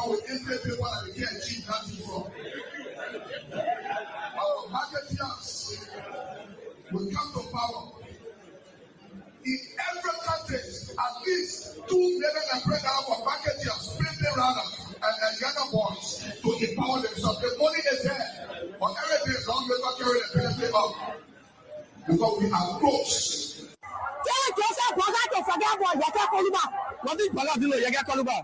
because we entered people and we can't achieve nothing from. Our marketeers will come to power. In every country, at least 2 million and bring out of marketeers, sprinting runners, and younger boys to empower themselves. The money is there, but everything is long never carry the benefit of. Because we are close. What did Paladino Yaga Koluba?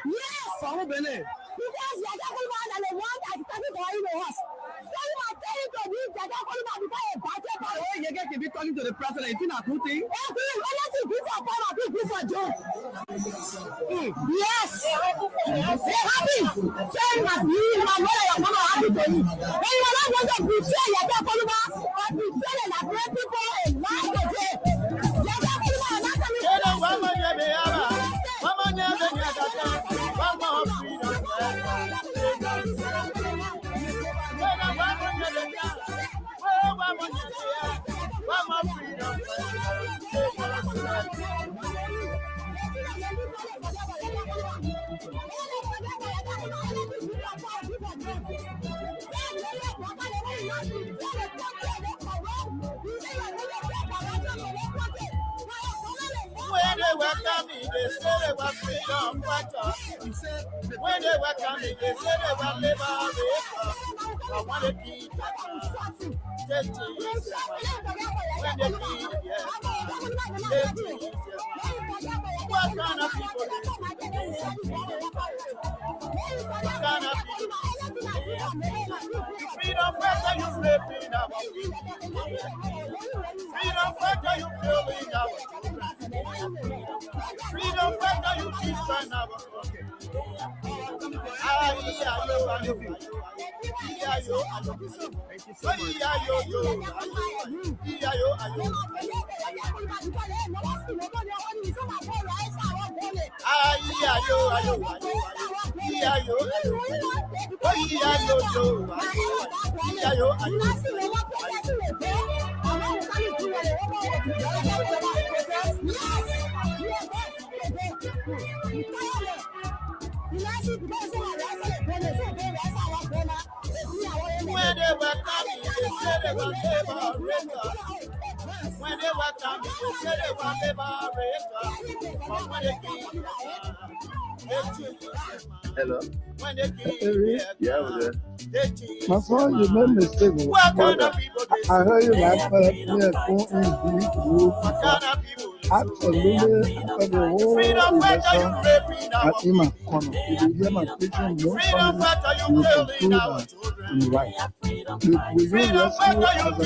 Yes. Because Yagakulma and the one that is coming to us. So you are telling to me Yagakulma because a budget. You get to be talking to the president. It's not a good thing. Yes. They're happy. Saying that you, my mother, your mama happy to you. When you are not going to betray Yagakulma or betray the great people in life today. Yagakulma are not coming to When they welcome me, they say they were freedom fighters. When they welcome me, they say they were liberators. I want to be when they be what kind of people what kind of people? Freedom fighter, you raping our people. Freedom fighter, you killing our children. Freedom fighter, you destroying our country. When they were coming, they said they were liberators. When they were coming, they said they were liberators. But when they came, hello. When they came, my son, you made a mistake. I heard you last night. Absolutely, for the whole election at Ima Kono. If you hear my preaching, no family will conclude that in right. We will rescue as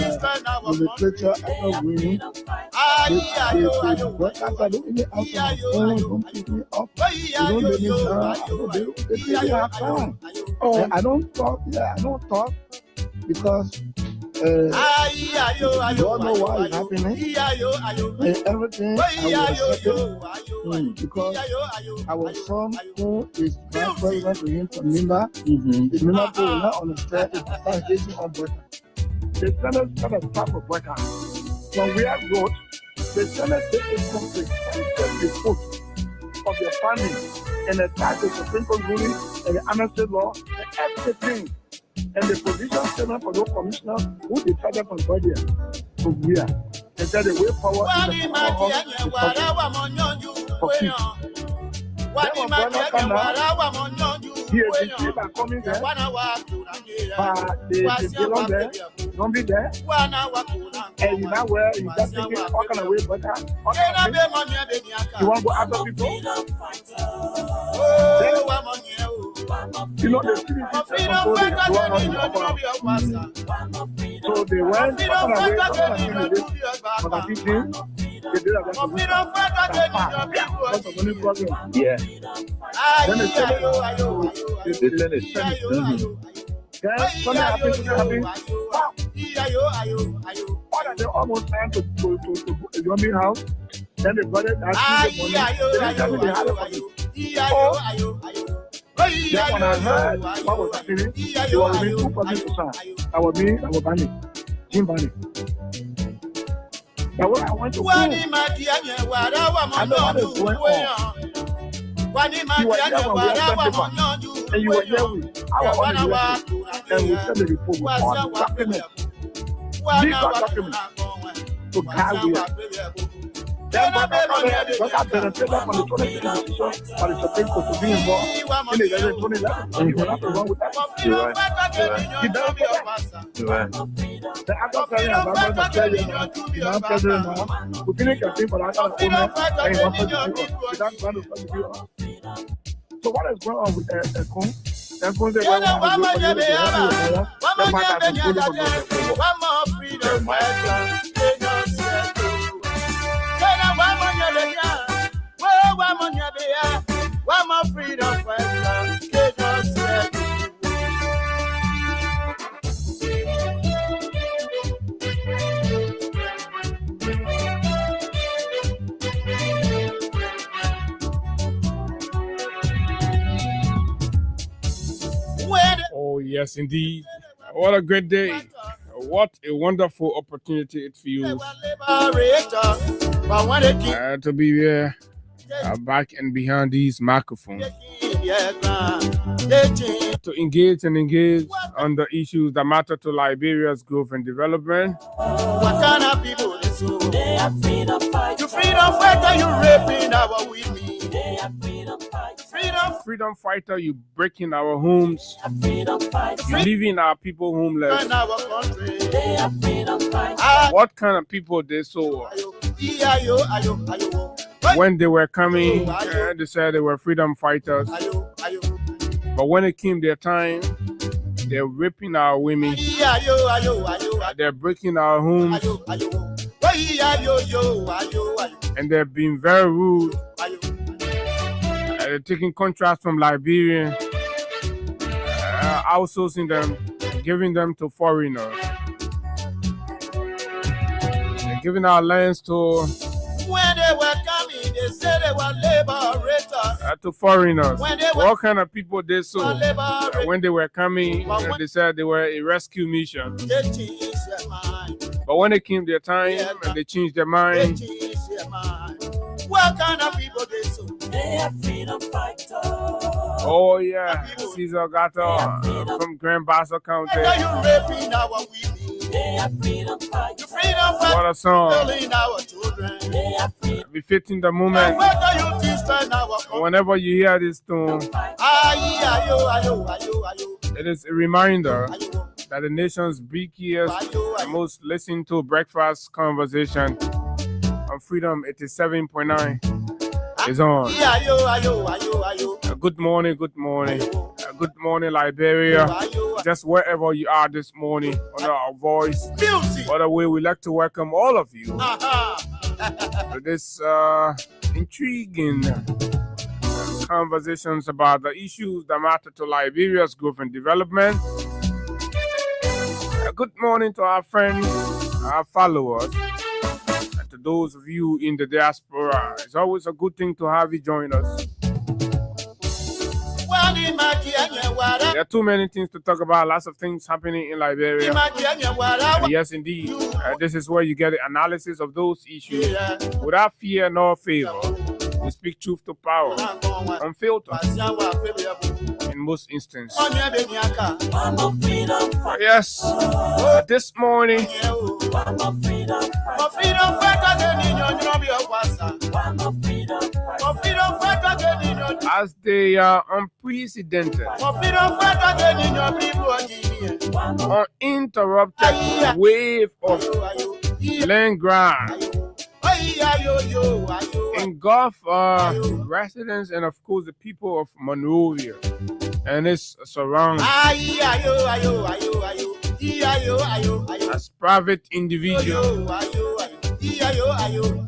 the preacher after winning. The broadcast, I don't even answer my phone, don't pick me up. You don't let me down. I don't talk, I don't talk because God know why it's happening. And everything I will accept it because our son who is vice president to him from Nimba, the Nimba will not understand the foundation of Britain. The Senate got a type of Britain. When we are vote, the Senate takes a conflict and takes the foot of your family and attack the Supreme Court ruling and the amnesty law and everything. And the position statement for those commissioners who decided from body to where and said the way forward is the he is by coming there, but they belong there, don't be there, and you know where you just thinking all kind of way better. You want to go after people? You know the so they went away from the teaching. They did a problem. Yeah. Then they Then something happened. What are they almost trying to Yomi house? Then they got it. Then they had it. Then when I heard what was happening, it was me 2 persons to sign. I was me, I was Bani, Jim Bani. But when I went to school, I know what is going on. You were there when we had paper, and you were there with our own directors, and we sent the report with all the documents, legal documents, to carry it. Then what happened from the 20th decision for the Supreme Court to be involved in the 2011, and you have nothing wrong with that. You're right. You don't get that. You're right. The other president, we finish a thing for that kind of woman, and he wants to do it. So what is going on with Ekun? Ekun said, one more freedom for Oh, yes, indeed. What a great day. What a wonderful opportunity it feels to be here back and behind these microphones to engage on the issues that matter to Liberia's growth and development. What kind of people this? They are freedom fighters. You freedom fighter, you raping our women. They are freedom fighters. Freedom fighter, you breaking our homes. Freedom fighters. You leaving our people homeless. In our country. They are freedom fighters. What kind of people they saw? When they were coming, they said they were freedom fighters. But when it came their time, they're raping our women. They're breaking our homes. And they're being very rude. They're taking contracts from Liberians, outsourcing them, giving them to foreigners. They're giving our lands to when they were coming, they said they were liberators. To foreigners. What kind of people they saw? When they were coming, they said they were a rescue mission. They changed their mind. But when it came their time, they changed their mind. They changed their mind. What kind of people they saw? They are freedom fighters. Oh yeah, Caesar Gato from Grand Bassa County. You raping our women. They are freedom fighters. What a song. Our children. They are freedom. Befitting the moment. Whenever you hear this tune, it is a reminder that the nation's biggest and most listened to breakfast conversation on Freedom 87.9 is on. Good morning, good morning. Good morning, Liberia. Just wherever you are this morning, on our voice. By the way, we'd like to welcome all of you to this intriguing conversations about the issues that matter to Liberia's growth and development. Good morning to our friends, our followers, and to those of you in the diaspora. It's always a good thing to have you join us. There are too many things to talk about, lots of things happening in Liberia. And yes, indeed, this is where you get the analysis of those issues without fear nor favor. We speak truth to power, unfiltered, in most instances. Yes, this morning, as they are unprecedented, uninterrupted wave of land grab engulf residents and of course the people of Monrovia and its surroundings. As private individuals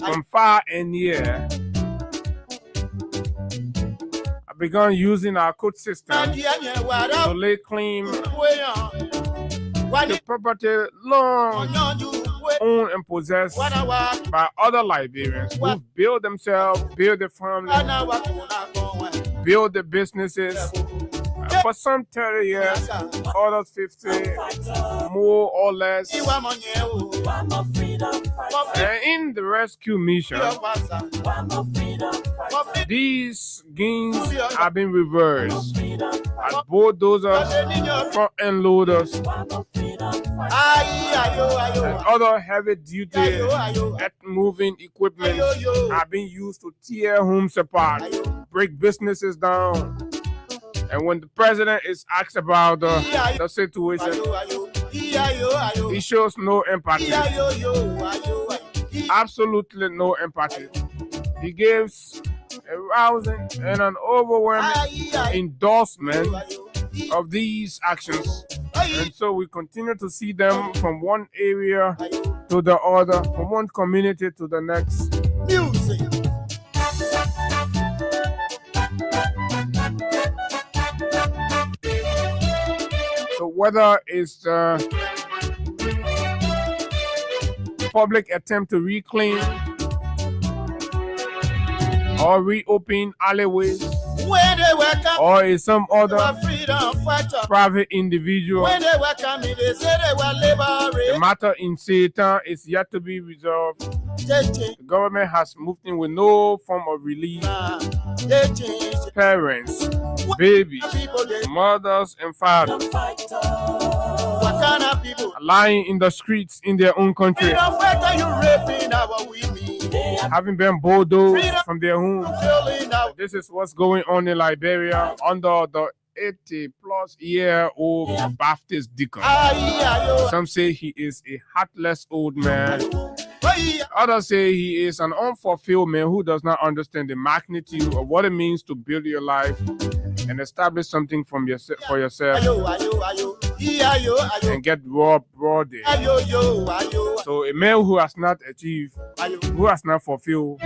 from far and near, begun using our court system to lay claim to property long owned and possessed by other Liberians who build themselves, build their family, build their businesses for some 30 years, others 50, more or less. And in the rescue mission, these gains have been reversed as bulldozers, front end loaders, and other heavy duty earth moving equipment have been used to tear homes apart, break businesses down. And when the president is asked about the situation, he shows no empathy. Absolutely no empathy. He gives a rousing and an overwhelming endorsement of these actions. And so we continue to see them from one area to the other, from one community to the next. Music. So whether it's the public attempt to reclaim or reopen alleyways, or is some other private individual, the matter in Satan is yet to be resolved. The government has moved in with no form of relief. Parents, babies, mothers, and fathers lying in the streets in their own country, having been bulldozed from their homes. This is what's going on in Liberia under the 80-plus-year-old Baptist deacon. Some say he is a heartless old man. Others say he is an unfulfilled man who does not understand the magnitude of what it means to build your life and establish something for yourself and get robbed broadly. So a man who has not achieved, who has not fulfilled,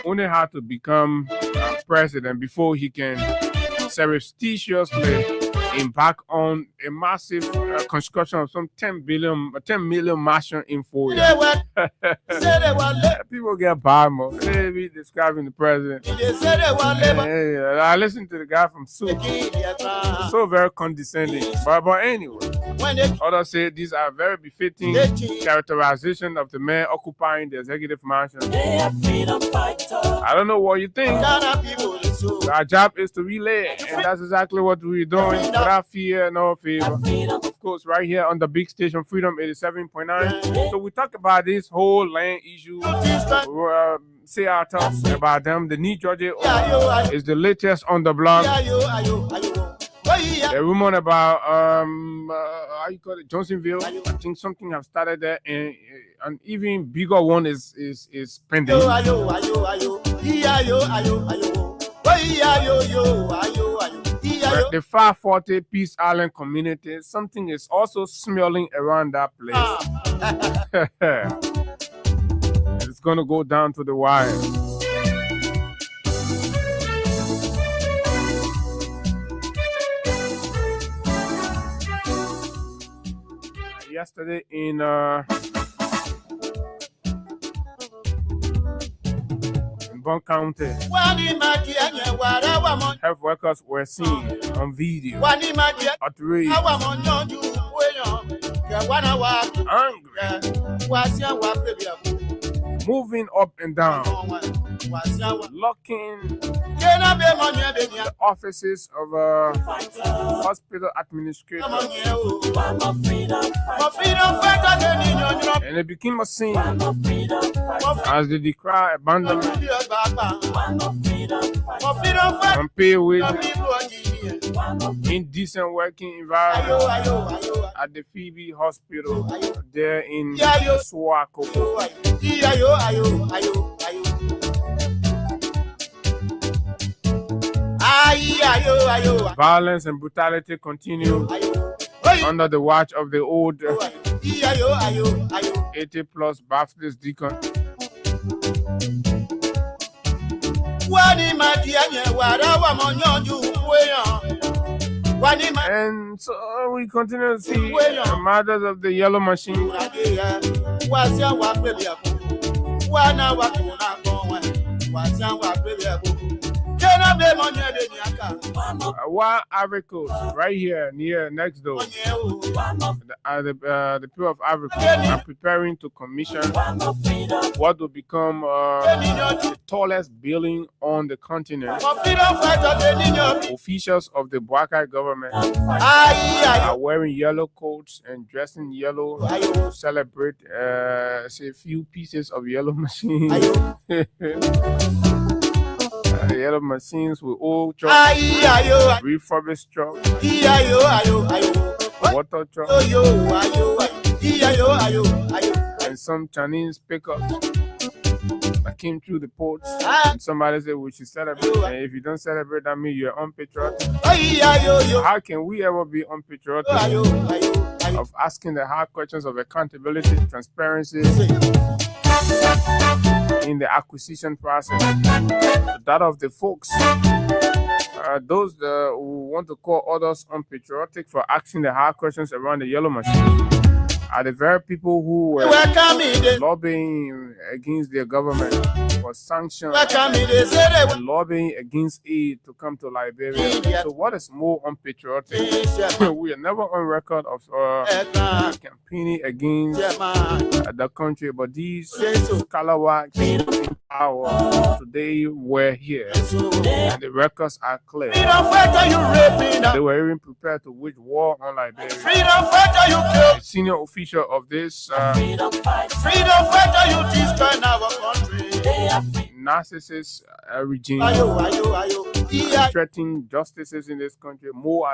only had to become president before he can surreptitiously embark on a massive construction of some 10 million mansion in 4 years. People get bad, man. They be describing the president. I listened to the guy from Soup. So very condescending. But anyway, others say these are very befitting characterization of the man occupying the executive mansion. I don't know what you think. Our job is to relay, and that's exactly what we're doing without fear nor favor. Of course, right here on the big station, Freedom 87.9. So we talk about this whole land issue. Say our thoughts about them. The New Georgia is the latest on the blog. A rumor about how you call it, Johnsonville. I think something have started there, and an even bigger one is pending. The 540 Peace Island community, something is also smelling around that place. It's gonna go down to the wire. Yesterday in Bond County, health workers were seen on video outraged, angry, moving up and down, locking the offices of hospital administrators, and it became a scene as they decry abandonment, unpaid wages, indecent working environment at the Phoebe Hospital there in Swakoko. Violence and brutality continue under the watch of the old 80-plus Baptist deacon. And so we continue to see matters of the yellow machine. While Ivory Coast, right here near next door, the people of Ivory Coast are preparing to commission what will become the tallest building on the continent. Officials of the Boakai government are wearing yellow coats and dressed in yellow to celebrate a few pieces of yellow machine. Yellow machines with old trucks, refurbished trucks, water trucks, and some Chinese pickups that came through the ports. And somebody said we should celebrate, and if you don't celebrate, that means you're unpatriotic. How can we ever be unpatriotic of asking the hard questions of accountability, transparency in the acquisition process? That of the folks, those who want to call others unpatriotic for asking the hard questions around the yellow machine, are the very people who were lobbying against their government for sanctions, lobbying against aid to come to Liberia. So what is more unpatriotic? We are never on record of campaigning against the country, but these scalawags in power today were here, and the records are clear. They were even prepared to wage war on Liberia. The senior official of this narcissist regime threatening justices in this country, more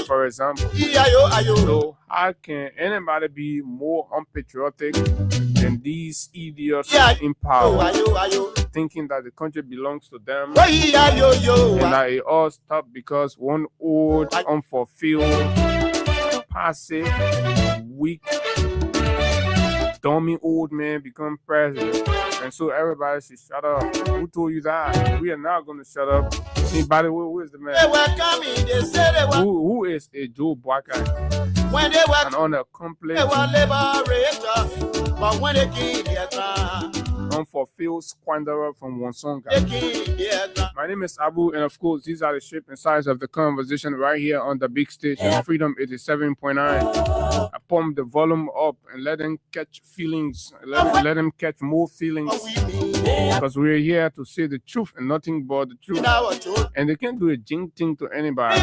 for example. So how can anybody be more unpatriotic than these idiots in power, thinking that the country belongs to them, and that it all stopped because one old, unfulfilled, passive, weak, dummy old man become president, and so everybody should shut up. Who told you that? We are not going to shut up. Anybody? Who is the man? Who is a Joe Boakai? An unaccomplished, unfulfilled squanderer from Wansonga. My name is Abu, and of course, these are the shape and size of the conversation right here on the big stage, Freedom 87.9. I pump the volume up and let them catch feelings, let them catch more feelings, because we're here to say the truth and nothing but the truth. And they can't do a jing thing to anybody.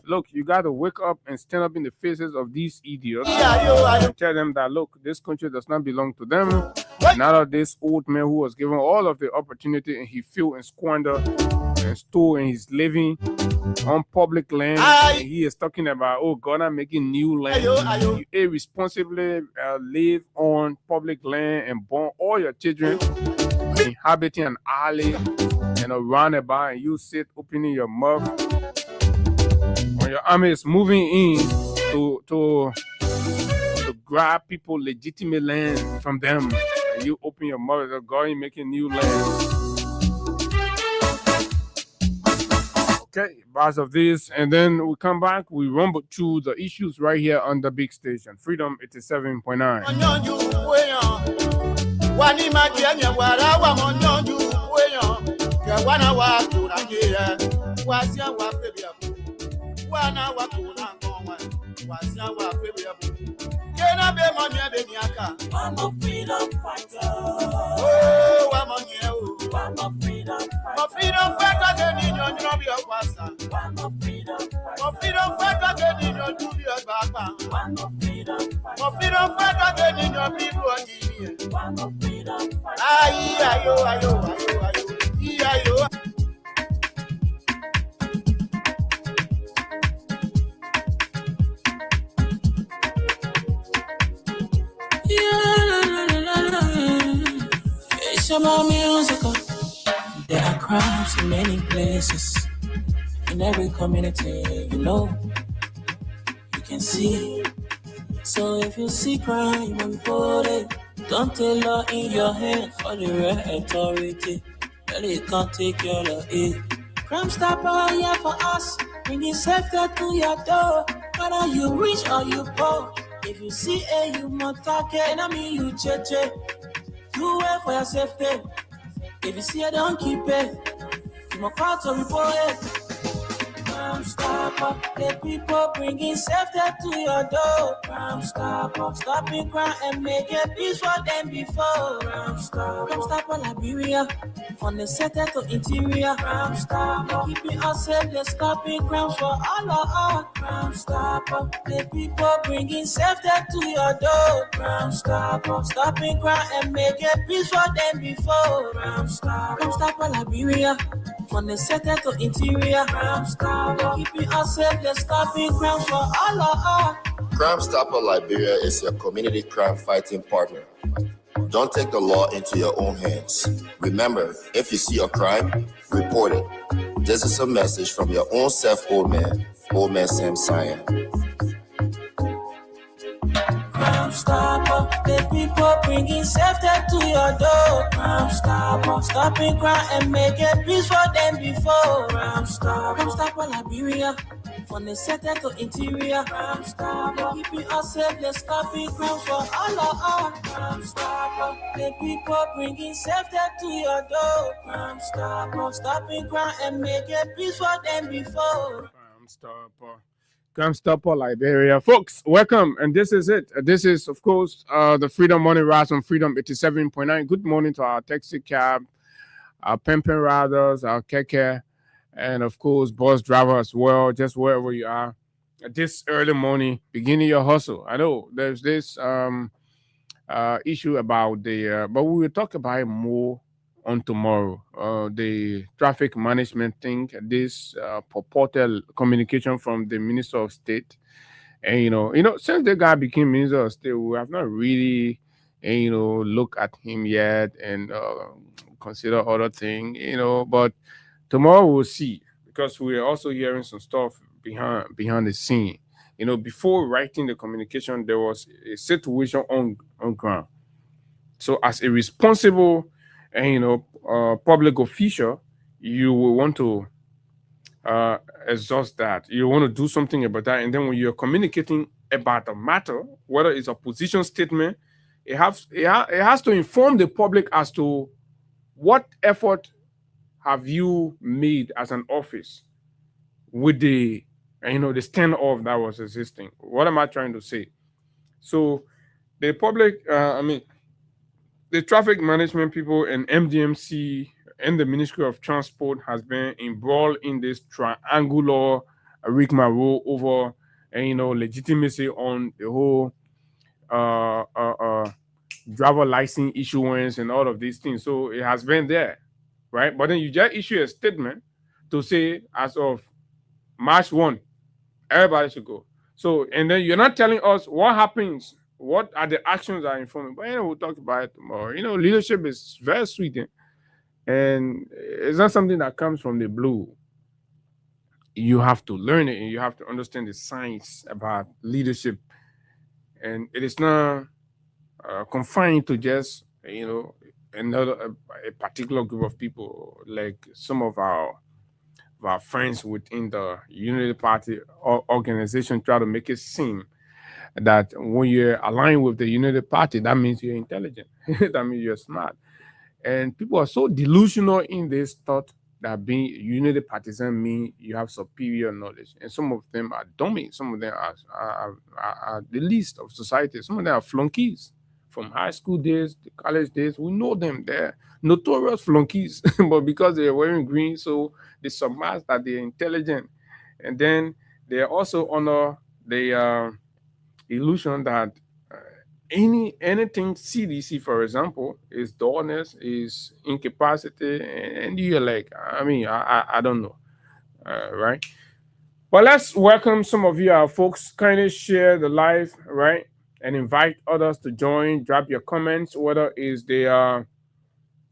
Look, you got to wake up and stand up in the faces of these idiots and tell them that, look, this country does not belong to them. Not of this old man who was given all of the opportunity and he filled and squandered and stole, and he's living on public land. And he is talking about, oh, God, I'm making new land. You irresponsibly live on public land and born all your children inhabiting an alley and a roundabout, and you sit opening your mouth when your army is moving in to grab people legitimate land from them. You open your mouth, going making new land. Okay, bars of this, and then we come back, we rumble through the issues right here on the big station, Freedom 87.9. I'm a freedom fighter. Oh, I'm a freedom fighter. I'm a freedom fighter. I'm a freedom fighter. I'm a freedom fighter. I'm a freedom fighter. It's about music. There are crimes in many places, in every community, you know, you can see. So if you see crime, report it. Don't take law in your hand for the right authority. Really can't take your love. Crime Stopper here for us, bringing safety to your door. Whether you rich or you poor, if you see a human target, I mean you cheche. Do it for your safety. If you see it, don't keep it. You must call to report it. Crime Stopper, the people bringing safety to your door. Crime Stopper, stopping crime and making peace for them before. Crime Stopper, Liberia, from the center to interior. Crime Stopper, keeping us safe, they're stopping crimes for all of us. Crime Stopper, the people bringing safety to your door. Crime Stopper, stopping crime and making peace for them before. Crime Stopper, Liberia, from the center to interior. Crime Stopper, keeping us safe, they're stopping crimes for all of us. Crime Stopper Liberia is your community crime fighting partner. Don't take the law into your own hands. Remember, if you see a crime, report it. This is a message from your own self, Old Man Sam Cyan. Crime Stopper, the people bringing safety to your door. Crime Stopper, stopping crime and making peace for them before. Crime Stopper, Liberia, from the center to interior. Crime Stopper, keeping us safe, they're stopping crimes for all of us. Crime Stopper, the people bringing safety to your door. Crime Stopper, stopping crime and making peace for them before. Crime Stopper Liberia. Folks, welcome. And this is it. This is, of course, the Freedom Morning Rise on Freedom 87.9. Good morning to our taxi cab, our pimping riders, our keke, and, of course, bus driver as well, just wherever you are. This early morning, beginning your hustle. I know there's this issue about the, but we will talk about it more on tomorrow. The traffic management thing, this purported communication from the Minister of State. And, you know, since the guy became Minister of State, we have not really, look at him yet and consider other things, but tomorrow we'll see, because we're also hearing some stuff behind the scene. Before writing the communication, there was a situation on ground. So as a responsible and public official, you will want to exhaust that. You want to do something about that. And then when you're communicating about a matter, whether it's a position statement, it has to inform the public as to what effort have you made as an office with the the standoff that was existing. What am I trying to say? So the public, the traffic management people and MDMC and the Ministry of Transport has been embroiled in this triangular rigmarole over legitimacy on the whole driver license issuance and all of these things. So it has been there, right? But then you just issue a statement to say as of March 1, everybody should go. So, and then you're not telling us what happens, what are the actions that are informing. But we'll talk about it tomorrow. Leadership is very sweet, and it's not something that comes from the blue. You have to learn it, and you have to understand the science about leadership. And it is not confined to just a particular group of people, like some of our friends within the Unity Party organization try to make it seem that when you're aligned with the Unity Party, that means you're intelligent. That means you're smart. And people are so delusional in this thought that being Unity partisan means you have superior knowledge. And some of them are dummies. Some of them are the least of society. Some of them are flunkies from high school days, the college days. We know them. They're notorious flunkies, but because they're wearing green, so they surmise that they're intelligent. And then they also honor the illusion that anything CDC, for example, is dullness, is incapacity, and you're like, I don't know, right? But let's welcome some of you, our folks. Kindly share the live, right, and invite others to join. Drop your comments, whether it's the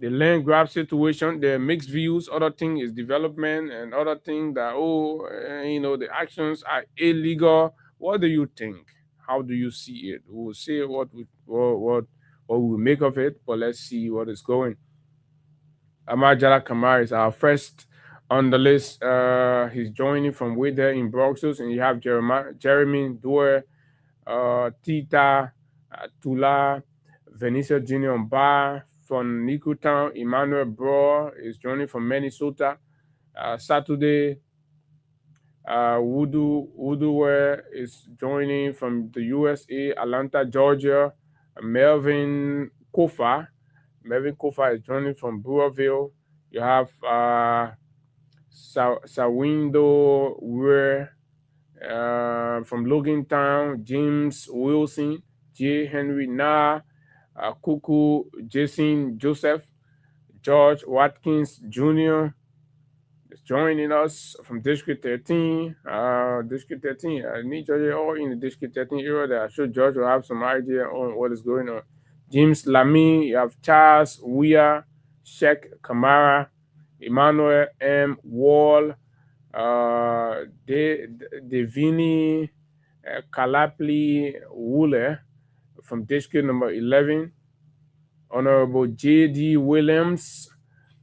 land grab situation, the mixed views, other thing is development, and other thing that the actions are illegal. What do you think? How do you see it? We'll say what we make of it, but let's see what is going. Amajala Kamara is our first on the list. He's joining from way there in Brussels, and you have Jeremy Dwyer, Tita Tula, Venicia Junior Mba from Nikutown. Emmanuel Bro is joining from Minnesota. Saturday, Woodware is joining from the USA, Atlanta, Georgia. Melvin Kofa is joining from Brewerville. You have Sawindo Ware from Logantown, James Wilson, J. Henry Na, Kuku Jason Joseph, George Watkins Jr. is joining us from District 13. District 13, I need Georgia all in the District 13 area that I'm sure George will have some idea on what is going on. James Lamy, you have Charles Weir, Sheikh Kamara, Emmanuel M. Wall, Devini Kalapli Wule from District number 11. Honorable J.D. Williams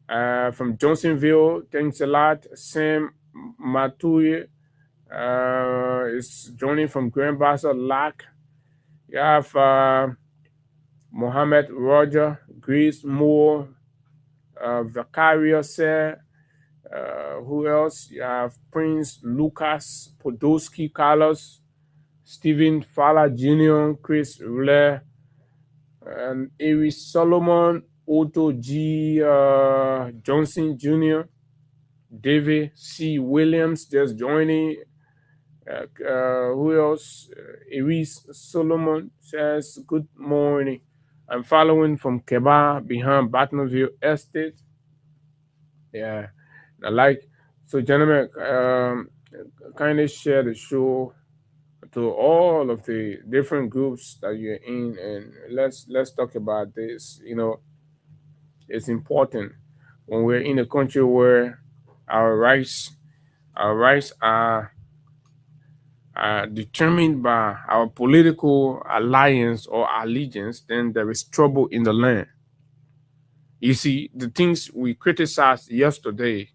from Johnsonville, thanks a lot. Sam Matui is joining from Grand Bassa Lac. You have Mohammed Roger, Grace Moore, Vicarious. Who else? You have Prince Lucas Podolsky Carlos, Stephen Fowler Jr., Chris Rule, and Ari Solomon, Otto G. Johnson Jr., David C. Williams just joining. Who else? Iris Solomon says, good morning. I'm following from Keba behind Battenville Estate. Yeah, I like. So, gentlemen, kindly share the show to all of the different groups that you're in, and let's talk about this. You know, it's important when we're in a country where our rights are determined by our political alliance or allegiance, then there is trouble in the land. You see, the things we criticized yesterday,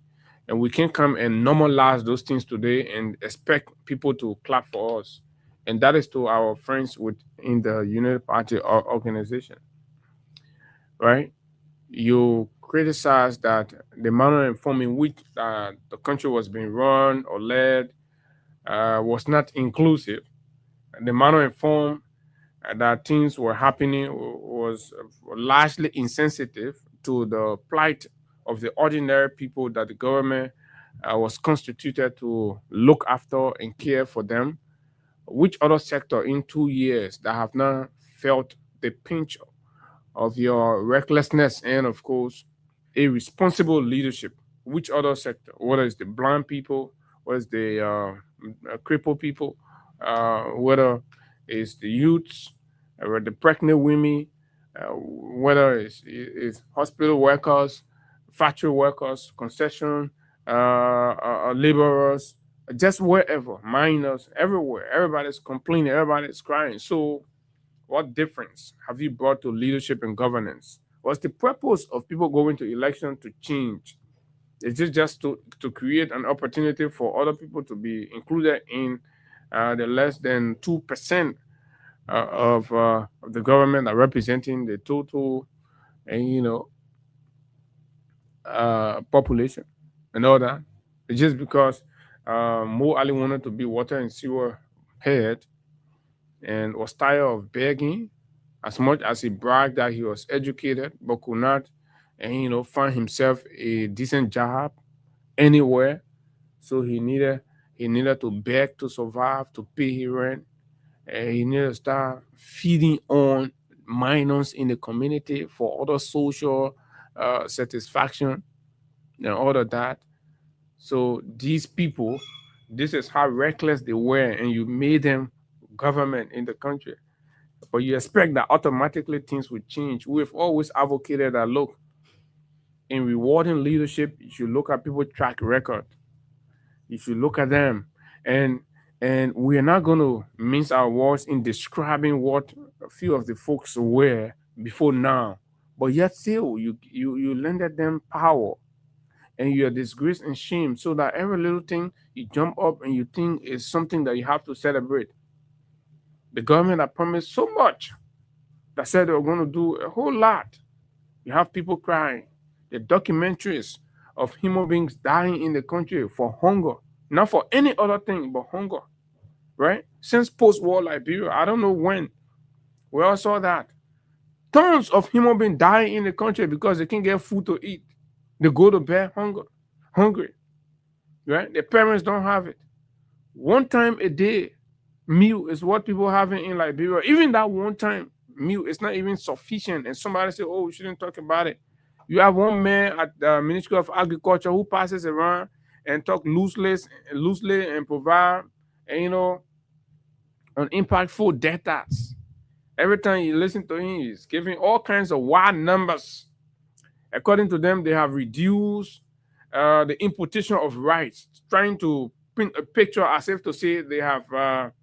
and we can come and normalize those things today and expect people to clap for us. And that is to our friends in the United Party organization, right? You criticize that the manner and form in which the country was being run or led was not inclusive. The manner and form that things were happening was largely insensitive to the plight of the ordinary people that the government was constituted to look after and care for them. Which other sector in 2 years that have not felt the pinch of your recklessness and, of course, irresponsible leadership? Which other sector? Whether it's the blind people, whether it's the crippled people, whether it's the youths, or the pregnant women, whether it's hospital workers, factory workers, concession laborers, just wherever, minors, everywhere. Everybody's complaining, everybody's crying. So what difference have you brought to leadership and governance? What's the purpose of people going to election to change? Is it just to create an opportunity for other people to be included in the less than 2% of the government that are representing the total, population and all that? It's just because Mo Ali wanted to be water and sewer head and was tired of begging, as much as he bragged that he was educated, but could not, find himself a decent job anywhere. So he needed to beg to survive, to pay his rent, and he needed to start feeding on minors in the community for other social satisfaction and all of that. So these people, this is how reckless they were, and you made them government in the country. But you expect that automatically things would change. We've always advocated that, look, in rewarding leadership, you should look at people's track record. You should look at them. And we are not going to mince our words in describing what a few of the folks were before now. but yet still you lended them power, and you're disgraced and shamed, so that every little thing you jump up and you think is something that you have to celebrate. The government that promised so much, that said they were going to do a whole lot. You have people crying. The documentaries of human beings dying in the country for hunger, not for any other thing but hunger, right? Since post-war Liberia, I don't know when, we all saw that. Tons of human beings dying in the country because they can't get food to eat. They go to bed hungry, right? Their parents don't have it. One time a day meal is what people having in Liberia. Even that one time meal is not even sufficient. And somebody say, oh, we shouldn't talk about it. You have one man at the Ministry of Agriculture who passes around and talk loosely and provide, an impactful data. Every time you listen to him, he's giving all kinds of wild numbers. According to them, they have reduced the importation of rice, trying to print a picture as if to say they have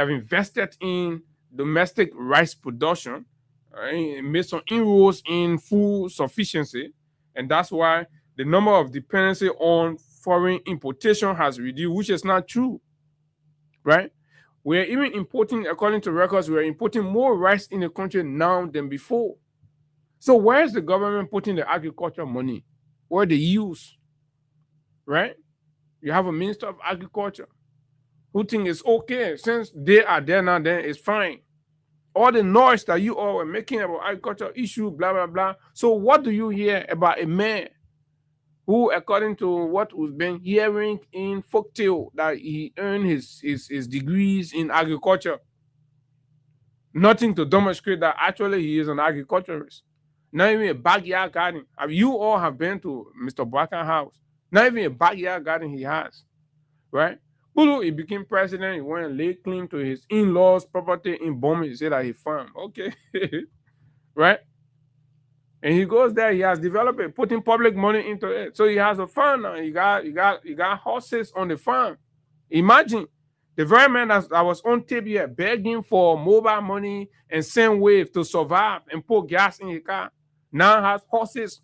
invested in domestic rice production, made some inroads in food sufficiency, and that's why the number of dependency on foreign importation has reduced, which is not true, right? We're even importing, according to records, we're importing more rice in the country now than before. So where is the government putting the agriculture money? Where they use, right? You have a minister of agriculture who think it's okay, since they are there now, then it's fine. All the noise that you all were making about agriculture issue, blah, blah, blah. So what do you hear about a man who, according to what we've been hearing in folktale, that he earned his degrees in agriculture? Nothing to demonstrate that actually he is an agriculturist. Not even a backyard garden. You all have been to Mr. Boakan's house. Not even a backyard garden he has, right? Bulu, he became president. He went and laid claim to his in-laws' property in Bomi. He said that he farmed. Okay, right? And he goes there. He has developed it, putting public money into it. So he has a farm now. He got horses on the farm. Imagine the very man that was on tape here begging for mobile money and Sendwave to survive and put gas in his car. Now has horses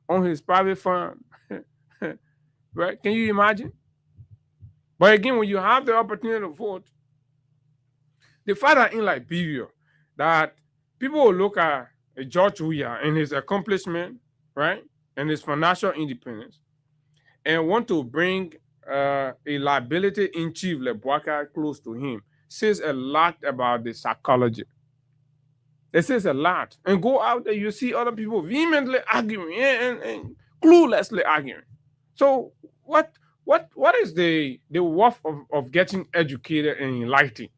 on his private farm. Right? Can you imagine? But again, when you have the opportunity to vote, the fact that in Liberia that people will look at George Weah and his accomplishment, right, and his financial independence, and want to bring a liability in chief like Boakai close to him, says a lot about the psychology. It says a lot. And go out there, you see other people vehemently arguing and cluelessly arguing. So what is the worth of getting educated and enlightened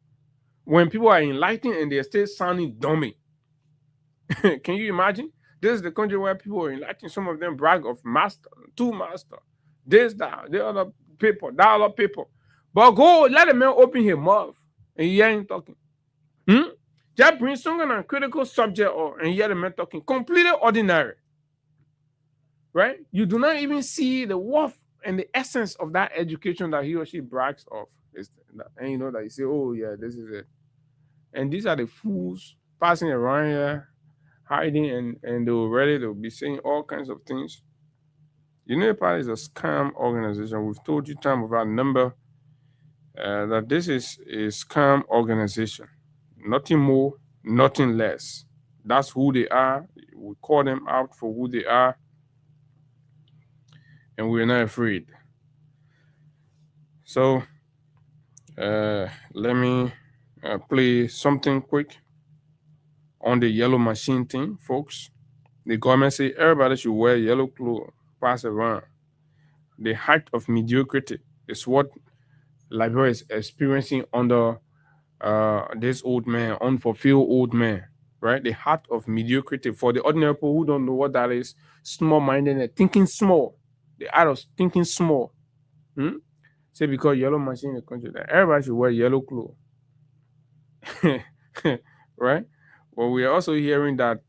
when people are enlightened and they're still sounding dummy? Can you imagine? This is the country where people are enlightened. Some of them brag of master, two master, this, that, the other people, that other people. But go let a man open his mouth and he ain't talking. Just bring some kind of critical subject and hear the man talking. Completely ordinary. Right? You do not even see the worth and the essence of that education that he or she brags of. And you know that you say, oh yeah, this is it. And these are the fools passing around here, hiding, and they were ready to be saying all kinds of things. UNIPA is a scam organization. We've told you time without number that this is a scam organization. Nothing more, nothing less. That's who they are. We call them out for who they are. And we're not afraid. So let me play something quick on the yellow machine thing, folks. The government say everybody should wear yellow clothes, pass around. The height of mediocrity is what Liberia is experiencing under this old man, unfulfilled old man, right? The height of mediocrity. For the ordinary people who don't know what that is, small-minded and thinking small. The art of thinking small. Say because yellow machine in the country, that everybody should wear yellow clothes. Right? Well, we are also hearing that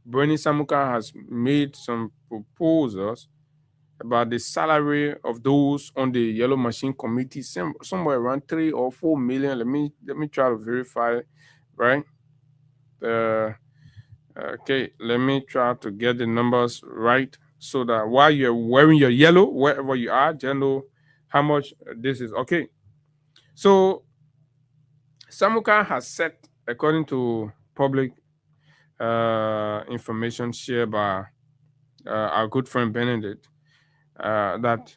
Bernie Samuka has made some proposals about the salary of those on the yellow machine committee, somewhere around 3 or 4 million. Let me try to verify, right? Okay, let me try to get the numbers right so that while you're wearing your yellow, wherever you are, just know how much this is. Okay, so Samuka has set, according to public information shared by our good friend Benedict, that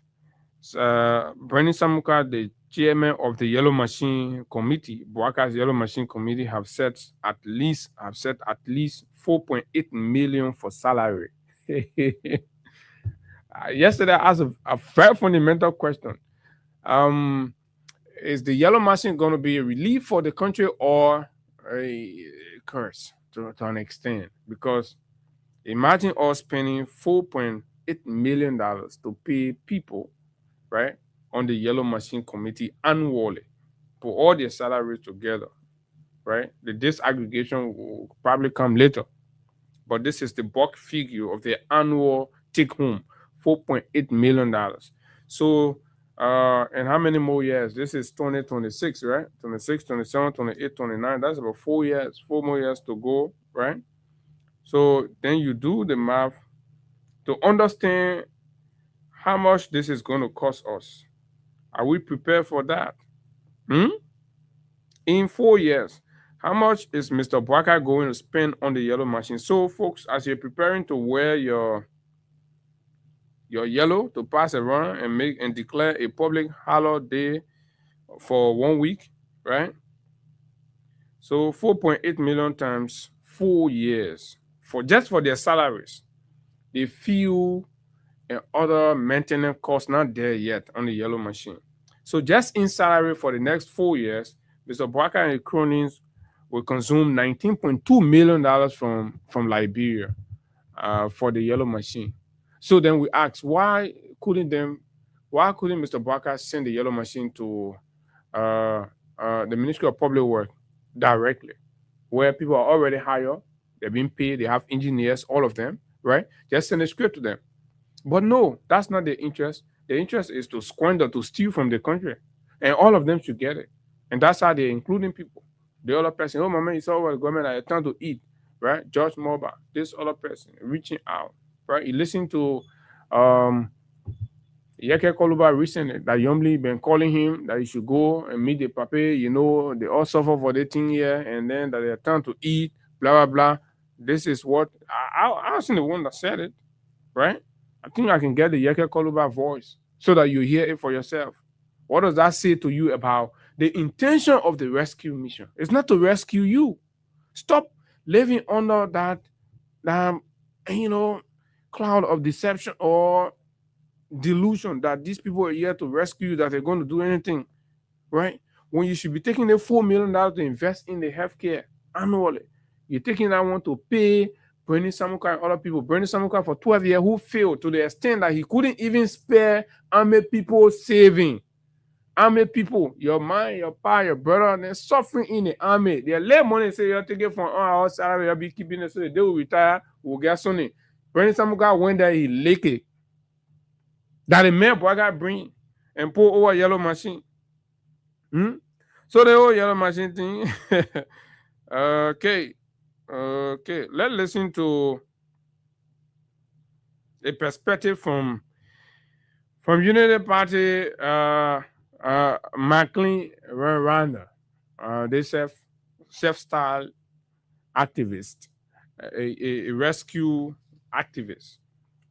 Bernie Samuka, the chairman of the Yellow Machine Committee, Bwaka's Yellow Machine Committee, have set at least 4.8 million for salary. Yesterday, I asked a very fundamental question. Is the Yellow Machine going to be a relief for the country or a curse to an extent? Because imagine us spending $4.8 million to pay people, right, on the Yellow Machine Committee annually, put all their salaries together, right? The disaggregation will probably come later, but this is the bulk figure of the annual take home, $4.8 million. So, and how many more years? This is 2026, right? 26, 27, 28, 29. That's about 4 years, 4 more years to go, right? So then you do the math to understand how much this is going to cost us. Are we prepared for that? In 4 years, how much is Mr. Bwaka going to spend on the Yellow Machine? So, folks, as you're preparing to wear your yellow to pass around and declare a public holiday for 1 week, right? So 4.8 million times 4 years for their salaries, the fuel and other maintenance costs not there yet on the Yellow Machine. So just in salary for the next 4 years, Mr. Bwaka and his cronies will consume $19.2 million from Liberia for the Yellow Machine. So then we ask, why couldn't Mr. Bwaka send the Yellow Machine to the Ministry of Public Works directly, where people are already hired, they're being paid, they have engineers, all of them, right? Just send a script to them. But no, that's not their interest. Their interest is to squander, to steal from the country, and all of them should get it. And that's how they're including people. The other person, oh, my man, it's all the government at time to eat, right? George Moba, this other person reaching out, right? You listen to Yeke Koluba recently, that Yomli been calling him that he should go and meet the pape, they all suffer for the thing here, and then that they're time to eat, blah, blah, blah. This is what, I wasn't the one that said it, right? I think I can get the Yeke Koluba voice so that you hear it for yourself. What does that say to you about the intention of the rescue mission? It's not to rescue you. Stop living under that cloud of deception or delusion that these people are here to rescue you, that they're going to do anything, right? When you should be taking the $4 million to invest in the healthcare annually, you're taking that one to pay Bernie Samuka and other people. Bernie Samuka for 12 years who failed to the extent that he couldn't even spare army people saving. Army people, your man, your pa, your brother, they're suffering in the army. They lay money, say you're taking from our salary, you'll be keeping it so they will retire, we'll get something. Bernie Samuka went there, he licked it. That the man Bwaka bring and pour over Yellow Machine. So the whole Yellow Machine thing. Okay. Let's listen to a perspective from Unity Party, McLean Rwanda. They self-styled activist, a rescue activist.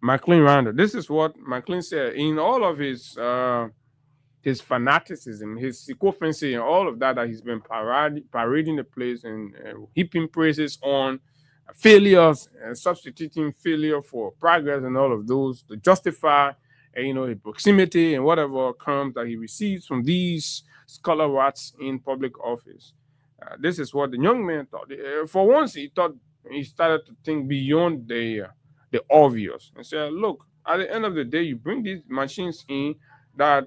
McLean Rwanda. This is what McLean said in all of his fanaticism, his sycophancy, and all of that he's been parading the place and heaping praises on failures and substituting failure for progress and all of those to justify, the proximity and whatever comes that he receives from these scholar rats in public office. This is what the young man thought. For once, he started to think beyond the obvious and said, look, at the end of the day, you bring these machines in that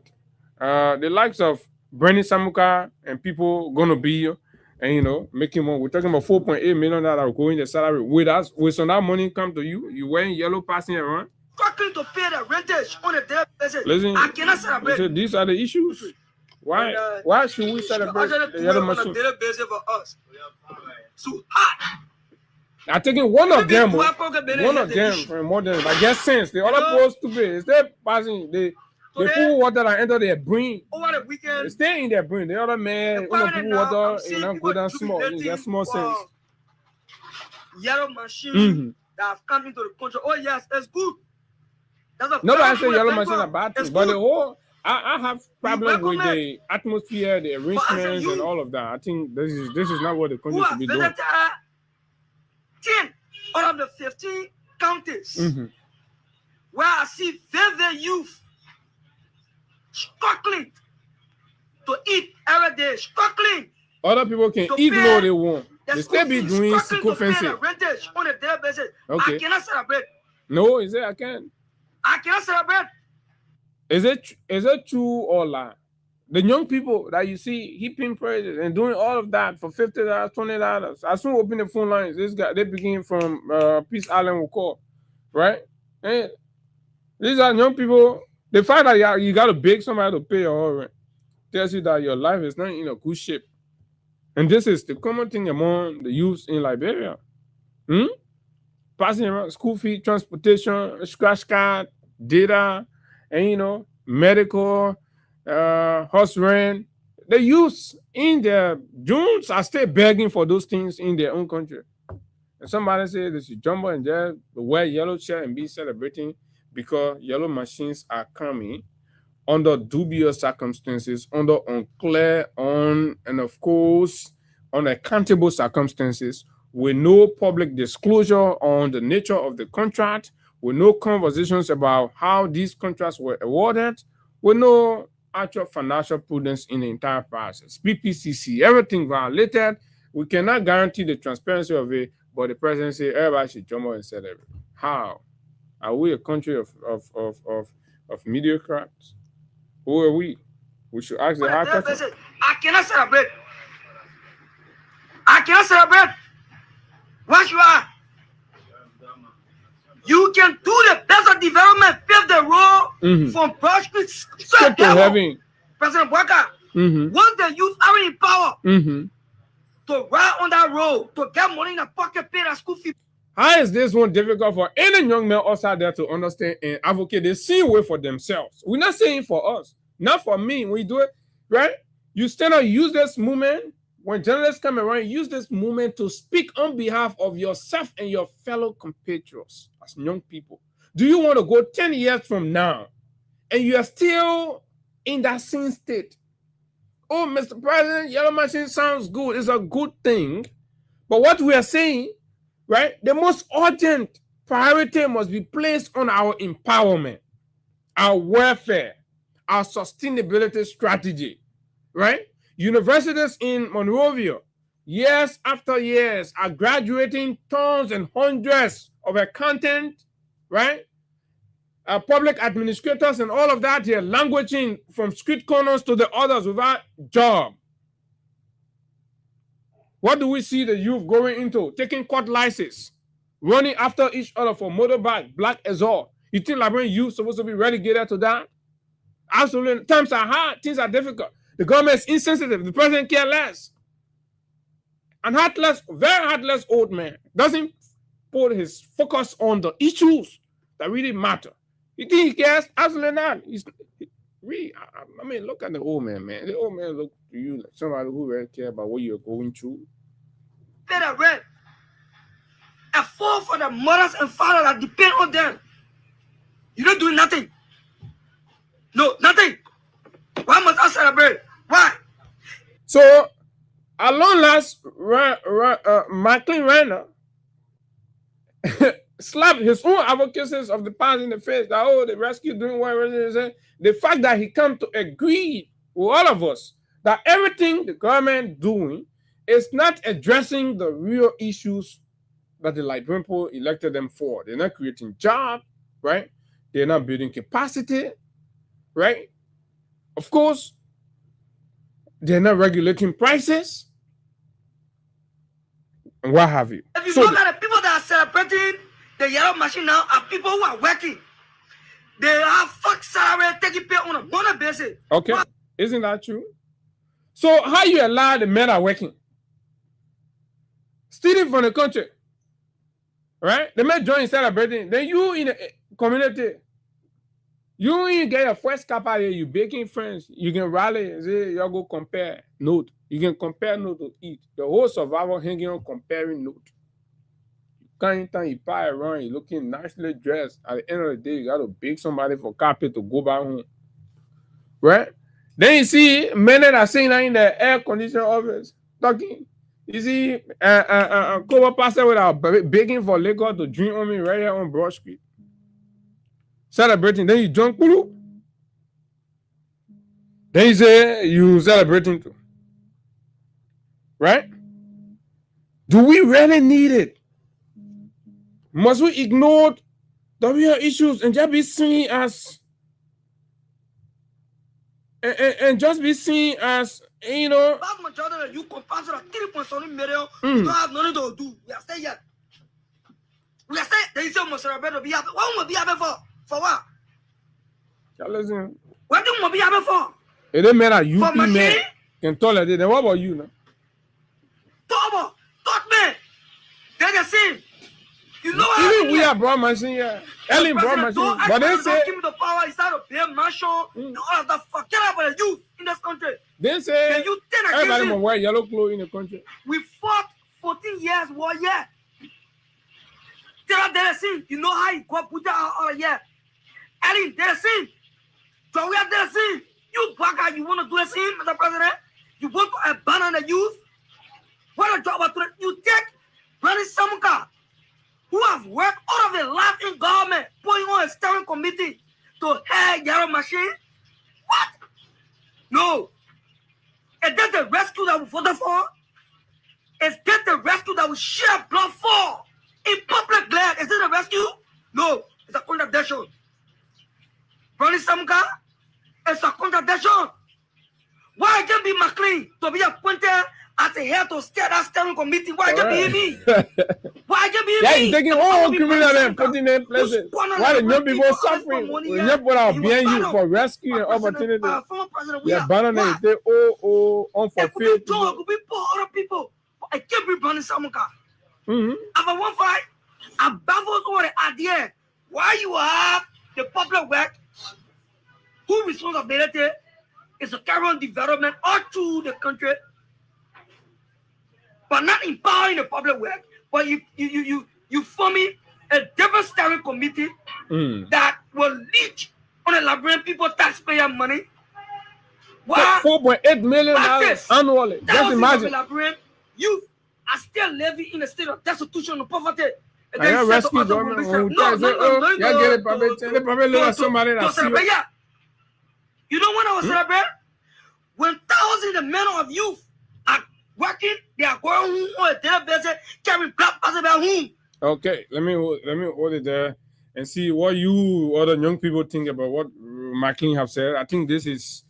the likes of Bernie Samuka and people going to be, making money. We're talking about $4.8 million that are going the salary with us. With some that money come to you, you wearing yellow passing around. Struggling to pay the rentage on a daily basis. Listen, I cannot celebrate. These are the issues. Why should we celebrate the Yellow Machine? On a daily basis for us. So hard. I think one of them, more than I guess sense. The other poor stupid. Instead passing the pool water that enter their brain. Over the weekend, they stay in their brain. The other man, pool water, go down small in their small sense. Yellow machine that have come into the country. Oh yes, it's good. Nobody say yellow machine are bad thing, but the whole I have problem with the atmosphere, the arrangements, and all of that. I think this is not what the country should be doing. 10 out of the 15 counties where I see very youth struggling to eat every day, struggling. Other people can eat what they want. They still be doing psychophancy. Rentage on a daily basis. Okay. I cannot celebrate. No, is it? I can. I cannot celebrate. Is it true or lie? The young people that you see heaping praises and doing all of that for $50, $20. As soon as open the phone lines, this guy they begin from Peace Island will call, right? And these are young people. They find that you got to beg somebody to pay your rent. Tells you that your life is not in a good shape. And this is the common thing among the youth in Liberia. Passing around school fee, transportation, scratch card, data, and medical, horse rent. The youth in their Jones are still begging for those things in their own country. And somebody said they should jump and just wear yellow shirt and be celebrating because yellow machines are coming under dubious circumstances, under unclear, and of course, unaccountable circumstances, with no public disclosure on the nature of the contract, with no conversations about how these contracts were awarded, with no actual financial prudence in the entire process. PPCC, everything violated. We cannot guarantee the transparency of it, but the president said everybody should jump up and say everything. How? Are we a country of mediocres? Who are we? We should ask the hard question. I cannot celebrate. I cannot celebrate. What you are? You can do the best of development, pave the road from Broad Street straight to heaven. President Walker, once the youth are in power to ride on that road, to get money in the pocket, pay the school fee. How is this one difficult for any young man outside there to understand and advocate the same way for themselves? We're not saying for us, not for me. We do it, right? You stand up, use this movement. When journalists come around, use this movement to speak on behalf of yourself and your fellow compatriots as young people. Do you want to go 10 years from now and you are still in that same state? Oh, Mr. President, yellow machine sounds good. It's a good thing. But what we are saying, right, the most urgent priority must be placed on our empowerment, our welfare, our sustainability strategy, right? Universities in Monrovia, years after years, are graduating tons and hundreds of accountants, right? Public administrators and all of that here, languishing from street corners to the others without job. What do we see the youth going into? Taking court licenses, running after each other for motorbike, black exhaust. You think Liberian youth supposed to be relegated to that? Absolutely. Times are hard. Things are difficult. The government is insensitive. The president cares less. And heartless, very heartless old man doesn't put his focus on the issues that really matter. You think he cares? Absolutely not. Really, I mean, look at the old man, man. The old man look to you like somebody who really cares about what you're going through. Pay the rent. A fall for the mothers and fathers that depend on them. You don't do nothing. No, nothing. Why must I celebrate? Why? So, at long last, Michael Reiner slapped his own advocacies of the past in the face that, oh, the rescue doing what the fact that he come to agree with all of us that everything the government doing is not addressing the real issues that the Liberian people elected them for. They're not creating jobs, right? They're not building capacity, right? Of course, they're not regulating prices and what have you. If you look at the people that are celebrating the yellow machine now are people who are working. They have fuck salary taking pay on a monthly basis. Okay, isn't that true? So how you allow the men are working, stealing from the country, Right? They may join celebrating. Then you in the community, you ain't get your first cap out here, you baking friends, you can rally and say, y'all go compare note. You can compare note to eat. The whole survival hanging on comparing note. Anytime you buy around, you're looking nicely dressed. At the end of the day, you got to beg somebody for carpet to go back home. Right? Then you see men that are sitting in the air conditioned office talking. You see cover pastor without begging for liquor to drink on me right here on Broad Street. Celebrating. Then you drunk. Then you say you celebrating too. Right? Do we really need it? Must we ignore the real issues and just be seen as and just be seen as, you know? Vast majority of you compared to the 3.7 million, you don't have nothing to do. We are staying here. We are staying. They say we celebrate to be happy. What will we be happy for? For what? Yeah, listen. What do we be happy for? It doesn't matter. You men can tolerate. Then what about you now? Talk man. They're the same. You know what? Even we are broad machine here. Ellen broad machine. But they say give me the power. It's not a big mansion. And all of that fuck. Get out of the youth in this country. They say you everybody must wear yellow clothes in the country. We fought 14 years war yet. They're the same. You know how you go put that all year. Ellen, they're the same. So we are the same. You black guy, you want to do the same, Mr. President? You want to abandon the youth? What a job you take Brandon Samuka, who have worked all of their life in government, putting on a steering committee to head Yellow Machine? What? No. Is that the rescue that we voted for? Is that the rescue that we share blood for? In public glad, is that a rescue? No, it's a contradiction. Brandon Samuka, it's a contradiction. Why can't be McLean to be appointed as a head to steer that steering committee? Why can't be me? Why can't be me? Yeah, you're taking all criminals and putting them in places. Why the young people suffering? The young people are behind you for rescue and opportunity. Yeah, abandoning they unfulfilled. I could be poor other people. I can't be Brandon Samuka. After one fight, I baffled over the idea why you have the public work whose responsibility is to carry on development all through the country, but not empowering the public work. But you forming a different steering committee that will leech on the Liberian people taxpayer money. Wow. $4.8 million annually. Just imagine. Liberian youth are still living in a state of destitution and poverty. I have rescued them. You know when I was celebrating? When thousands of men of youth are working, they are going home on a daily basis, carrying black passes back home. Okay, let me hold it there and see what you other young people think about what McLean have said. I think this is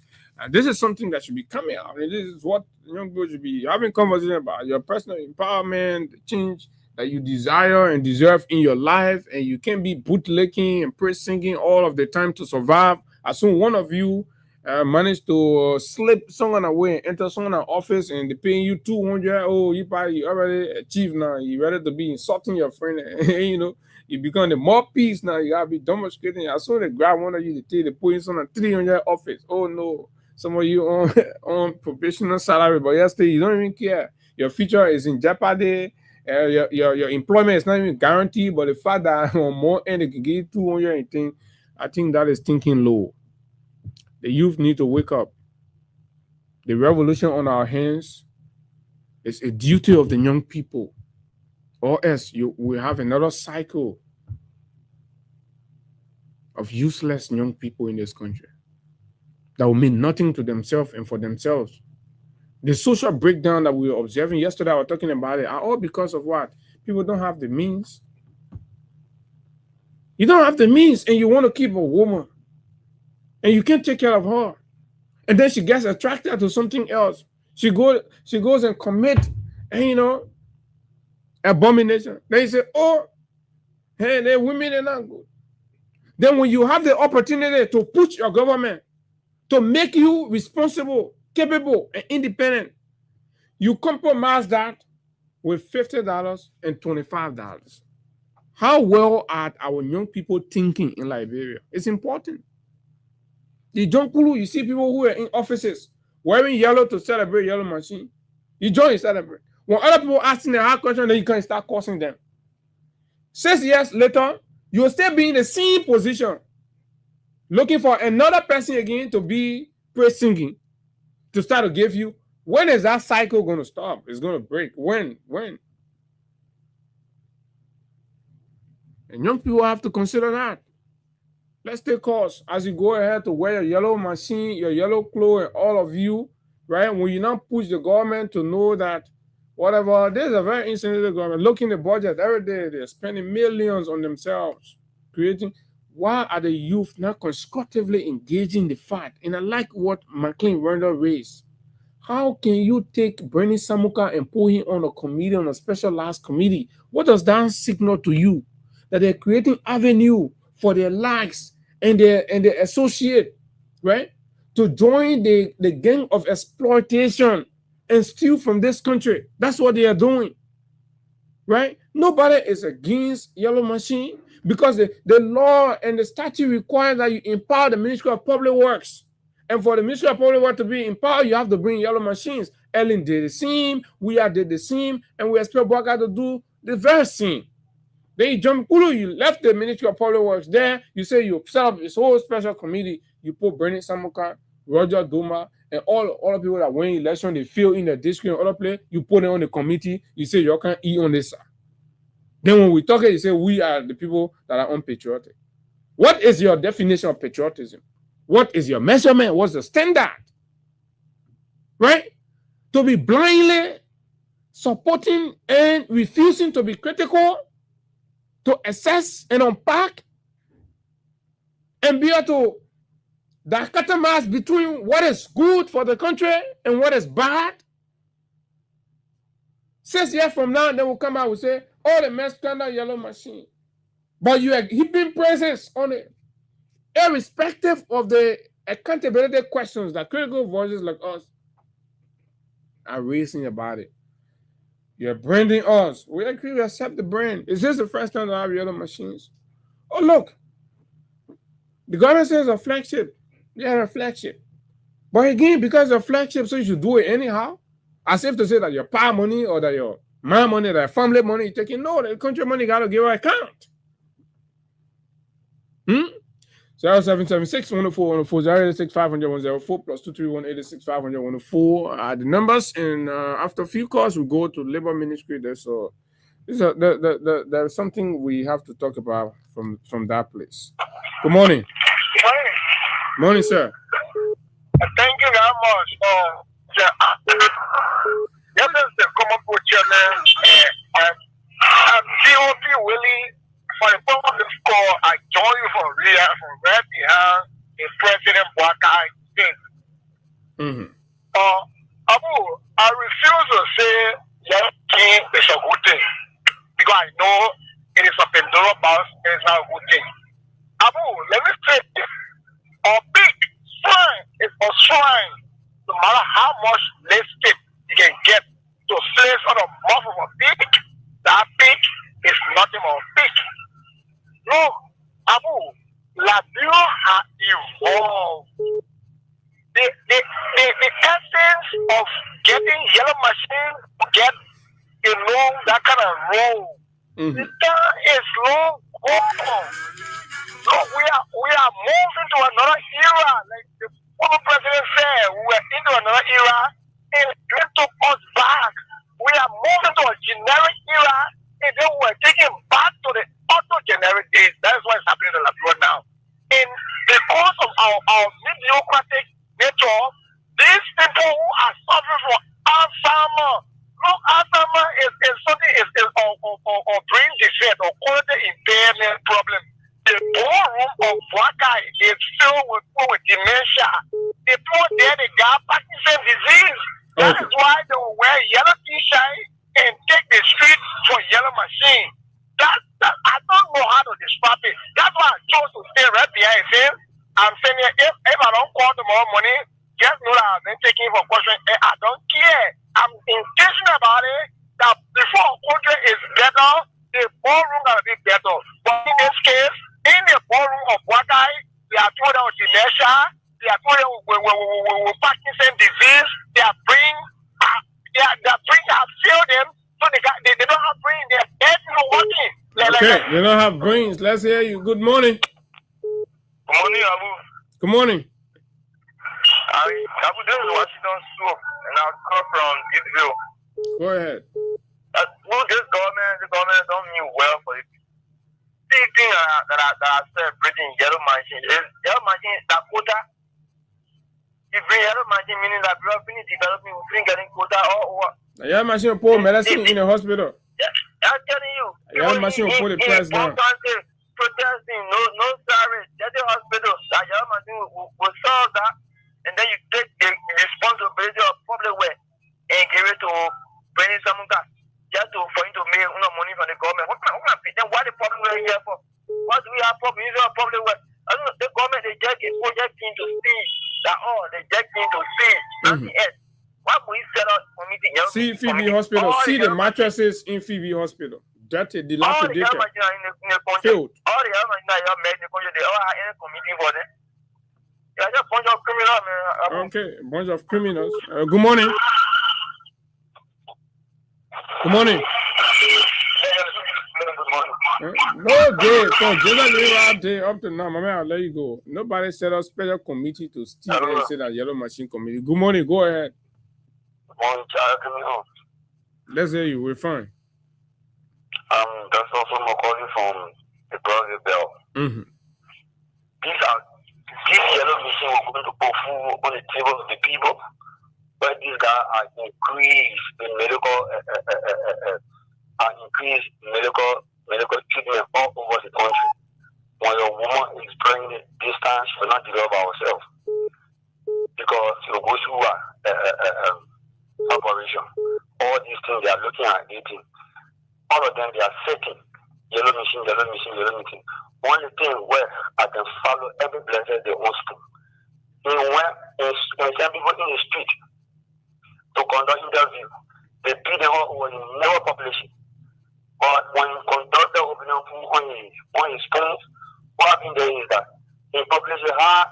something that should be coming out. And this is what young people should be having conversation about: your personal empowerment, the change that you desire and deserve in your life, and you can't be bootlicking and praise singing all of the time to survive. As soon one of you managed to slip someone away and enter someone's office and they're paying you $200, oh, you already achieved now. You ready to be insulting your friend, you know, you become the more peace now. You gotta be demonstrating. As soon as they grab one of you, they put in someone $300 office. Oh no, some of you on professional salary, but yesterday you don't even care. Your future is in jeopardy. Your employment is not even guaranteed, but the fact that on more end they can give you 200 anything, I think that is thinking low. The youth need to wake up. The revolution on our hands is a duty of the young people, or else we have another cycle of useless young people in this country that will mean nothing to themselves and for themselves. The social breakdown that we were observing yesterday, I was talking about it, are all because of what? People don't have the means. You don't have the means and you want to keep a woman and you can't take care of her. And then she gets attracted to something else. She goes and commit, and you know, abomination. They say, oh, hey, the women are not good. Then when you have the opportunity to push your government to make you responsible, capable, and independent, you compromise that with $50 and $25. How well are our young people thinking in Liberia? It's important. The John Kulu, you see people who are in offices wearing yellow to celebrate yellow machine. You join, you celebrate. When other people asking them hard questions, then you can start cursing them. 6 years later, you'll still be in the same position, looking for another person again to be praise singing, to start to give you. When is that cycle going to stop? It's going to break. When? And young people have to consider that. Let's take course as you go ahead to wear your yellow machine, your yellow clothes, and all of you, right? When you now push the government to know that whatever, there's a very insensitive government. Look in the budget every day, they're spending millions on themselves, creating. Why are the youth not constructively engaging the fight? And I like what McLean Randall raised. How can you take Bernie Samuka and put him on a committee, on a specialized committee? What does that signal to you? That they're creating avenue for their likes and their associate, right? To join the gang of exploitation and steal from this country. That's what they are doing, right? Nobody is against yellow machine because the law and the statute require that you empower the Ministry of Public Works. And for the Ministry of Public Works to be empowered, you have to bring yellow machines. Ellen did the same, we are did the same, and we expect Baka to do the very same. Then you jump, you left the Ministry of Public Works there. You say you set up this whole special committee. You put Bernie Samuka, Roger Duma, and all the people that win election, they fill in the district and other place. You put them on the committee. You say you can't eat on this side. Then when we talk, you say we are the people that are unpatriotic. What is your definition of patriotism? What is your measurement? What's the standard? Right? To be blindly supporting and refusing to be critical, to assess and unpack, and be able to dichotomize between what is good for the country and what is bad. 6 years from now, they will come out and say, oh, the Mexican yellow machine. But you are heaping praises on it, irrespective of the accountability questions that critical voices like us are raising about it. You're branding us. We agree, we accept the brand. Is this the first time to have yellow machines? Oh, look. The government says a flagship. Yeah, a flagship. But again, because of flagship, so you should do it anyhow. As if to say that your power money or that your my money, that your family money you're taking. No, the country money got to give an account. 0776-104-104, 086-500-104 the numbers. And after a few calls, we go to Labor Ministry. There's something we have to talk about from that place. Good morning. Good morning. Morning, sir. Thank you very much. This is the common chairman. I'm COP Willie. For the public call, I join you from right behind the President Bwaka thing. Abu, I refuse to say yellow thing is a good thing because I know it is a Pandora box and it's not a good thing. Abu, let me say this. A big shrine is a shrine. No matter how much lipstick you can get to place on the mouth of a pig, that pig is nothing but a pig. No, Abu, Liberia has evolved. The essence of getting yellow machine to get that kind of role. That is long gone. So we are moving to another era. Like the former president said, we are into another era and it took us back. We are moving to a generic era and then we're taking back to the auto-generic days. That's what's happening in Liberia now. And because of our mediocratic nature, these people who are suffering from Alzheimer, look, Alzheimer is something or brain defect or quality impairment problem. The ballroom of Bwaka is filled with dementia. The people there, they got Parkinson's disease. That is why they will wear yellow t-shirt and take the street for yellow machine. Okay, you don't have brains. Let's hear you. Good morning. Good morning, Abu. Good morning. Abu, this is Washington Swoop, and I come from Gainesville. Go ahead. This government don't mean well for it. The thing that I said, bringing yellow machine is yellow machine is that quota. If we yellow machine meaning that we are finished developing, we bring getting quota or what? Yellow machine pour medicine in the hospital. Yeah, I'm telling you. Yellow machine pour the price down. Protesting, no service. Get the hospital. That yellow machine will solve that, and then you take the responsibility of public way and give it to bring some gas. Just for him to make money from the government. Then what the problem we're here for? What do we have problem? You have public work. The government they just projecting to see that they just need to see nothing else. What we set up committee? See Phoebe Hospital. See the mattresses in Phoebe Hospital. Dirty, dilapidated, filled. All the other machines are made. They all have any committee for them. They are just a bunch of criminals, man. Okay, a bunch of criminals. Good morning. Good morning. No day. So just leave day up to now. Mama, I'll let you go. Nobody set up special committee to steal and say that yellow machine committee. Good morning. Go ahead. Good morning, child. Let's hear you. We're fine. That's also more calling from the Brazil Bell. Mm-hmm. This yellow machine will going to put food on the table of the people. But these guys are increased in medical treatment all over the country. When a woman is pregnant this time, she will not develop herself because she will go through operation. All these things they are looking at eating. All of them they are setting yellow machine. Only thing where I can follow every blessed they want to. In some people in the street to conduct interview, they beat them up when never population. But when you conduct the opinion on his screens, what happened there is that in population high.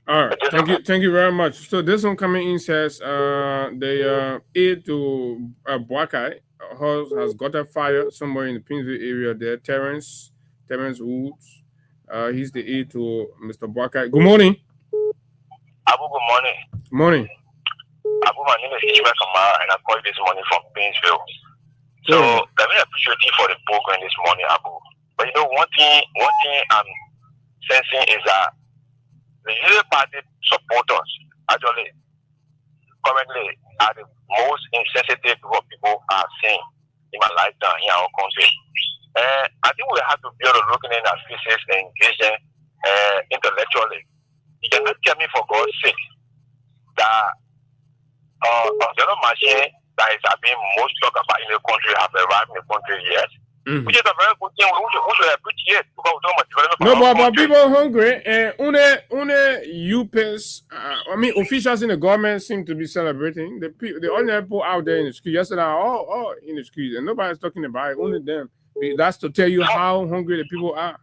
All right, thank you very much. So this one coming in says the aid to Boakai has got a fire somewhere in the Pinsville area there. Terrence Woods. He's the aide to Mr. Boakai. Good morning. Abu, good morning. Good morning. Abu, my name is Ishmael Kamara, and I call this morning from Pinsville. So let me appreciate you for the program this morning, Abu. But you know, one thing I'm sensing is that the Labour Party supporters actually currently are the most insensitive what people are seeing in my lifetime in our country. I think we have to be able to look in our faces and engage them intellectually. You cannot tell me for God's sake that the machine that is being most talked about in the country have arrived in the country yet. Mm-hmm. Which is a very good thing. We should appreciate because we don't develop. No, but people are hungry. Officials in the government seem to be celebrating. The ordinary people out there in the street yesterday are all in the streets, and nobody's talking about it. Only them. That's to tell you how hungry the people are.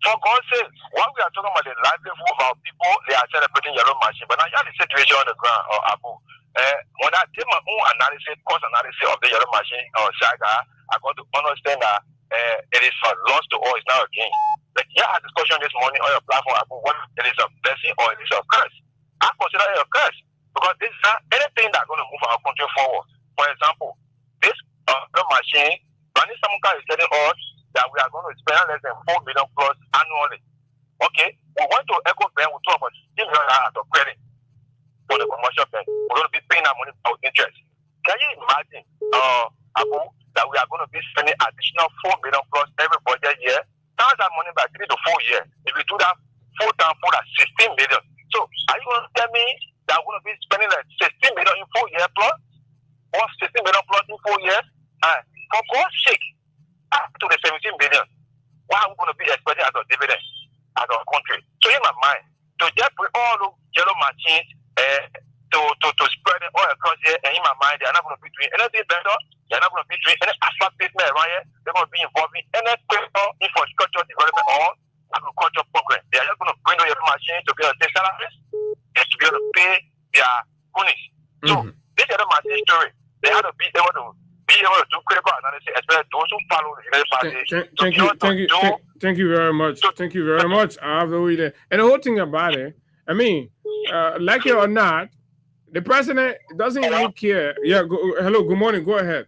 For God's sake, when we are talking about the livelihood of our people, they are celebrating yellow machine. But now you have the situation on the ground, Abu. When I did my own cost analysis of the yellow machine saga, I got to understand that it is a loss to all, it's now a gain. Like, I had a discussion this morning on your platform about whether it is a blessing or it is a curse. I consider it a curse because this is not anything that's going to move our country forward. For example, this yellow machine, Rani Samuka is telling us that we are going to spend less than 4 million plus annually. Okay, we want to echo them, we talk about $10 million of credit for the commercial bank. We're going to be paying our money without interest. Can you imagine, Abu, that we are going to be spending additional 4 million plus every budget year? Times that money by 3 to 4 years. If we do that 4 times 4, that's 16 million. So are you going to tell me that we're going to be spending like 16 million in 4 years plus? Or 16 million plus in 4 years? For God's sake, up to the 17 billion, what are we going to be expecting as a dividend as our country? So in my mind, to just bring all those yellow machines to spread it all across here, and in my mind, they are not going to be doing anything better. They are not going to be doing any asphalt pavement around here. They're going to be involved in any critical infrastructure development or agriculture program. They are just going to bring the yellow machines to be able to take salaries and to be able to pay their ponies. So this yellow machine story, they have to be able to be able to do critical analysis, especially those who follow the United Party. Thank you very much. Thank you very much. I have the way there. And the whole thing about it, I mean, like it or not, the president doesn't even care. Yeah, hello, good morning. Go ahead.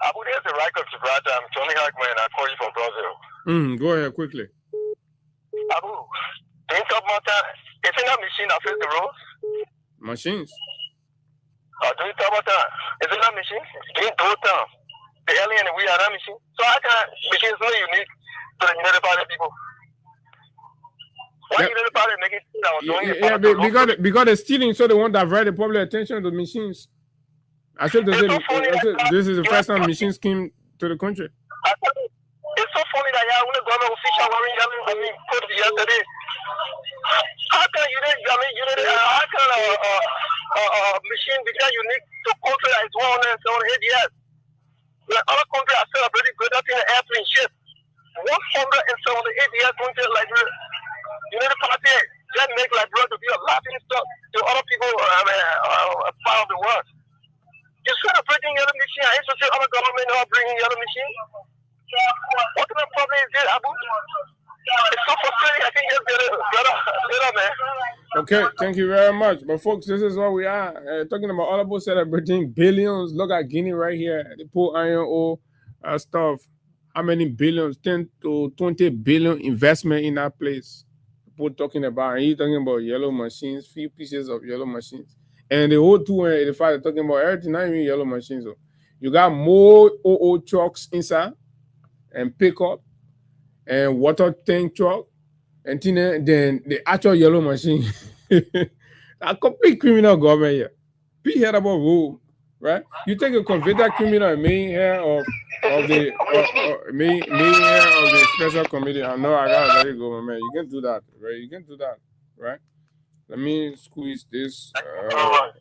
Abu, there's a record to brother. I'm Tony Hackman. I call you from Brazil. Go ahead quickly. Abu, think of matter. Isn't that machine that fills the roads? Machines. Do you talk about that? Isn't that machine? Doing total. The alien we are that machine. So I can machines not unique to the United Party people. Why United Party make it because they're stealing, so they want to divert the public attention to machines. I said this is the first time machines came to the country. It's so funny that when the government official wearing yellow, put yesterday. How can how can a machine become unique to country that is 178 years? Like other countries are celebrating greater thing than airplane ship. 178 years country like United Party just make like to be a laughing stock to other people part of the world. You're celebrating yellow machine. I used to say other government are bringing yellow machine. What kind of problem is this, Abu? It's so frustrating. I think just get it better, man. Okay, thank you very much. But folks, this is what we are talking about. All about celebrating billions. Look at Guinea right here. They put iron ore stuff. How many billions? 10 to 20 billion investment in that place. People talking about. And he's talking about yellow machines, few pieces of yellow machines. And the whole 285 they're talking about everything, not even yellow machines. So you got more OO trucks inside and pickup and water tank truck and then the actual yellow machine. A complete criminal government here. Be here about rule, right? You take a convicted criminal main here of the main here of the special committee. I know I gotta let it go, man. You can do that, right? You can do that, right? Let me squeeze this.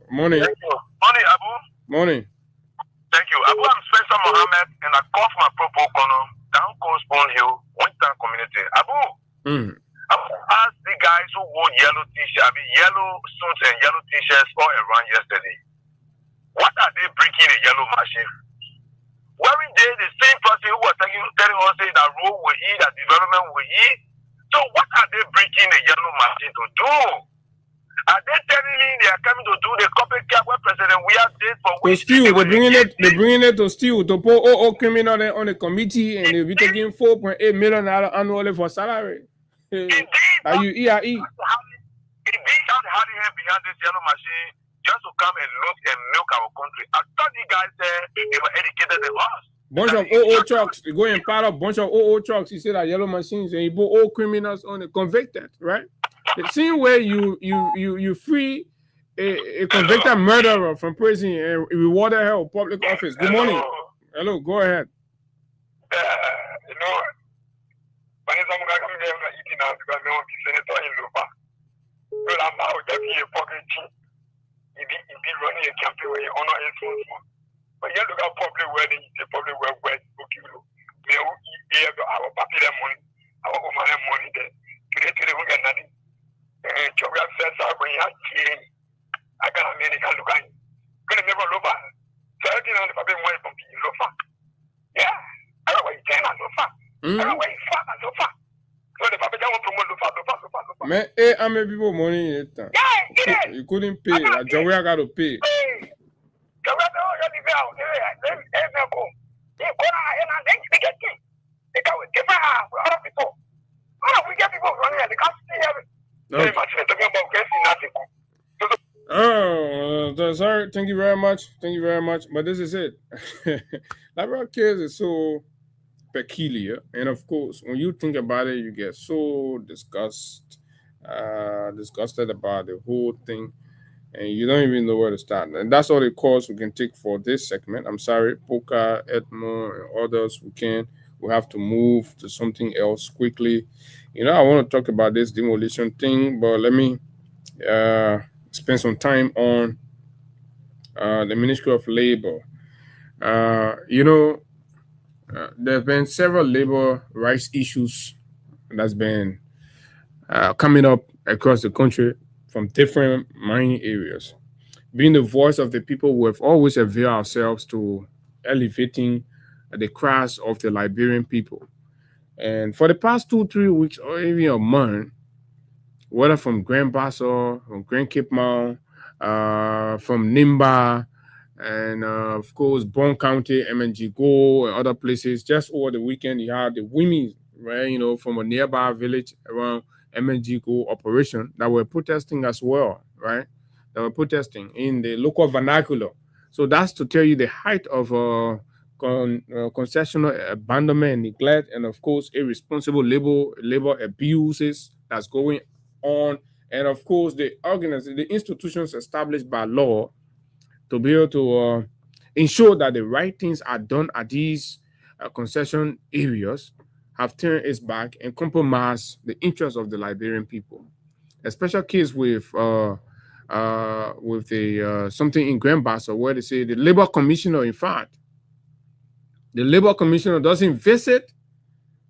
Morning. Morning, Abu. Morning. Thank you. Abu, I'm Spencer Mohammed, and I call for my propo corner down Coast Bone Hill, Winter Community. Abu, I asked the guys who wore yellow t-shirts, yellow suits and yellow t-shirts all around yesterday. What are they bringing the yellow machine? Weren't they the same person who was telling us that road will eat, that development will eat? So what are they bringing the yellow machine to do? Are they telling me they are coming to do the copycat where President we have did for which they're bringing it to steal, to put all criminal on the committee, and they'll be taking $4.8 million annually for salary. Are you EIE? Indeed, I'm hiding him behind this yellow machine just to come and look and milk our country. I thought you guys said they were educated than us. Bunch of OO trucks, they go and pile up bunch of OO trucks. He said that yellow machines, and he put all criminals on it, convicted, right? The same way you free a convicted murderer from prison and rewarded her with public office. Good morning. Hello, go ahead. You know, when I'm eating out because no one is senator in Lupa. Well, I'm now just here fucking cheap. You be running a campaign where you honor influence. But you look at public wedding, you say public where you know. We have our papi money, our woman money there. Today we get nothing. Geography says when you have change, I can American look at you. Gonna never look at. So I think I'm away from people so far. Yeah, I don't know why you turn so far. I don't know why you far so far. So the Papa don't promote so far. Man, I'm a people money. Yeah, you couldn't pay. Joey, I got to pay. Sorry, thank you very much. But this is it. Liberal case is so peculiar, and of course, when you think about it, you get so disgusted about the whole thing, and you don't even know where to start. And that's all the calls we can take for this segment. I'm sorry, Poka, Edmond, and others. We have to move to something else quickly. You know, I want to talk about this demolition thing, but let me spend some time on the Ministry of Labor. There have been several labor rights issues that's been coming up across the country from different mining areas. Being the voice of the people, we have always availed ourselves to elevating the cries of the Liberian people. And for the past 2-3 weeks or even a month, whether from Grand Bassa, from Grand Cape Mount, from Nimba, and of course, Bon County, MNG Go, and other places, just over the weekend, you had the women, right, from a nearby village around MNG Go operation that were protesting as well, right? That were protesting in the local vernacular. So that's to tell you the height of concessional abandonment and neglect, and of course, irresponsible labor abuses that's going on, and of course, the institutions established by law to be able to ensure that the right things are done at these concession areas have turned its back and compromised the interests of the Liberian people. A special case with something in Grand Bassa where they say the labor commissioner, in fact, the labor commissioner doesn't visit,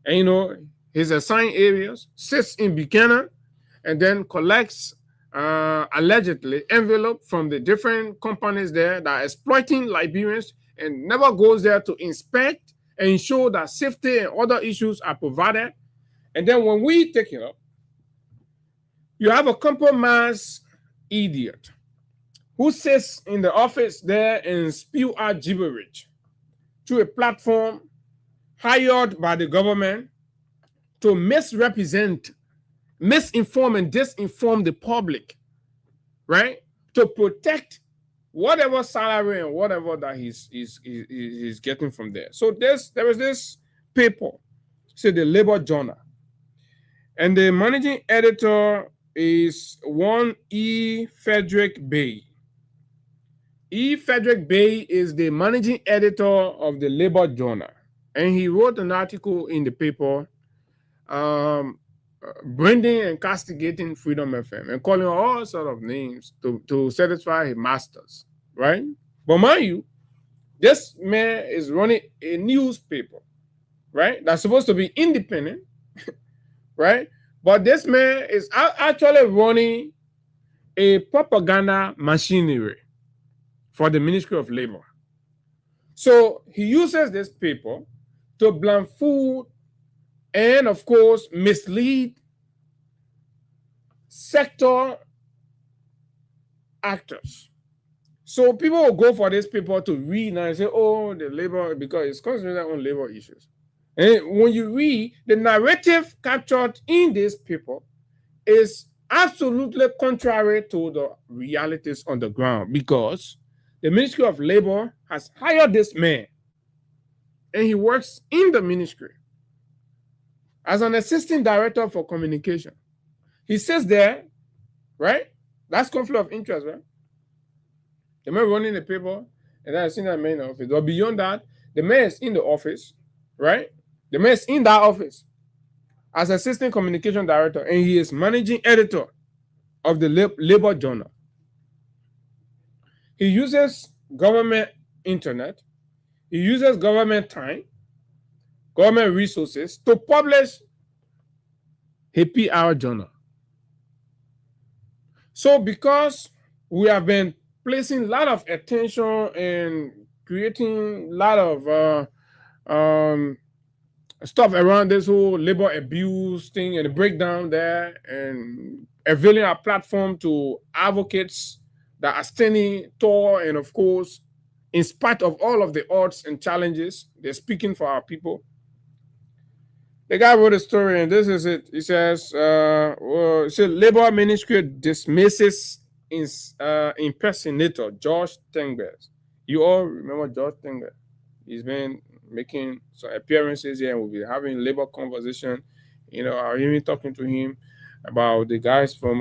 and his assigned areas, sits in Buchanan, and then collects allegedly envelope from the different companies there that are exploiting Liberians, and never goes there to inspect and ensure that safety and other issues are provided. And then when we take it up, you have a compromised idiot who sits in the office there and spew out gibberish to a platform hired by the government to misrepresent, misinform, and disinform the public, right? To protect whatever salary and whatever that he's getting from there. So there is this paper, say the Labor Journal, and the managing editor is one E. Frederick Bay. E. Frederick Bay is the managing editor of the Labor Journal, and he wrote an article in the paper branding and castigating Freedom FM and calling all sorts of names to satisfy his masters, right? But mind you, this man is running a newspaper, right? That's supposed to be independent, right? But this man is actually running a propaganda machinery for the Ministry of Labor. So he uses this paper to bamboozle and, of course, mislead sector actors. So people will go for this paper to read and say, oh, the labor, because it's concentrated on labor issues. And when you read, the narrative captured in this paper is absolutely contrary to the realities on the ground, because the Ministry of Labor has hired this man, and he works in the ministry as an assistant director for communication. He says there, right? That's conflict of interest, right? The man running the paper, and then I seen that man in the office. But beyond that, the man is in the office, right? The man is in that office as assistant communication director, and he is managing editor of the Labor Journal. He uses government internet, he uses government time, government resources to publish a PR journal. So because we have been placing a lot of attention and creating a lot of stuff around this whole labor abuse thing and the breakdown there, and availing our platform to advocates that are standing tall, and of course, in spite of all of the odds and challenges, they're speaking for our people. The guy wrote a story, and this is it. He says, Labor Ministry dismisses impersonator George Tengbers. You all remember George Tengbers? He's been making some appearances here, and we'll be having labor conversation. I'll even talking to him about the guys from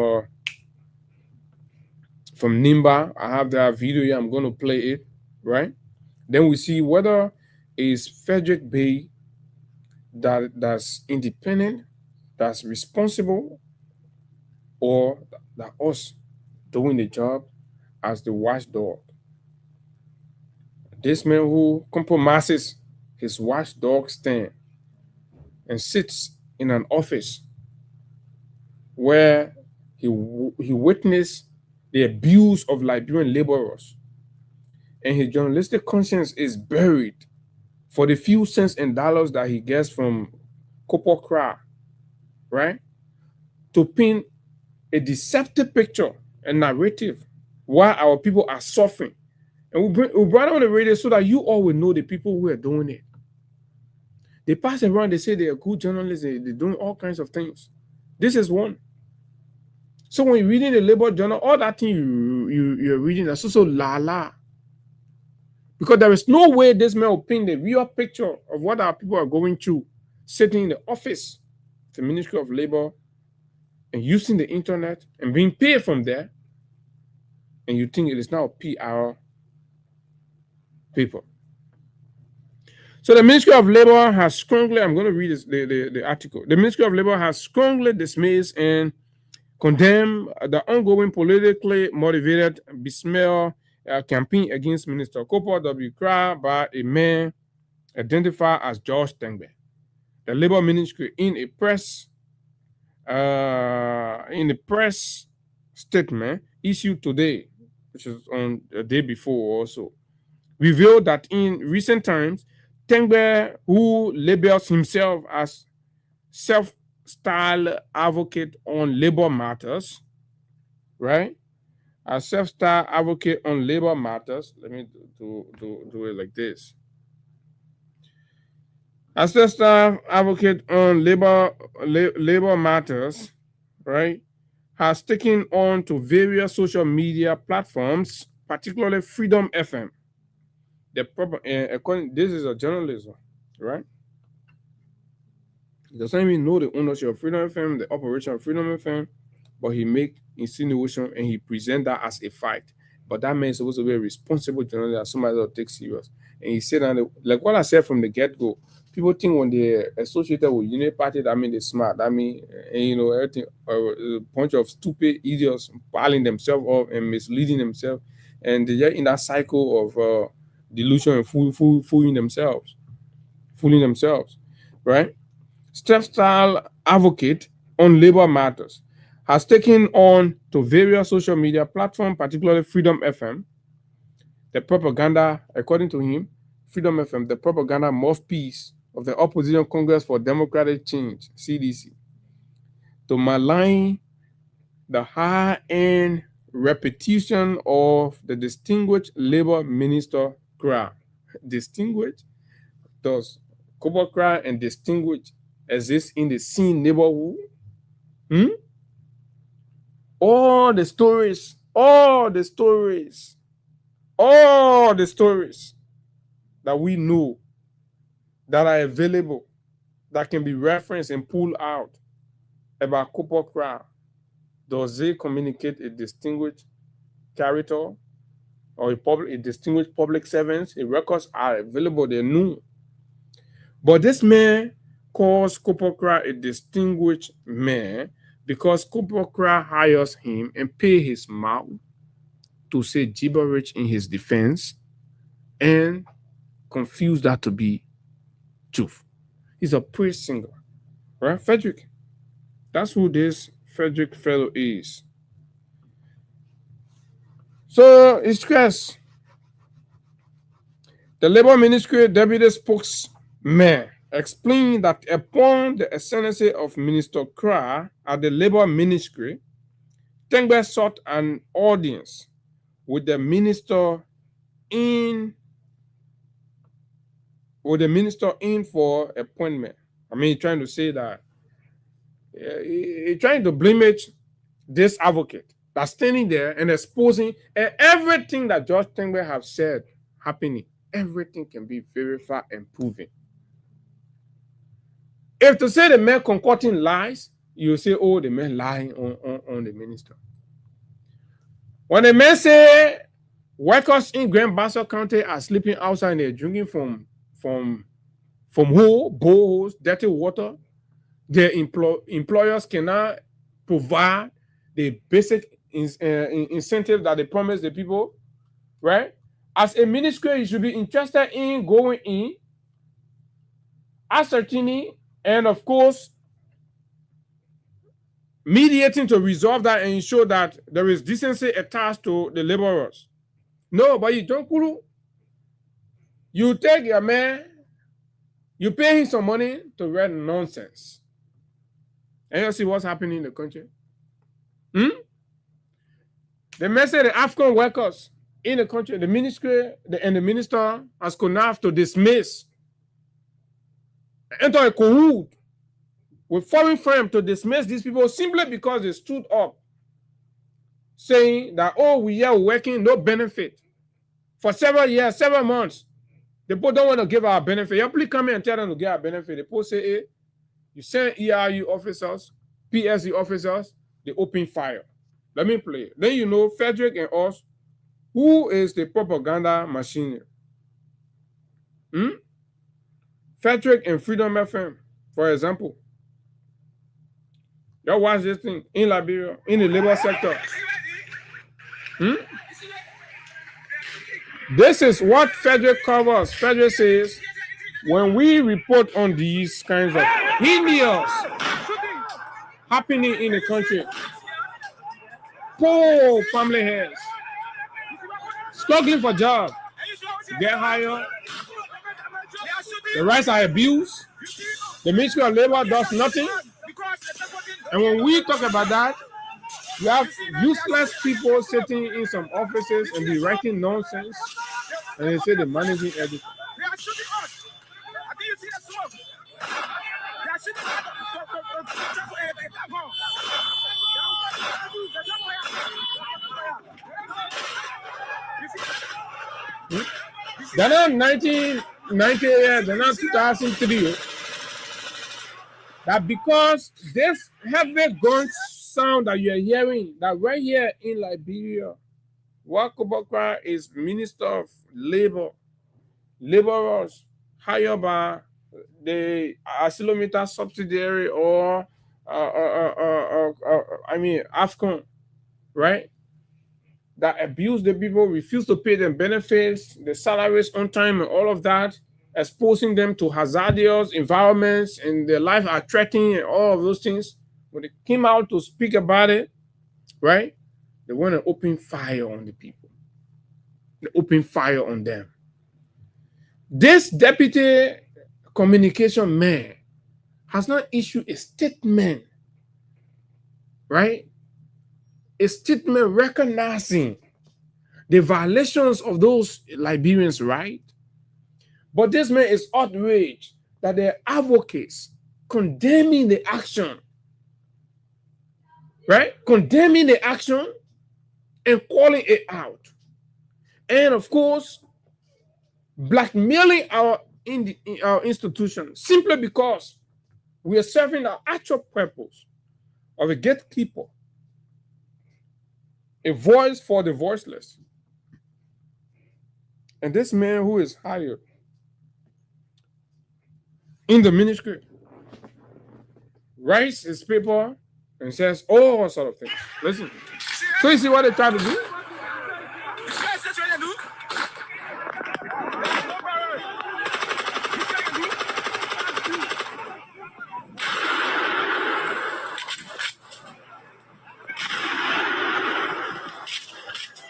Nimba. I have that video here. I'm going to play it, right? Then we see whether it's Frederick Bay that's independent, that's responsible, or that us doing the job as the watchdog. This man who compromises his watchdog stand and sits in an office where he witnessed the abuse of Liberian laborers, and his journalistic conscience is buried for the few cents and dollars that he gets from Corporal Kra, right? To paint a deceptive picture and narrative while our people are suffering. And we brought on the radio so that you all will know the people who are doing it. They pass around, they say they are good journalists, they're doing all kinds of things. This is one. So when you're reading the Labor Journal, all that thing you're reading is also la. Because there is no way this man will paint the real picture of what our people are going through, sitting in the office, the Ministry of Labor, and using the internet and being paid from there, and you think it is now PR people. So the Ministry of Labor has strongly, I'm going to read the article. The Ministry of Labor has strongly dismissed and condemned the ongoing politically motivated besmear campaign against Minister Corporal W. Kra by a man identified as George Tengbe. The Labor Ministry, in a press statement issued today, which is on the day before also, revealed that in recent times, Tengbe, who labels himself as self-styled advocate on labor matters, right? A self-styled advocate on labor matters. Let me do it like this. A self-styled advocate on labor matters, right, has taken on to various social media platforms, particularly Freedom FM. This is a journalism, right? He doesn't even know the ownership of Freedom FM, the operation of Freedom FM, but he make insinuation and he present that as a fact. But that man is supposed to be a responsible journalist, somebody that will take serious. And he said that, like what I said from the get-go, people think when they're associated with Unity Party, that means they're smart. That means, everything, a bunch of stupid idiots piling themselves up and misleading themselves. And they're in that cycle of delusion and fooling themselves, right? Self-styled advocate on labor matters has taken on to various social media platforms, particularly Freedom FM, the propaganda, according to him, Freedom FM, the propaganda mouthpiece of the Opposition Congress for Democratic Change, CDC, to malign the high-end reputation of the distinguished Labor Minister Kra. Distinguished? Does Corporal Kra and distinguished exist in the same neighborhood? All the stories that we know that are available, that can be referenced and pulled out about Corporal Kra, does they communicate a distinguished character or a distinguished public servant? The records are available, they're new. But this man calls Corporal Kra a distinguished man because Corporal Kra hires him and pay his mouth to say gibberish in his defense and confuse that to be truth. He's a praise singer, right? Frederick. That's who this Frederick fellow is. So it's stress. The Labor Ministry Deputy Spokesman explained that upon the ascendancy of Minister Kra at the Labor Ministry, Tengbe sought an audience with the minister in for appointment. I mean, he's trying to say that he's trying to blame this advocate that's standing there and exposing everything that George Tengbe have said happening. Everything can be verified and proven. If to say the man concocting lies, you say, oh, the man lying on the minister. When the man say workers in Grand Bassa County are sleeping outside and they're drinking from boreholes, dirty water, their employers cannot provide the basic incentive that they promise the people, right? As a ministry, you should be interested in going in, ascertaining, and of course, mediating to resolve that and ensure that there is decency attached to the laborers. No, but you don't kulu. You take your man, you pay him some money to write nonsense. And you see what's happening in the country? The message the African workers in the country, the ministry and the minister has connived to dismiss, enter a cahoots with foreign firms to dismiss these people simply because they stood up saying that, oh, we are working, no benefit. For several years, several months, the people don't want to give our benefit. You please come here and tell them to give our benefit. The people say, hey, you send ERU officers, PSC officers, they open fire. Let me play. Then you know, Frederick and us, who is the propaganda machine? Frederick and Freedom FM, for example. You watch this thing in Liberia, in the labor sector. This is what Frederick covers. Frederick says, when we report on these kinds of heinous happening in the country, poor family heads, struggling for jobs, get hired, the rights are abused, the Ministry of Labor does nothing. And when we talk about that, you have useless people sitting in some offices and be writing nonsense, and they say the managing editor. They are shooting us. I think you see the smoke. They are shooting us. They're not 1990, they're not 2003. That because this heavy gun sound that you're hearing, that right here in Liberia, Wakubakwa is Minister of Labor, laborers hired by the Asilometer subsidiary or AFCON, right? That abuse the people, refuse to pay them benefits, the salaries on time and all of that, exposing them to hazardous environments and their life are threatening and all of those things. When they came out to speak about it, right, they want to open fire on the people. They open fire on them. This deputy communication man has not issued a statement, right? A statement recognizing the violations of those Liberians' rights. But this man is outraged that there are advocates condemning the action, right? Condemning the action and calling it out. And of course, blackmailing our institution simply because we are serving our actual purpose of a gatekeeper, a voice for the voiceless. And this man who is hired in the ministry writes his paper and says all sort of things. Listen. So you see what they try to do?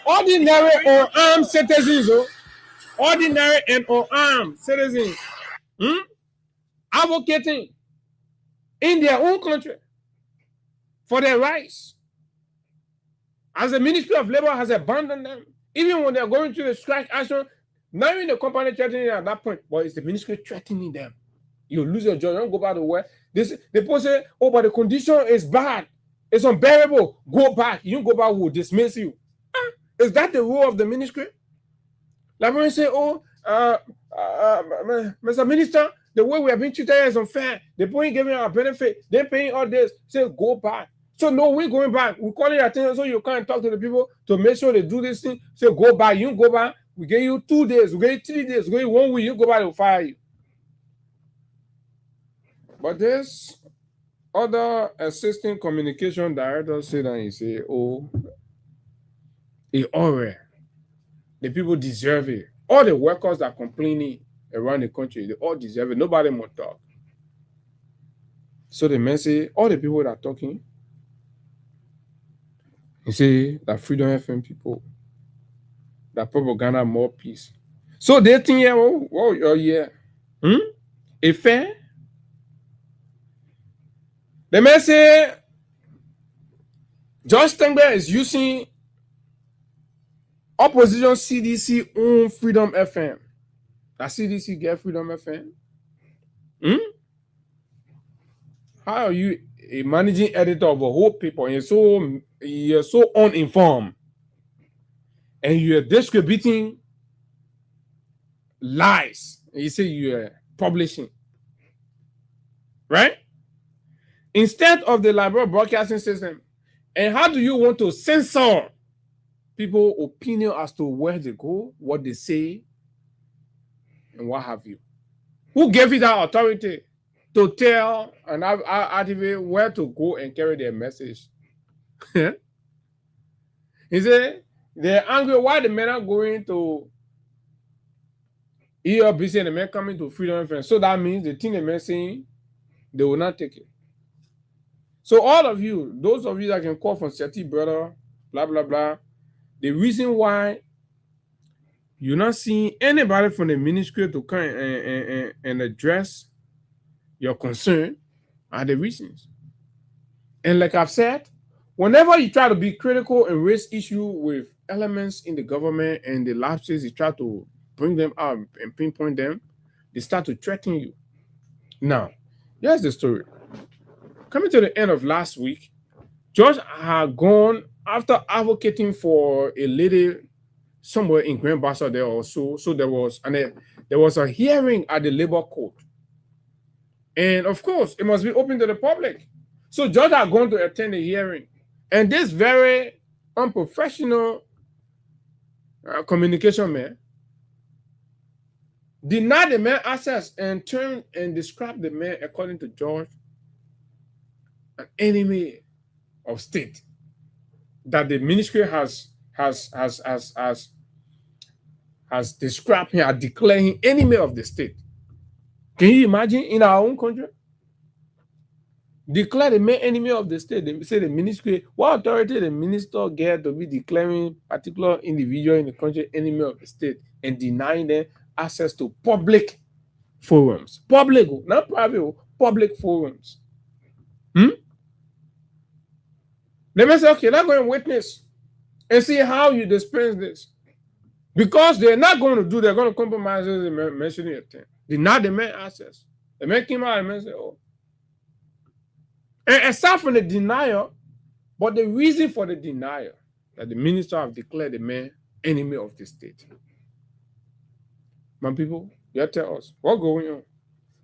Ordinary or armed citizens, ordinary and or armed citizens, advocating in their own country for their rights. As the Ministry of Labor has abandoned them, even when they're going through the strike action, not even the company threatening at that point, but it's the ministry threatening them. You lose your job, you don't go back to work. The people say, oh, but the condition is bad, it's unbearable, go back. You don't go back, we'll dismiss you. Is that the role of the ministry? Like when you say, oh, Mr. Minister, the way we have been treated is unfair. The point giving our benefit, they're paying all this. Say, go back. So no, we're going back. We call it attention so you can't talk to the people to make sure they do this thing. Say, go back. You go back. We give you 2 days. We give you 3 days. We give you 1 week. You go back, they'll fire you. But this other assistant communication director said that he say, oh, the people deserve it. All the workers that are complaining around the country, they all deserve it. Nobody more talk. So the man say, all the people that are talking, he say that Freedom FM people, that propaganda more peace. So they think, yeah. A fair? The man say George Tengbe is using opposition CDC own Freedom FM. That CDC get Freedom FM? How are you a managing editor of a whole paper and you're so uninformed and you're distributing lies and you say you're publishing, right? Instead of the liberal broadcasting system, and how do you want to censor people's opinion as to where they go, what they say, and what have you? Who gave you that authority to tell and activate where to go and carry their message? He said they're angry why the men are going to ELBC and the men coming to Freedom FM. So that means the thing the men saying, they will not take it. So all of you, those of you that can call from Seti brother, blah, blah, blah, the reason why you're not seeing anybody from the ministry to come and address your concern are the reasons. And like I've said, whenever you try to be critical and raise issue with elements in the government and the lapses, you try to bring them out and pinpoint them, they start to threaten you. Now, here's the story. Coming to the end of last week, George had gone after advocating for a lady somewhere in Grand Bassa there also. So there was a hearing at the labor court. And of course, it must be open to the public. So George had gone to attend the hearing. And this very unprofessional communication man denied the man access and turned and described the man, according to George, an enemy of state, that the ministry has described him as declaring enemy of the state. Can you imagine in our own country? Declare the main enemy of the state. They say the ministry, what authority the minister get to be declaring particular individual in the country enemy of the state and denying them access to public forums? Public, not private, public forums. They may say, okay, let's go and witness and see how you dispense this. Because they're not going to do, they're going to compromise the mentioning of thing. Deny the man access. The man came out and say, oh. And aside from the denial, but the reason for the denial, that the minister have declared the man enemy of the state. My people, you tell us, what's going on?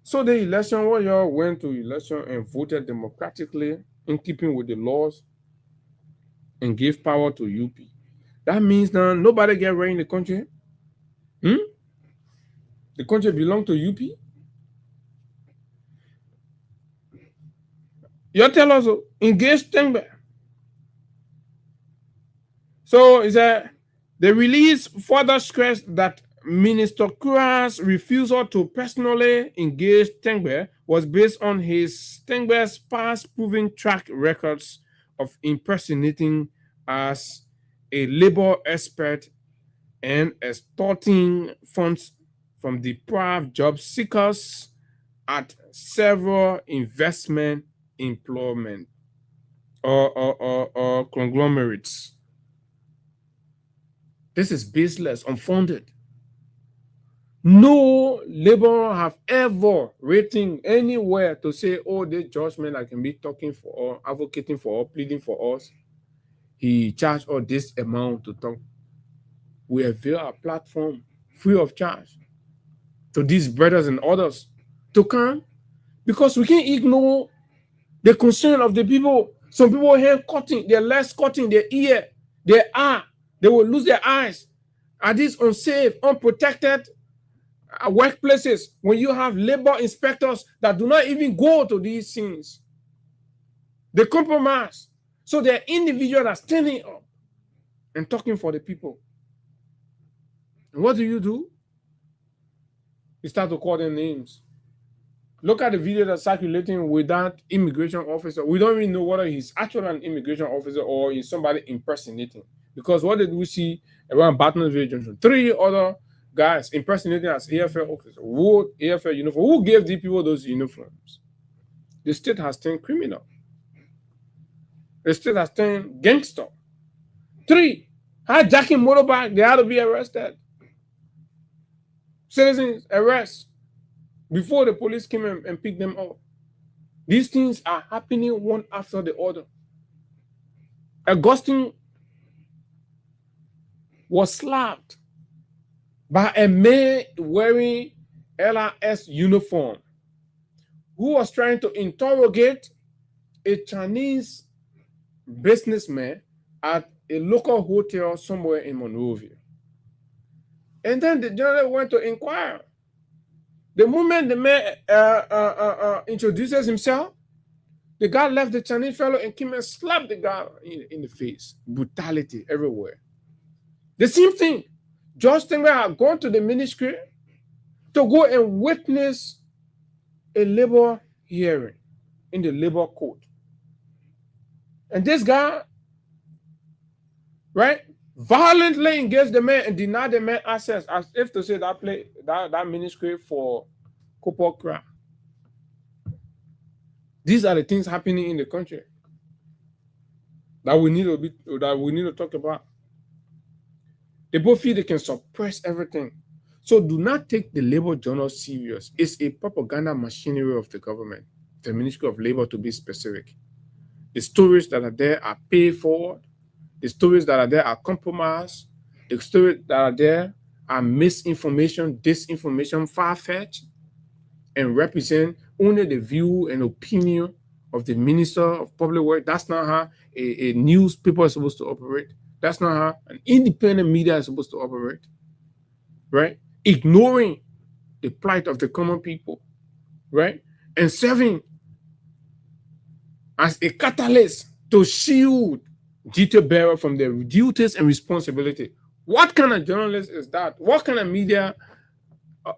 So the election, what y'all went to election and voted democratically in keeping with the laws and give power to UP. That means now nobody get right in the country. The country belongs to UP. You tell us, engage Tengbe. So is that the release further stressed that Minister Kura's refusal to personally engage Tengbe was based on Tengbe's past proven track records of impersonating as a labor expert and extorting funds from deprived job seekers at several investment employment or conglomerates. This is baseless, unfounded. No laborer have ever written anywhere to say, oh, this judgment I can be talking for or advocating for or pleading for us. He charged us this amount to talk. We avail our platform free of charge to these brothers and others to come, because we can't ignore the concern of the people. Some people here cutting, their legs cutting, their ear, their eye, they will lose their eyes. Are these unsafe, unprotected workplaces when you have labor inspectors that do not even go to these scenes? They compromise. So they're individuals are standing up and talking for the people. And what do? You start to call them names. Look at the video that's circulating with that immigration officer. We don't even know whether he's actually an immigration officer or he's somebody impersonating. Because what did we see around Baton Rouge Junction? 3 other guys impersonating as AFL officers, wore AFL uniform. Who gave these people those uniforms? The state has turned criminal. The state has turned gangster. 3, hijacking motorbike, they had to be arrested. Citizens arrest before the police came and picked them up. These things are happening one after the other. Augustine was slapped by a man wearing LRS uniform who was trying to interrogate a Chinese businessman at a local hotel somewhere in Monrovia. And then the general went to inquire. The moment the man introduces himself, the guy left the Chinese fellow and came and slapped the guy in the face. Brutality everywhere. The same thing. George Stenger had gone to the ministry to go and witness a labor hearing in the labor court. And this guy, right, violently engaged the man and denied the man access, as if to say that ministry for corporate crime. These are the things happening in the country that we need to talk about. They both feel they can suppress everything. So do not take the labor journal serious. It's a propaganda machinery of the government, the Ministry of Labor to be specific. The stories that are there are paid for. The stories that are there are compromised. The stories that are there are misinformation, disinformation, far-fetched, and represent only the view and opinion of the Minister of Public Works. That's not how a newspaper is supposed to operate. That's not how an independent media is supposed to operate, right? Ignoring the plight of the common people, right? And serving as a catalyst to shield duty bearer from their duties and responsibility. What kind of journalist is that? What kind of media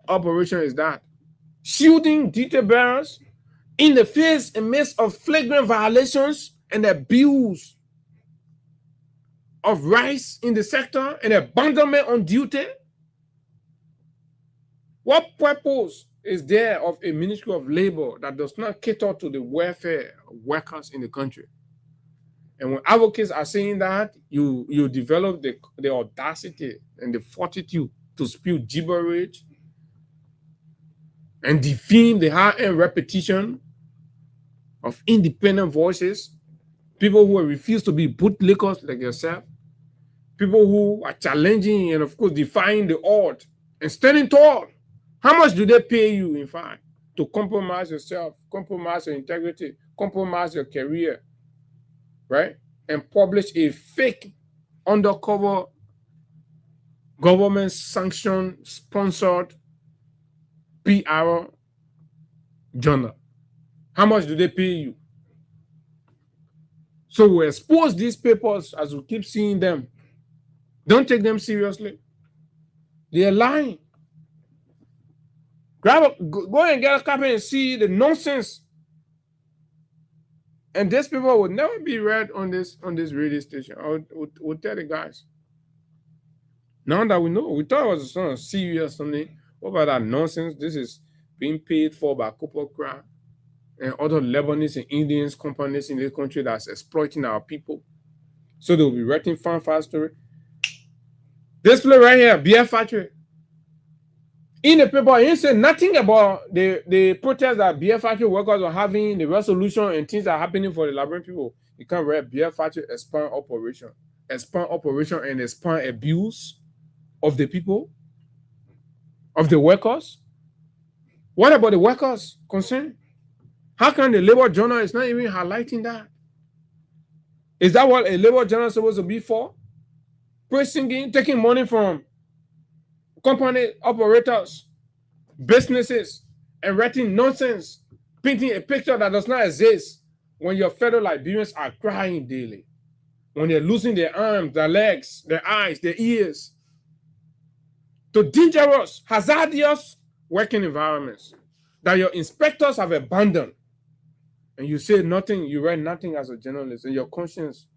operation is that? Shielding duty bearers in the face and midst of flagrant violations and abuse of rights in the sector and abandonment on duty? What purpose is there of a Ministry of Labor that does not cater to the welfare of workers in the country? And when advocates are saying that, you develop the audacity and the fortitude to spew gibberish and defame the high-end repetition of independent voices, people who refuse to be bootlickers like yourself, people who are challenging and, of course, defying the odds and standing tall. How much do they pay you, in fact, to compromise yourself, compromise your integrity, compromise your career, right? And publish a fake, undercover, government-sanctioned, sponsored PR journal? How much do they pay you? So we expose these papers as we keep seeing them. Don't take them seriously. They are lying. Go and get a copy and see the nonsense. And these people would never be read on this radio station. I would tell the guys. Now that we know, we thought it was something serious, something. What about that nonsense? This is being paid for by corporate crime and other Lebanese and Indian companies in the country that's exploiting our people. So they'll be writing fanfare story. This place right here, beer factory. In the paper, he said nothing about the protests that beer factory workers are having, the resolution and things that are happening for the Liberian people. You can't read beer factory expand operation and expand abuse of the people, of the workers. What about the workers concerned? How can the labor journal is not even highlighting that? Is that what a labor journal is supposed to be for? Pressing, taking money from company operators, businesses, and writing nonsense, painting a picture that does not exist when your fellow Liberians are crying daily, when they're losing their arms, their legs, their eyes, their ears, to dangerous, hazardous working environments that your inspectors have abandoned. And you say nothing, you write nothing as a journalist, and your conscience,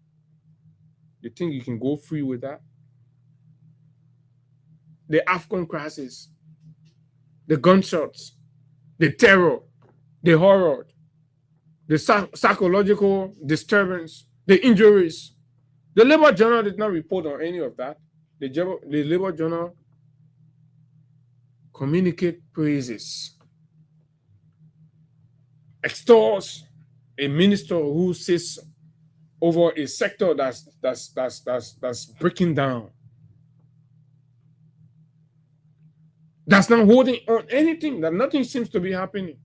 you think you can go free with that? the Afghan crisis, the gunshots, the terror, the horror, the psychological disturbance, the injuries. The Labor Journal did not report on any of that. The Labor Journal communicate praises, extols a minister who sits over a sector that's breaking down, that's not holding on anything, that nothing seems to be happening.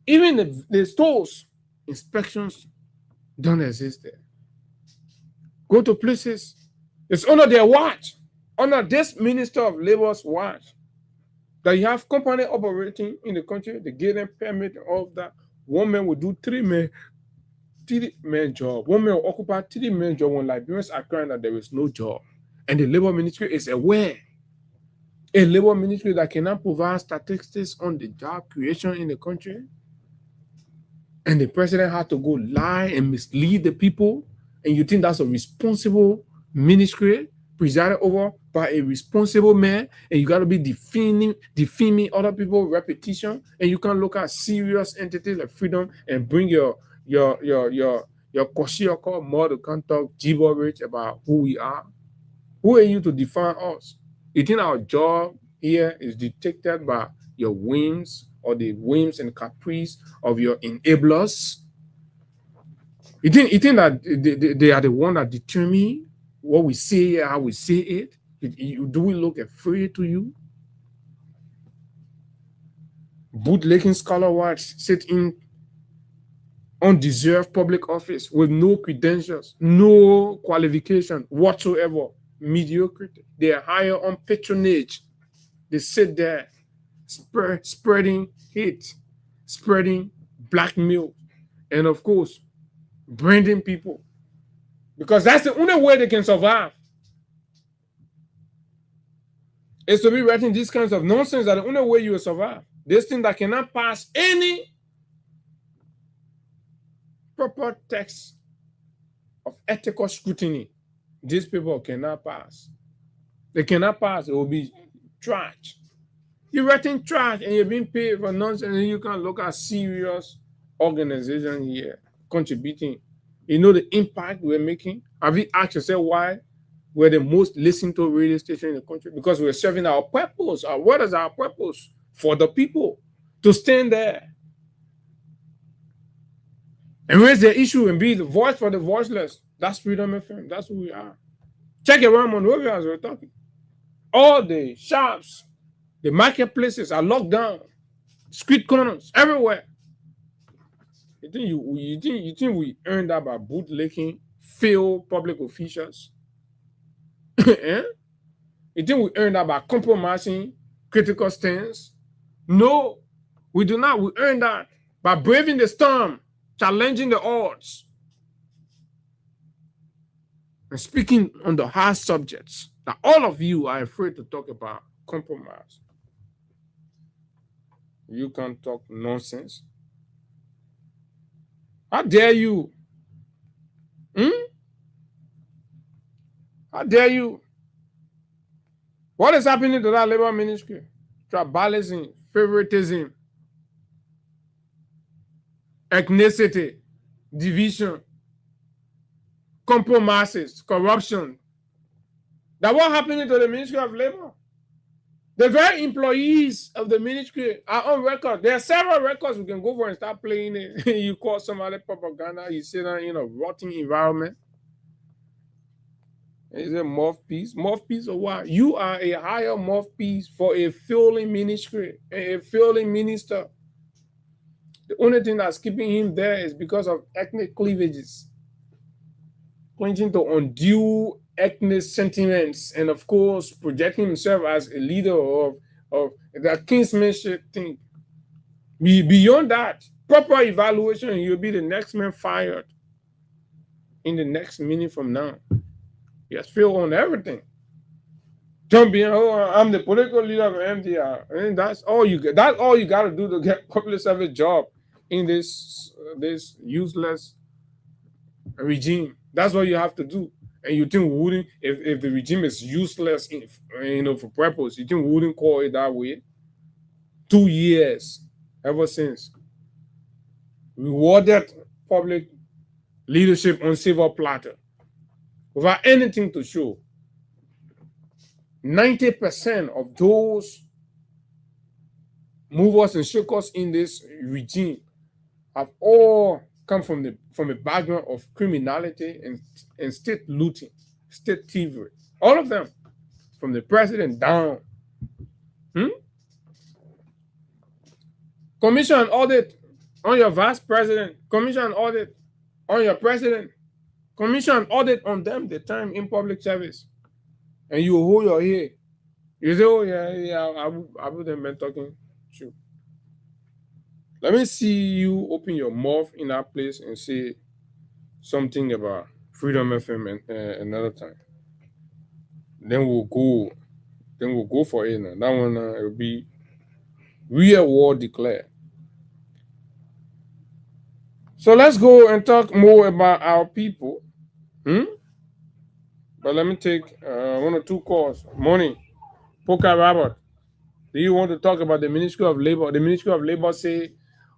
Even the stores, inspections don't exist there. Go to places, it's under their watch, under this Minister of Labor's watch, that you have company operating in the country, they give them permit, all of that. One man will do three men job. One man will occupy 3 men job when Liberians are crying that there is no job. And the Labor Ministry is aware. A Labor Ministry that cannot provide statistics on the job creation in the country. And the president had to go lie and mislead the people. And you think that's a responsible ministry presided over by a responsible man, and you got to be defaming other people's reputation, and you can look at serious entities like Freedom and bring your Koshiyoko more to come talk gibberish about who we are. Who are you to define us? You think our job here is dictated by your whims or the whims and caprice of your enablers? You think that they are the one that determine what we say, how we say it? Do we look afraid to you? Bootlegging scholar whites sit in undeserved public office with no credentials, no qualification whatsoever, mediocrity. They are higher on patronage. They sit there spreading hate, spreading blackmail, and of course, branding people. Because that's the only way they can survive. Is to be writing these kinds of nonsense that the only way you will survive. This thing that cannot pass any proper text of ethical scrutiny. These people cannot pass. They cannot pass. It will be trash. You're writing trash and you're being paid for nonsense, and you can look at serious organization here contributing. You know the impact we're making? Have you asked yourself why we're the most listened to radio station in the country? Because we're serving our purpose. What is our purpose? For the people to stand there and raise their issue and be the voice for the voiceless. That's Freedom FM. That's who we are. Check around Monrovia as we're talking. All the shops, the marketplaces are locked down. Street corners, everywhere. You think we earned that by bootlicking failed public officials? Eh? You think we earned that by compromising critical stance? No, we do not. We earn that by braving the storm, challenging the odds, and speaking on the hard subjects that all of you are afraid to talk about. Compromise. You can't talk nonsense. How dare you? How dare you? What is happening to that labor ministry? Tribalism, favoritism, ethnicity, division, compromises, corruption. That's what happened to the Ministry of Labor. The very employees of the ministry are on record. There are several records we can go for and start playing it. You call somebody propaganda, you sit down in a rotten environment. Is it mouthpiece? Mouthpiece or what? You are a higher mouthpiece for a failing ministry, a failing minister. The only thing that's keeping him there is because of ethnic cleavages, pointing to undue ethnic sentiments, and of course, projecting himself as a leader of that kinsmanship thing. Beyond that, proper evaluation, you'll be the next man fired in the next minute from now. He has failed on everything. Jump in, I'm the political leader of MDR. And that's all you get. That's all you got to do to get public service job in this useless regime. That's what you have to do. And you think we wouldn't, if the regime is useless, for purpose, you think we wouldn't call it that way? 2 years ever since. Rewarded public leadership on silver platter without anything to show. 90% of those movers and shakers in this regime have all come from a background of criminality and state looting, state thievery. All of them, from the president down. Commission an audit on your vice president. Commission an audit on your president. Commission an audit on them, the time in public service. And you hold your head. You say, oh, yeah, I wouldn't been talking true. Let me see you open your mouth in that place and say something about Freedom FM another time. Then we'll go for it now. That one it will be real war declared. So let's go and talk more about our people. But let me take 1 or 2 calls. Morning. Poker Robert. Do you want to talk about the Ministry of Labor? The Ministry of Labor say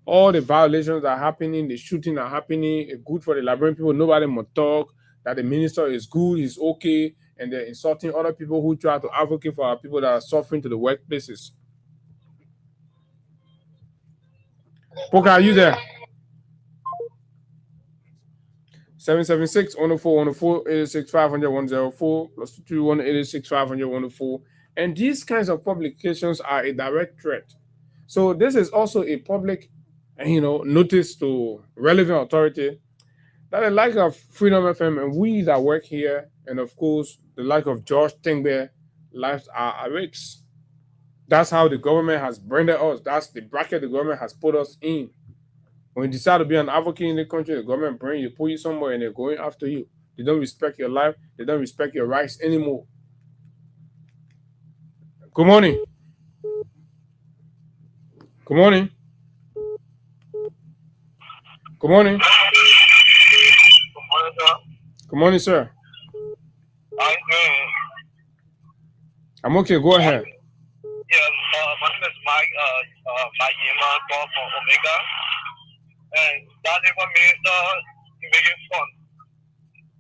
all the violations are happening, the shooting are happening, it's good for the Liberian people. Nobody must talk that the minister is good, he's okay, and they're insulting other people who try to advocate for our people that are suffering to the workplaces. Poker, are you there? 776-104-104, 865-100-104, +221 865-100-104. And these kinds of publications are a direct threat. So this is also a public, notice to relevant authority that the like of Freedom FM and we that work here, and of course, the like of George Tengbe, lives are at risk. That's how the government has branded us. That's the bracket the government has put us in. When you decide to be an advocate in the country, the government bring you, put you somewhere, and they're going after you. They don't respect your life. They don't respect your rights anymore. Good morning. Good morning. Good morning. Good morning, sir. I'm okay. Go ahead. Yes, my name is Mike. Mike Yema, call from Omega. And that labor minister is making fun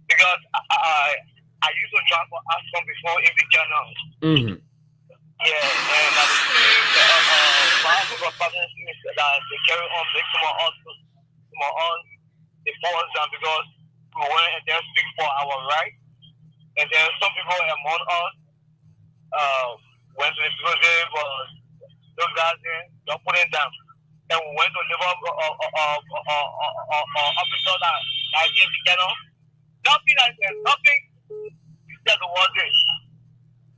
because I used to drive for Aston before in the canal. Mm-hmm. Yeah, and I was seeing my husband was that they carry on big some of us, they force them because we went and then speak for our rights. And then some people among us went to the building, but those guys don't put it down. And we went to live up officer that in the channel. Nothing like that, nothing that was it.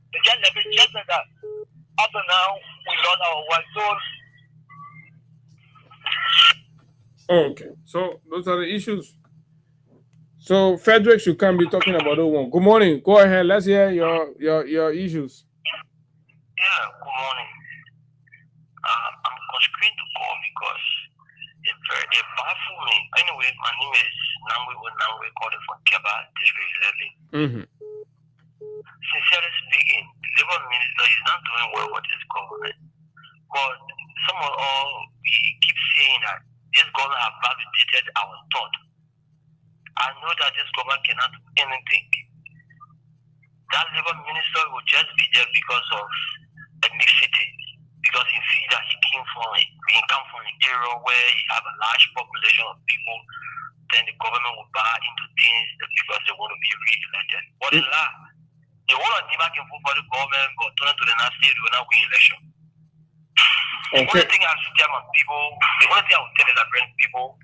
They just never checked that. Up to now, we lost our white soul. Okay, so those are the issues. So Frederick should come be talking about that one. Good morning. Go ahead. Let's hear your issues. Yeah, good morning. I'm constrained to call because it baffles me. Anyway, my name is Namwe, calling from Keba, District 11. Sincerely speaking, the Labour Minister is not doing well with this government. But some of all, we keep saying that this government has validated our thought. I know that this government cannot do anything. That Labour Minister will just be there because of ethnicity. Because he sees that he come from an area where he have a large population of people, then the government will buy into things because they want to be re-elected. But in law, they want to never can vote for the government, but turn to the next state, they will not win election. The only thing I should tell my people, the only thing I will tell the Liberian people,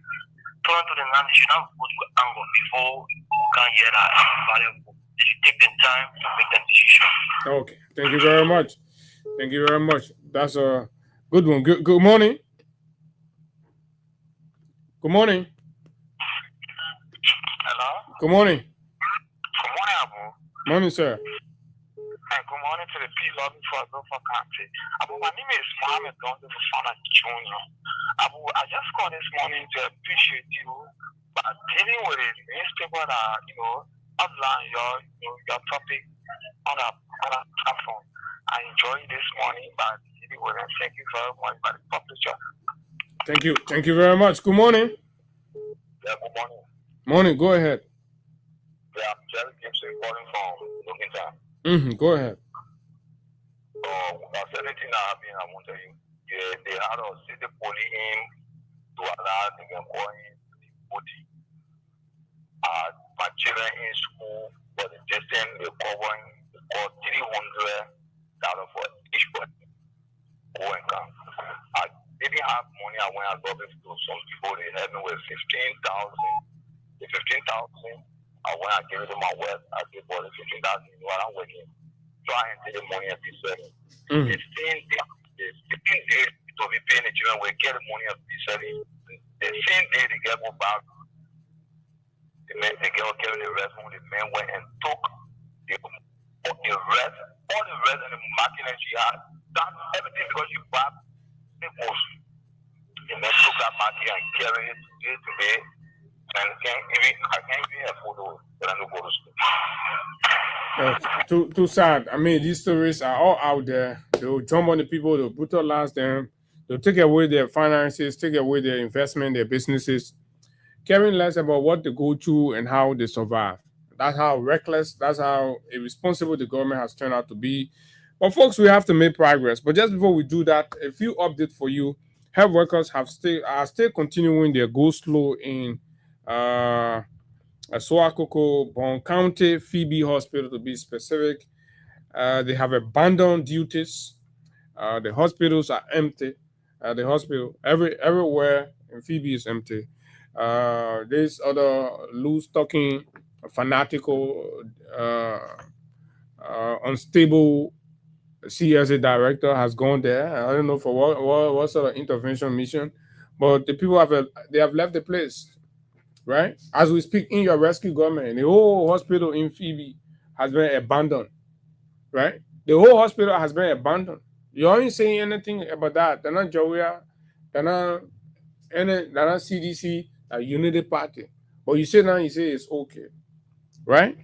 turn to the land, they should not vote with anger before we can hear that valuable. They should take the time to make that decision. Okay, thank you very much. Thank you very much. That's a good one. Good morning. Good morning. Hello? Good morning. Good morning, Abu. Morning, sir. And good morning to the people of the country. Abu, my name is Mohammed Donald Mufana Jr. Abu, I just called this morning to appreciate you by dealing with a newspaper that, outline your topic on a platform. I enjoyed this morning, but thank you very much for the publisher. Thank you very much. Good morning. Yeah, good morning. Morning, go ahead. Yeah, I'm Jerry Gibson calling from Looking. Go ahead. So, that's anything that happened, I want to tell you. Yeah, they had us see the police in to allow them going to the body. My children in school, for the distance, they're covering $300 for each body. Go and come. I didn't have money. I went and got it to some people. They helped me with 15,000. The 15,000, I went and gave them my work. I gave for the 15,000 while I'm working. Try and take the money and be selling. 15 days to be paying the children, we get the money and be selling. The same day they get go back, the girl carried the rest home. The man went and took the rest, all the rest and the market that she had. That's everything because she bought the most. The man took that market and carried it today. And I can't even afford to go to school. Too sad. I mean, these stories are all out there. They'll jump on the people, they'll brutalize them, they'll take away their finances, take away their investment, their businesses, caring less about what they go through and how they survive. That's how reckless, that's how irresponsible the government has turned out to be. But folks, we have to make progress. But just before we do that, a few updates for you. Health workers are still continuing their go slow in Swakoko, Bon County, Phoebe Hospital to be specific. They have abandoned duties. The hospitals are empty. The hospital everywhere in Phoebe is empty. This other loose-talking, fanatical, unstable CSA director has gone there. I don't know for what sort of intervention mission, but the people have left the place. Right? As we speak, in your rescue government, the whole hospital in Phoebe has been abandoned. Right? The whole hospital has been abandoned. You aren't saying anything about that. They're not Joria, they're not CDC, a Unity Party. But you say it's okay. Right?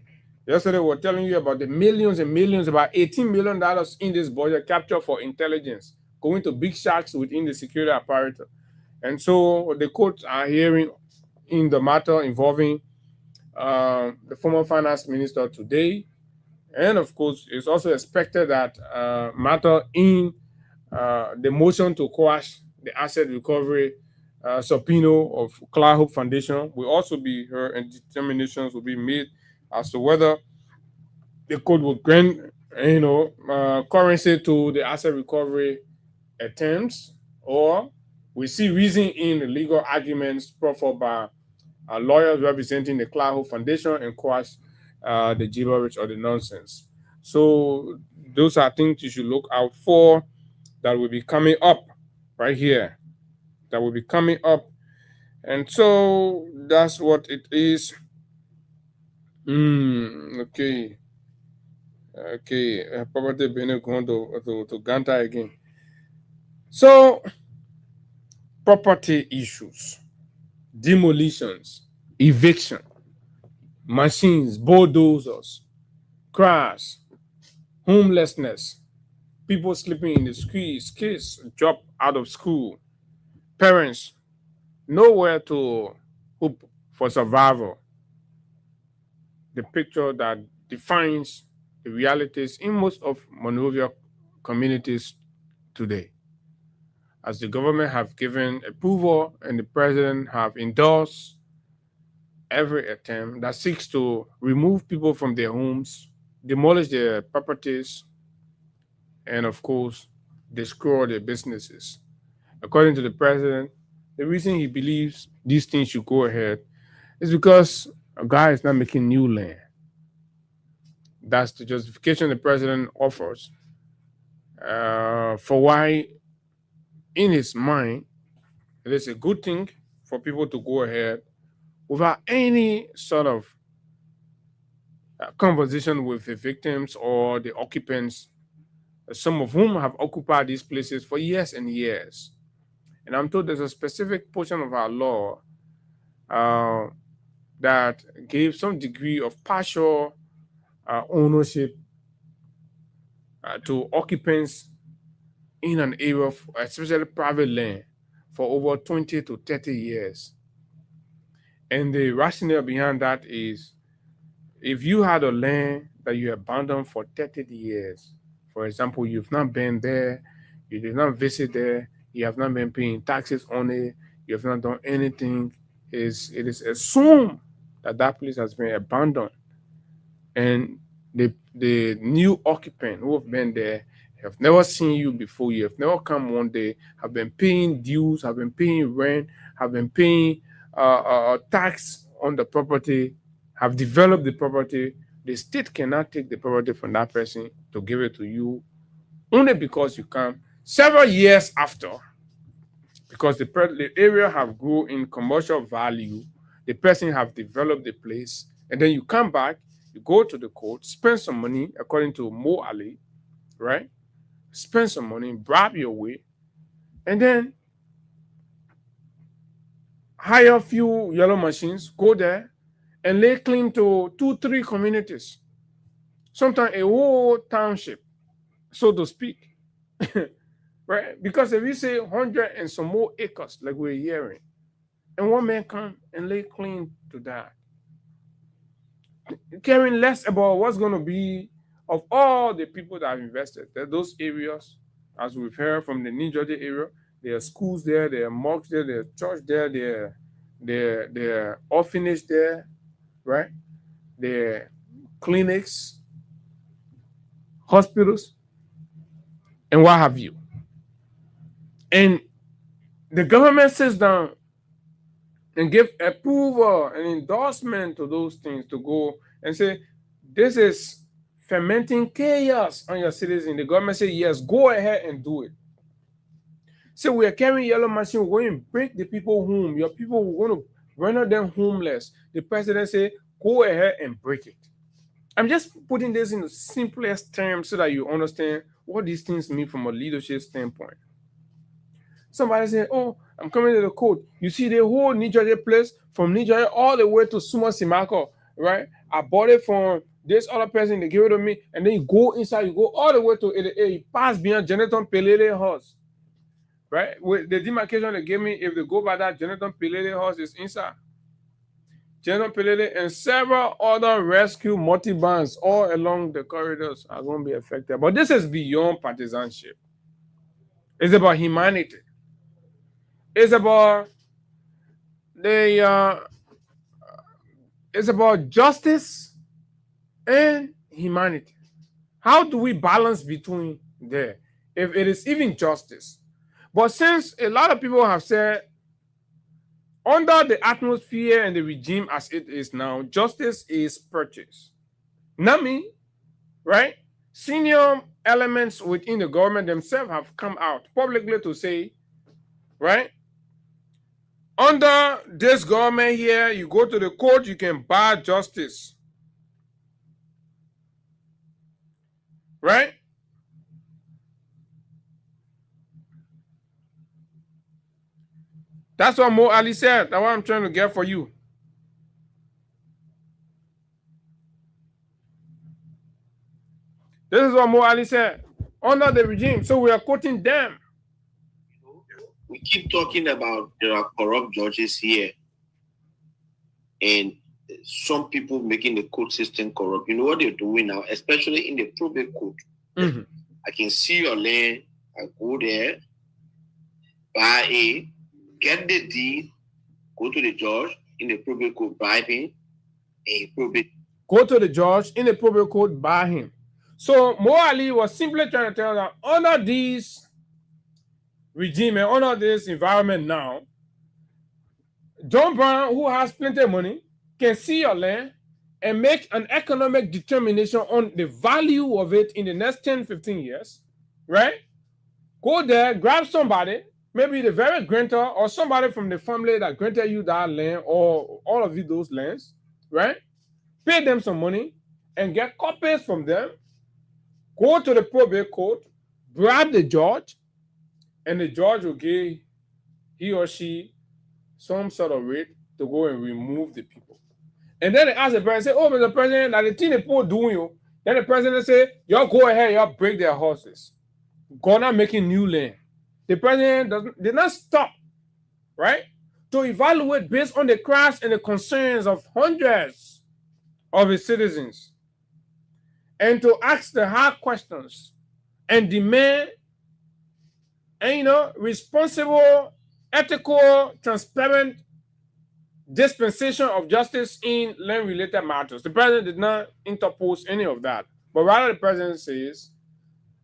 Yesterday we were telling you about the millions and millions, about $18 million in this budget captured for intelligence, going to big sharks within the security apparatus. And so the courts are hearing in the matter involving the former finance minister today. And of course, it's also expected that matter in the motion to quash the asset recovery subpoena of Cloud Hope Foundation will also be heard, and determinations will be made as to whether the court will grant, currency to the asset recovery attempts, or we see reason in the legal arguments proffered by lawyers representing the Cloud Hope Foundation and quash the gibberish or the nonsense. So those are things you should look out for that will be coming up right here. That will be coming up. And so that's what it is. Okay. Property being going to Ganta again. So property issues, demolitions, eviction, machines, bulldozers, crash, homelessness, people sleeping in the streets, kids dropped out of school, parents nowhere to hope for survival. The picture that defines the realities in most of Monrovia communities today. As the government have given approval and the president have endorsed every attempt that seeks to remove people from their homes, demolish their properties, and of course, destroy their businesses. According to the president, the reason he believes these things should go ahead is because a guy is not making new land. That's the justification the president offers for why, in his mind, it is a good thing for people to go ahead without any sort of conversation with the victims or the occupants, some of whom have occupied these places for years and years. And I'm told there's a specific portion of our law that gave some degree of partial ownership to occupants in an area of especially private land for over 20 to 30 years. And the rationale behind that is if you had a land that you abandoned for 30 years, for example, you've not been there, you did not visit there, you have not been paying taxes on it, you have not done anything, it is assumed that that place has been abandoned. And the new occupant who have been there have never seen you before, you have never come one day, have been paying dues, have been paying rent, have been paying tax on the property, have developed the property. The state cannot take the property from that person to give it to you only because you come several years after, because the area have grown in commercial value, the person have developed the place, and then you come back, you go to the court, spend some money according to Mo Ali, right? Spend some money, bribe your way, and then hire a few yellow machines, go there, and lay claim to 2-3 communities, sometimes a whole township, so to speak, right? Because if you say 100 and some more acres, like we're hearing, and one man come and lay claim to that, caring less about what's going to be of all the people that have invested. Those areas, as we've heard from the New Jersey area, there are schools there, there are mosques there, there are church there, there are orphanage there, right? There are clinics, hospitals, and what have you. And the government sits down and give approval and endorsement to those things to go and say, this is fermenting chaos on your citizens. The government say, yes, go ahead and do it. So we are carrying yellow machine, we're going to break the people home. Your people, we're going to render them homeless. The president say, go ahead and break it. I'm just putting this in the simplest terms so that you understand what these things mean from a leadership standpoint. Somebody say, oh, I'm coming to the court. You see the whole New Jersey place from New Jersey all the way to Suma Simako, right? I bought it from this other person, they give it to me, and then you go inside, you go all the way to you pass beyond Jonathan Pelele house, right? With the demarcation they gave me, if they go by that, Jonathan Pelele house is inside. Jonathan Pelele and several other rescue multi-bands all along the corridors are going to be affected. But this is beyond partisanship. It's about humanity. It's about it's about justice and humanity. How do we balance between there? If it is even justice. But since a lot of people have said, under the atmosphere and the regime as it is now, justice is purchased. NAMI, right? Senior elements within the government themselves have come out publicly to say, right? Under this government here, you go to the court, you can buy justice. Right? That's what Mo Ali said. That's what I'm trying to get for you. This is what Mo Ali said. Under the regime. So we are quoting them. We keep talking about there are corrupt judges here. And some people making the court system corrupt. You know what they're doing now, especially in the probate court. Mm-hmm. I can see your land. I go there, buy it, get the deed, go to the judge in the probate court, buy him, and probate. Go to the judge in the probate court, buy him. So Mo Ali was simply trying to tell them, under this regime and under this environment now, John Brown, who has plenty of money, can see your land and make an economic determination on the value of it in the next 10, 15 years, right? Go there, grab somebody, maybe the very grantor or somebody from the family that granted you that land or all of you those lands, right? Pay them some money and get copies from them. Go to the probate court, bribe the judge, and the judge will give he or she some sort of rate to go and remove the people. And then they ask the president, say, oh, Mr. President, now the thing the people doing you. Then the president say, y'all go ahead, y'all break their horses. Gonna making new land. The president did not stop, right, to evaluate based on the cries and the concerns of hundreds of his citizens, and to ask the hard questions and demand, and responsible, ethical, transparent dispensation of justice in land-related matters. The president did not interpose any of that, but rather the president says,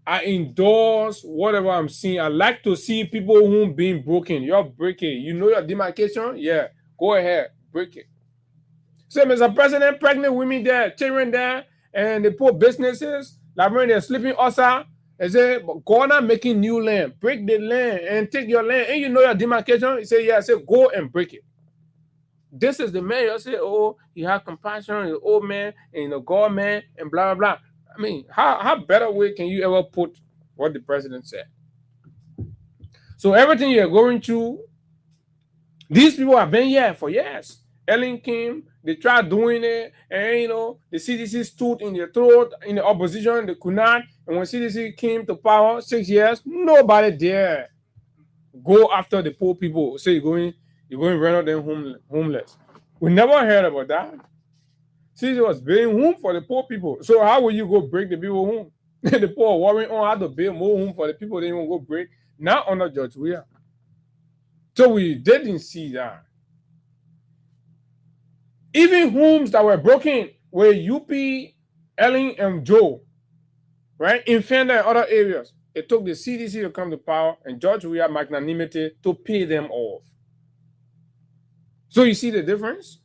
I endorse whatever I'm seeing. I like to see people who being broken. You're breaking. You know your demarcation? Yeah. Go ahead. Break it. So, Mr. President, pregnant women there, children there, and they put businesses, like when they're sleeping outside, they say, go on making new land. Break the land and take your land. And you know your demarcation? He say, yeah. I say, go and break it. This is the man. You say, oh, he had compassion, the old man, and the God man, and blah, blah, blah. I mean, how better way can you ever put what the president said? So everything you're going through, these people have been here for years. Ellen came, they tried doing it, and the CDC stood in their throat in the opposition, they could not. And when CDC came to power 6 years, nobody dare go after the poor people. Say you're going to render them homeless. We never heard about that. CDC was building home for the poor people. So how will you go break the people home? The poor are worrying on how to build more home for the people they won't go break. Not under George Weah. So we didn't see that. Even homes that were broken were UP, Ellen, and Joe, right? In Fender and other areas. It took the CDC to come to power and George Weah magnanimity to pay them off. So you see the difference?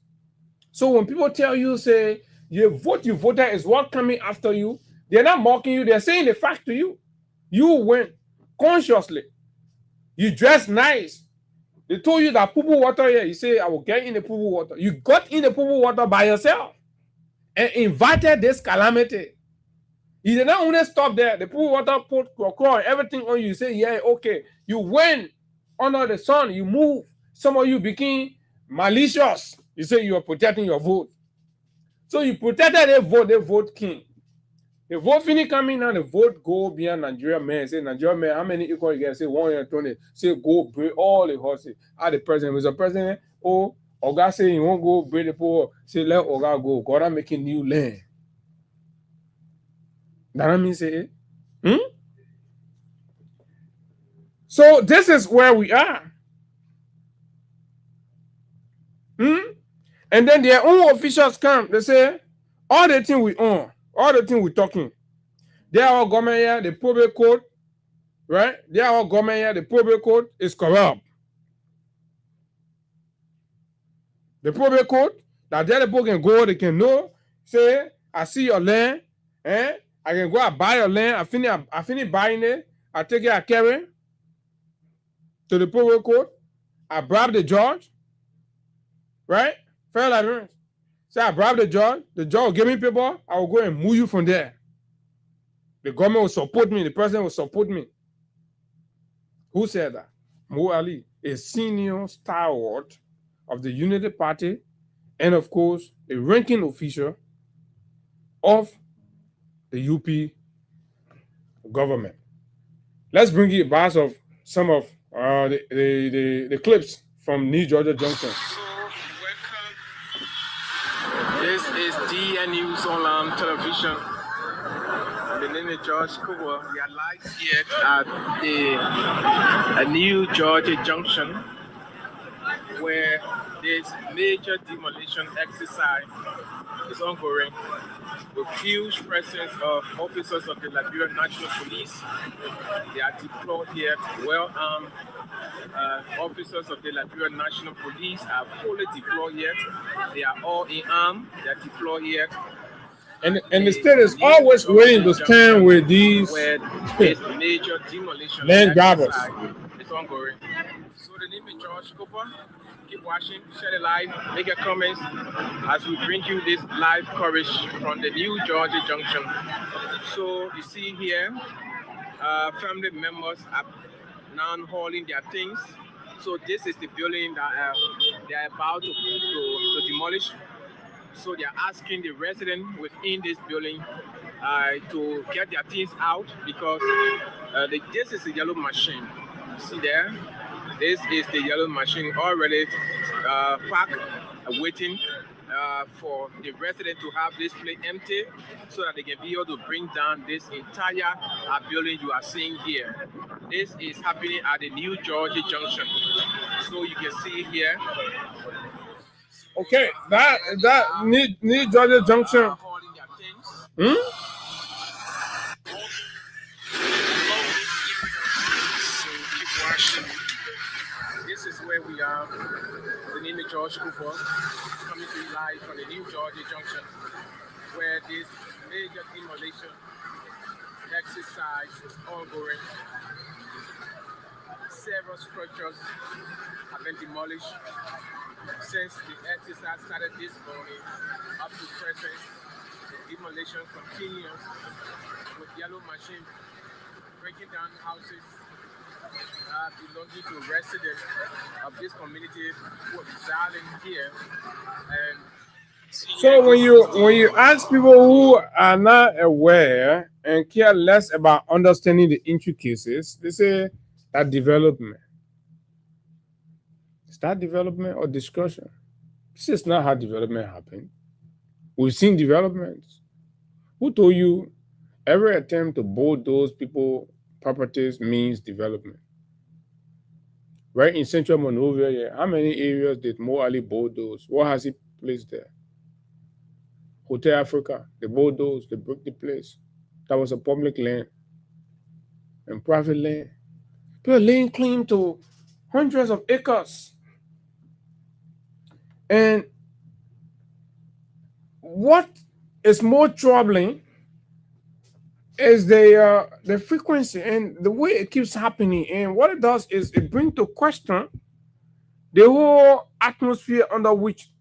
So when people tell you, say, you voted is what coming after you, they're not mocking you. They're saying the fact to you. You went consciously. You dressed nice. They told you that poo-poo water here. You say, I will get in the poo-poo water. You got in the poo-poo water by yourself and invited this calamity. You did not only stop there. The poo-poo water put everything on you. You say, yeah, okay. You went under the sun. You moved. Some of you became malicious. You say you are protecting your vote. So you protected their vote king. The vote finish coming and the vote go beyond Nigeria man. Say Nigeria man, how many equal you get? Say 120. Say go break all the horses. The president was a president. Oh, Oga say you won't go break the poor. Say let Oga go. God I'm making new land. That means say So this is where we are. And then their own officials come. They say, all the things we own, all the things we're talking, they are all government here, the probate code, right? They are all government here, the probate code is corrupt. The probate code, that the other people can go, they can know, say, I see your land, I can go and buy your land, I finish buying it, I take it, I carry to the probate code, I bribe the judge, right? Fair librarians. Say I bribe the judge will give me paper, I will go and move you from there. The government will support me, the president will support me. Who said that? Mo Ali, a senior stalwart of the Unity Party, and of course, a ranking official of the UP government. Let's bring you back of some of the clips from New Georgia Junction. This is DN News Online Television. The name is George Kowa. We are live here at the New Georgia Junction, where this major demolition exercise is ongoing with huge presence of officers of the Liberian National Police. They are deployed here, well-armed. Officers of the Liberian National Police are fully deployed here. They are all in arm. They are deployed here. And the state is always willing to stand with these major demolition land grabbers. It's ongoing. So the name is George Cooper. Keep watching, share the live, make your comments as we bring you this live coverage from the New Georgia Junction. So you see here, family members are now hauling their things. So this is the building that they are about to demolish. So they are asking the resident within this building to get their things out because this is a yellow machine. See there? This is the yellow machine already parked, waiting for the resident to have this place empty so that they can be able to bring down this entire building you are seeing here. This is happening at the New Georgia Junction. So you can see here. Okay, that New Georgia Junction. This is where we are. The name is George Cooper, coming to you live from the New Georgia Junction, where this major demolition exercise is ongoing. Several structures have been demolished since the exercise started this morning up to present. The demolition continues with yellow machine breaking down houses belonging to residents of this community who are residing here. And so when you ask people who are not aware and care less about understanding the intricacies, they say that development. Is that development or discussion? This is not how development happened. We've seen developments. Who told you every attempt to bulldoze people properties means development? Right in Central Monrovia, how many areas did Mo Ali bulldoze? What has he placed there? Hotel Africa, they bulldozed, they broke the place. That was a public land and private land. People laying claim to hundreds of acres. And what is more troubling is the frequency and the way it keeps happening. And what it does is it brings to question the whole atmosphere under which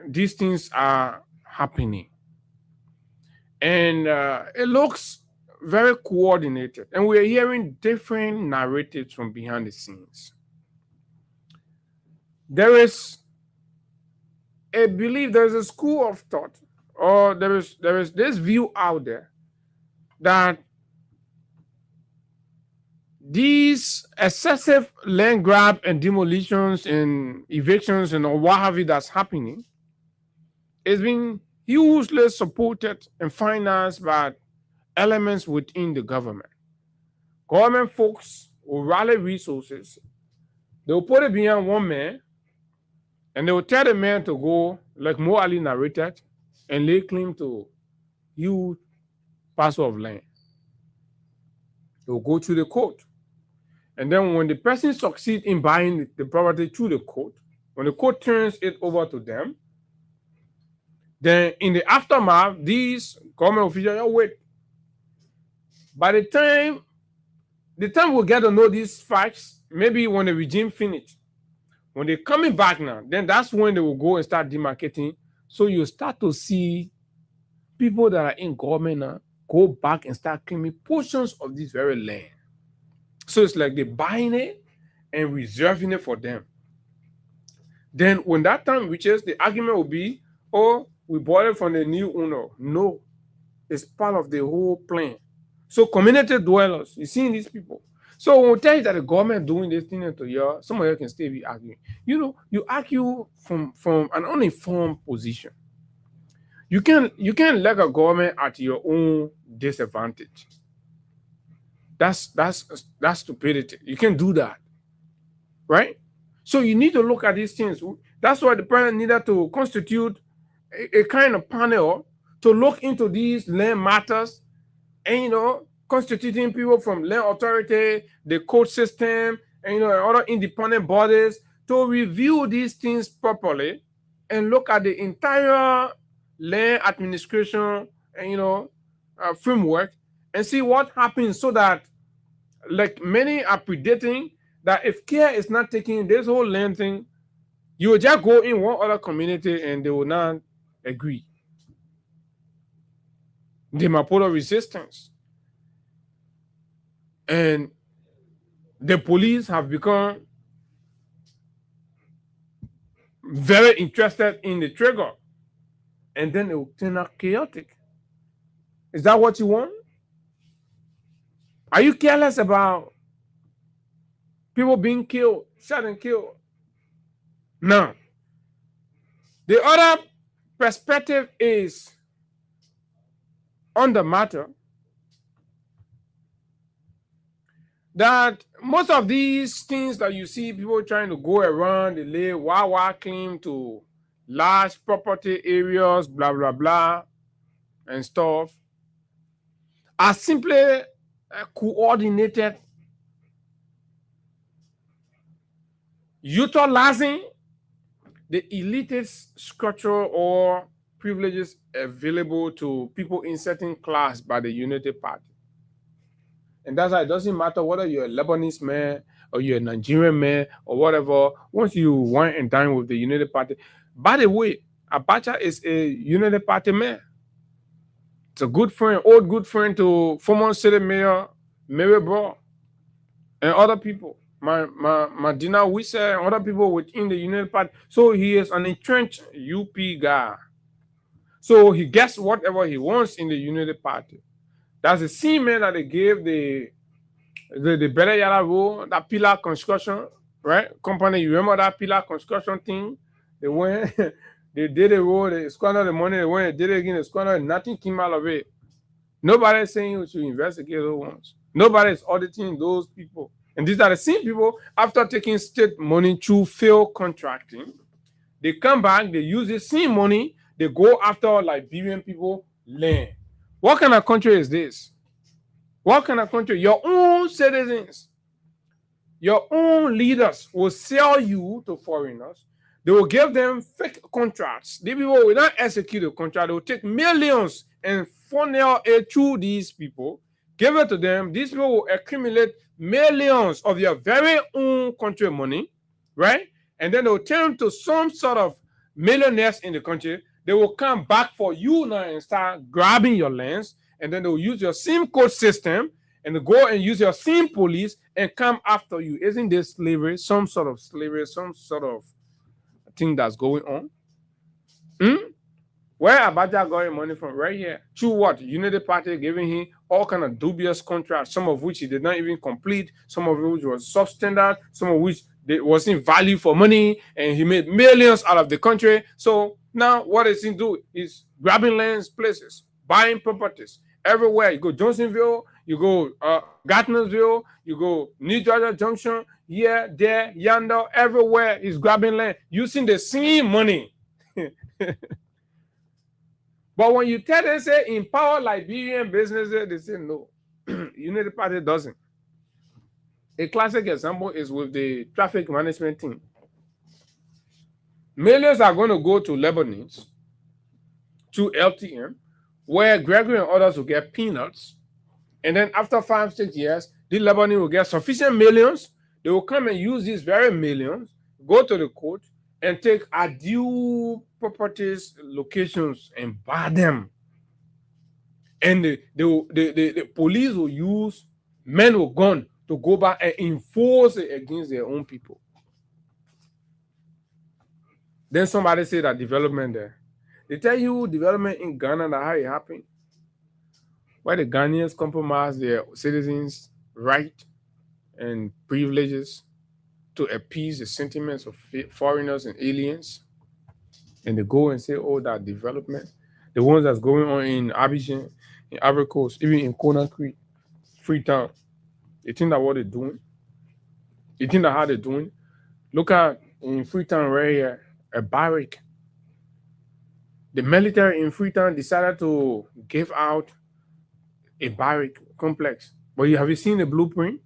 these things are happening. And it looks very coordinated. And we're hearing different narratives from behind the scenes. There is a belief, there is a school of thought, or there is this view out there that these excessive land grab and demolitions and evictions and what have you that's happening is being hugely supported and financed by elements within the government. Government folks will rally resources. They will put it behind one man, and they will tell the man to go, like Mo Ali narrated, and lay claim to huge parcel of land. They will go to the court. And then when the person succeeds in buying the property through the court, when the court turns it over to them, then in the aftermath, these government officials wait. By the time we'll get to know these facts, maybe when the regime finish, when they're coming back now, then that's when they will go and start demarcating. So you start to see people that are in government now go back and start claiming portions of this very land. So it's like they're buying it and reserving it for them. Then when that time reaches, the argument will be, oh, we bought it from the new owner. No, it's part of the whole plan. So community dwellers, you see these people. So when we tell you that the government doing this thing to you, some of you can still be arguing. You know, you argue from an uninformed position. You can't let a government at your own disadvantage. That's stupidity. You can't do that, right? So you need to look at these things. That's why the president needed to constitute a kind of panel to look into these land matters, and constituting people from land authority, the court system, and other independent bodies to review these things properly and look at the entire land administration and framework and see what happens, so that, like many are predicting, that if care is not taking this whole land thing, you will just go in one other community and they will not agree. The Mapola resistance and the police have become very interested in the trigger and then it will turn out chaotic. Is that what you want? Are you careless about people being killed, shot and killed? No. The other perspective is on the matter that most of these things that you see people trying to go around, they lay Wawa claim to large property areas, blah, blah, blah, and stuff, are simply coordinated, utilizing the elitist structure or privileges available to people in certain class by the Unity Party. And that's why it doesn't matter whether you're a Lebanese man or you're a Nigerian man or whatever. Once you wine and dine with the Unity Party, by the way, Abacha is a Unity Party man. It's a good friend, old good friend to former city mayor Mary Bro and other people. Madina Wissa and other people within the United Party. So he is an entrenched UP guy. So he gets whatever he wants in the United Party. That's the same man that they gave the Bele Yara Road, that pillar construction, right? Company, you remember that pillar construction thing? They went, they did the road, they squandered the money, they went and did it again, they squandered, nothing came out of it. Nobody is saying you should investigate those ones. Nobody is auditing those people. And these are the same people, after taking state money through failed contracting, they come back, they use the same money, they go after Liberian people land. What kind of country is this? What kind of country? Your own citizens, your own leaders will sell you to foreigners. They will give them fake contracts. These people will not execute the contract. They will take millions and funnel it through these people, give it to them. These people will accumulate millions of your very own country money, right? And then they will turn to some sort of millionaires in the country. They will come back for you now and start grabbing your lands. And then they will use your SIM code system and they go and use your SIM police and come after you. Isn't this slavery? Some sort of slavery, some sort of thing that's going on. Where Abacha got money from? Right here. Through what? Unity Party giving him all kind of dubious contracts, some of which he did not even complete, some of which was substandard, some of which wasn't value for money, and he made millions out of the country. So now what does he do? He's grabbing lands, places, buying properties everywhere. You go Johnsonville, you go Gardnersville, you go New Georgia Junction, here, there, yonder, everywhere. He's grabbing land using the same money. But when you tell them, say, empower Liberian businesses, they say no. Unity Party doesn't. A classic example is with the traffic management team. Millions are going to go to Lebanese, to LTM, where Gregory and others will get peanuts. And then after 5-6 years, the Lebanese will get sufficient millions. They will come and use these very millions, go to the court, and take undue properties, locations, and buy them. And the police will use men with guns to go back and enforce it against their own people. Then somebody say that development there. They tell you development in Ghana and how it happened. Why the Ghanaians compromise their citizens' right and privileges to appease the sentiments of foreigners and aliens. And they go and say, oh, that development, the ones that's going on in Abidjan, in Ivory Coast, even in Conakry, Freetown, you think that what they're doing? You think that how they're doing? Look at in Freetown right here, a barrack. The military in Freetown decided to give out a barrack complex. But have you seen the blueprint?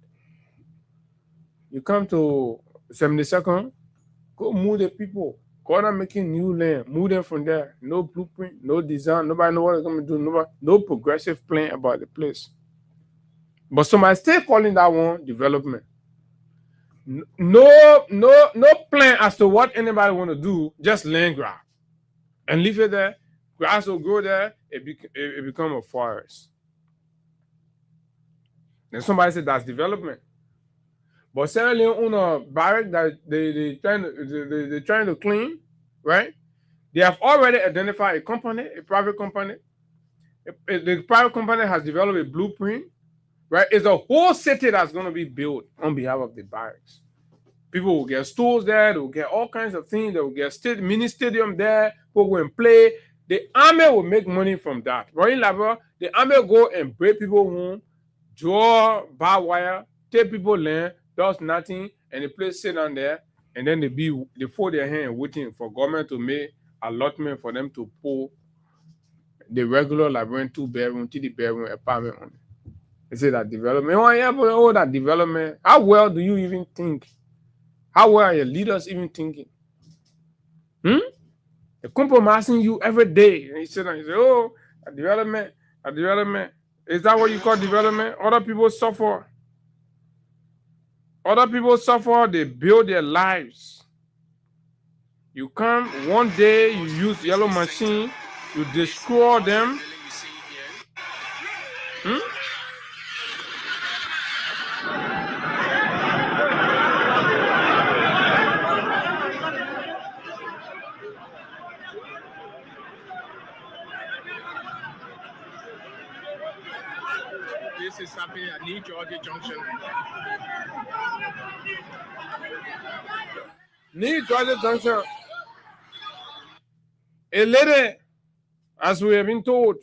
You come to 72nd, go move the people. Go on making new land, move them from there. No blueprint, no design, nobody know what they're going to do, no progressive plan about the place. But somebody still calling that one development. No plan as to what anybody want to do, just land grab. And leave it there, grass will grow there, it become a forest. Then somebody said that's development. But Sierra Leone own a barrack that they're trying to clean, right? They have already identified a company, a private company. The private company has developed a blueprint, right? It's a whole city that's going to be built on behalf of the barracks. People will get stores there. They will get all kinds of things. They will get mini stadium there. People will play. The army will make money from that. Right in Labrador, the army will go and break people home, draw barbed wire, take people land, does nothing, and the place sit down there, and then they fold their hand waiting for government to make allotment for them to pull the regular Liberian 2-bedroom, 3-bedroom apartment on it. They say that development. Oh yeah, but all that development. How well do you even think? How well are your leaders even thinking? They're compromising you every day. And you sit down and say, oh, a development. Is that what you call development? Other people suffer. They build their lives. You come one day, you use yellow machine, you destroy them. This is happening at New Georgia Junction. New Georgia Junction. A lady, as we have been told,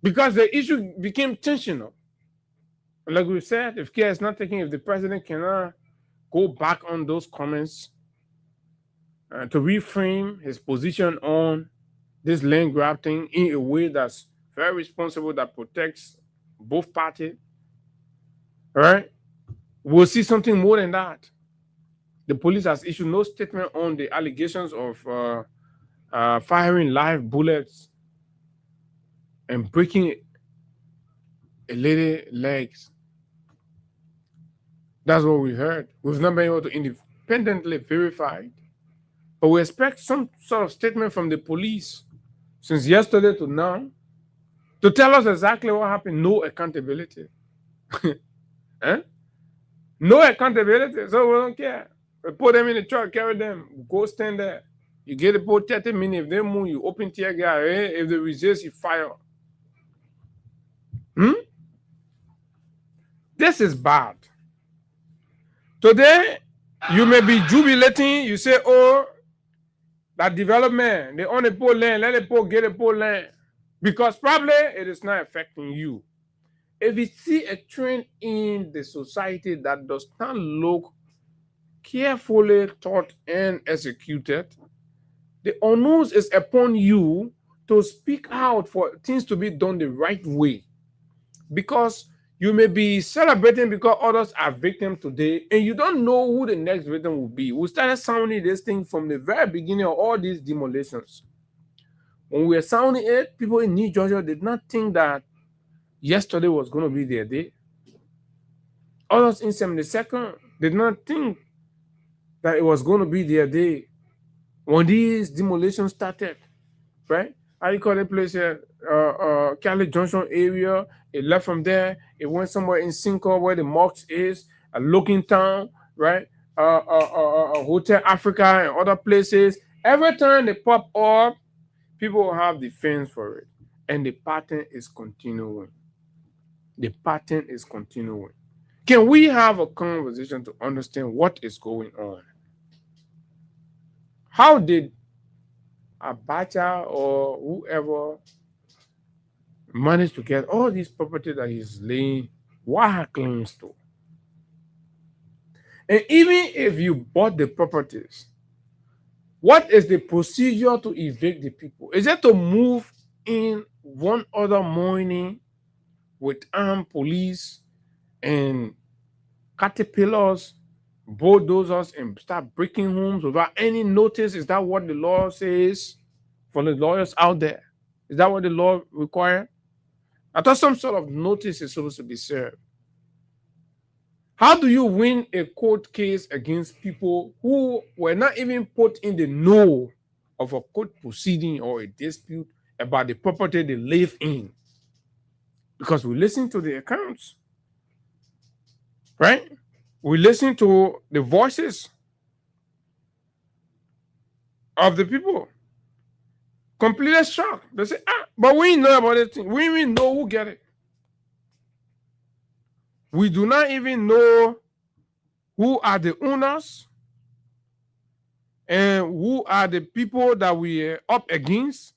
because the issue became tensional. Like we said, if care is not taken, if the president cannot go back on those comments to reframe his position on this land grab thing in a way that's very responsible, that protects both parties, right? We'll see something more than that. The police has issued no statement on the allegations of firing live bullets and breaking a lady's legs. That's what we heard. We've not been able to independently verify it. But we expect some sort of statement from the police since yesterday to now to tell us exactly what happened. No accountability. No accountability. So we don't care. We put them in the truck, carry them, go stand there. You get about 30 minutes. If they move, you open tear gas. If they resist, you fire. This is bad. Today, you may be jubilating. You say, oh, that development, they own a poor land, let the poor get a poor land. Because probably it is not affecting you. If you see a trend in the society that does not look carefully thought and executed, the onus is upon you to speak out for things to be done the right way. Because you may be celebrating because others are victims today, and you don't know who the next victim will be. We started sounding this thing from the very beginning of all these demolitions. When we were sounding it, people in New Georgia did not think that yesterday was going to be their day. Others in 72nd did not think that it was going to be their day when these demolitions started, right? How you call that place here? Cali Junction area. It left from there. It went somewhere in Cinco where the mosque is, a looking town, right? Hotel Africa and other places. Every time they pop up, people will have defense for it. And the pattern is continuing. The pattern is continuing. Can we have a conversation to understand what is going on? How did Abacha or whoever manage to get all these property that he's laying Waha claims to? And even if you bought the properties, what is the procedure to evict the people? Is it to move in one other morning with armed police and caterpillars, bulldozers, and start breaking homes without any notice? Is that what the law says for the lawyers out there? Is that what the law requires? I thought some sort of notice is supposed to be served. How do you win a court case against people who were not even put in the know of a court proceeding or a dispute about the property they live in? Because we listen to the accounts, right? We listen to the voices of the people. Completely shocked. They say, but we know about it. We even know who get it. We do not even know who are the owners and who are the people that we are up against.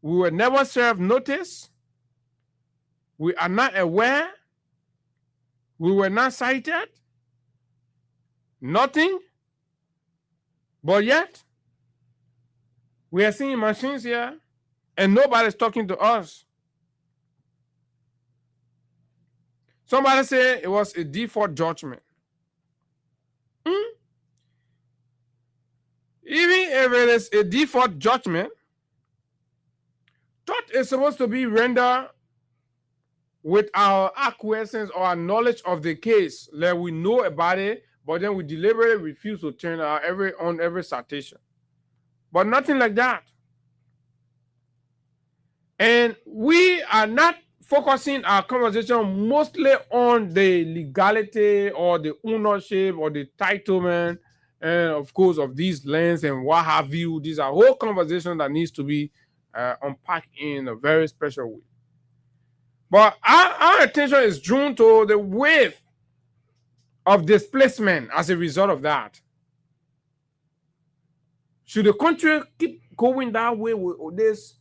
We were never served notice. We are not aware. We were not cited. Nothing. But yet, we are seeing machines here and nobody's talking to us. Somebody said it was a default judgment. Even if it is a default judgment, thought is supposed to be rendered with our acquiescence or our knowledge of the case, that we know about it, but then we deliberately refuse to turn out on every citation. But nothing like that. And we are not focusing our conversation mostly on the legality or the ownership or the entitlement, and of course, of these lands and what have you. These are whole conversation that needs to be unpacked in a very special way. But our attention is drawn to the wave of displacement as a result of that. Should the country keep going that way with this,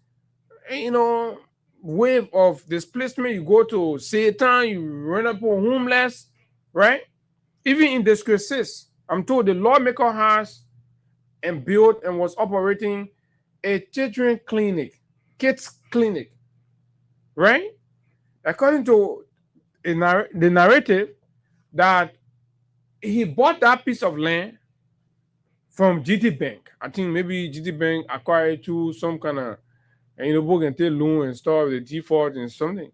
wave of displacement? You go to Satan, you run up on homeless, right? Even in this crisis, I'm told the lawmaker has and built and was operating a children's clinic, kids clinic, right? According to the narrative, that he bought that piece of land from GT Bank. I think maybe GT Bank acquired to some kind of, book and take loan and stuff, the default and something.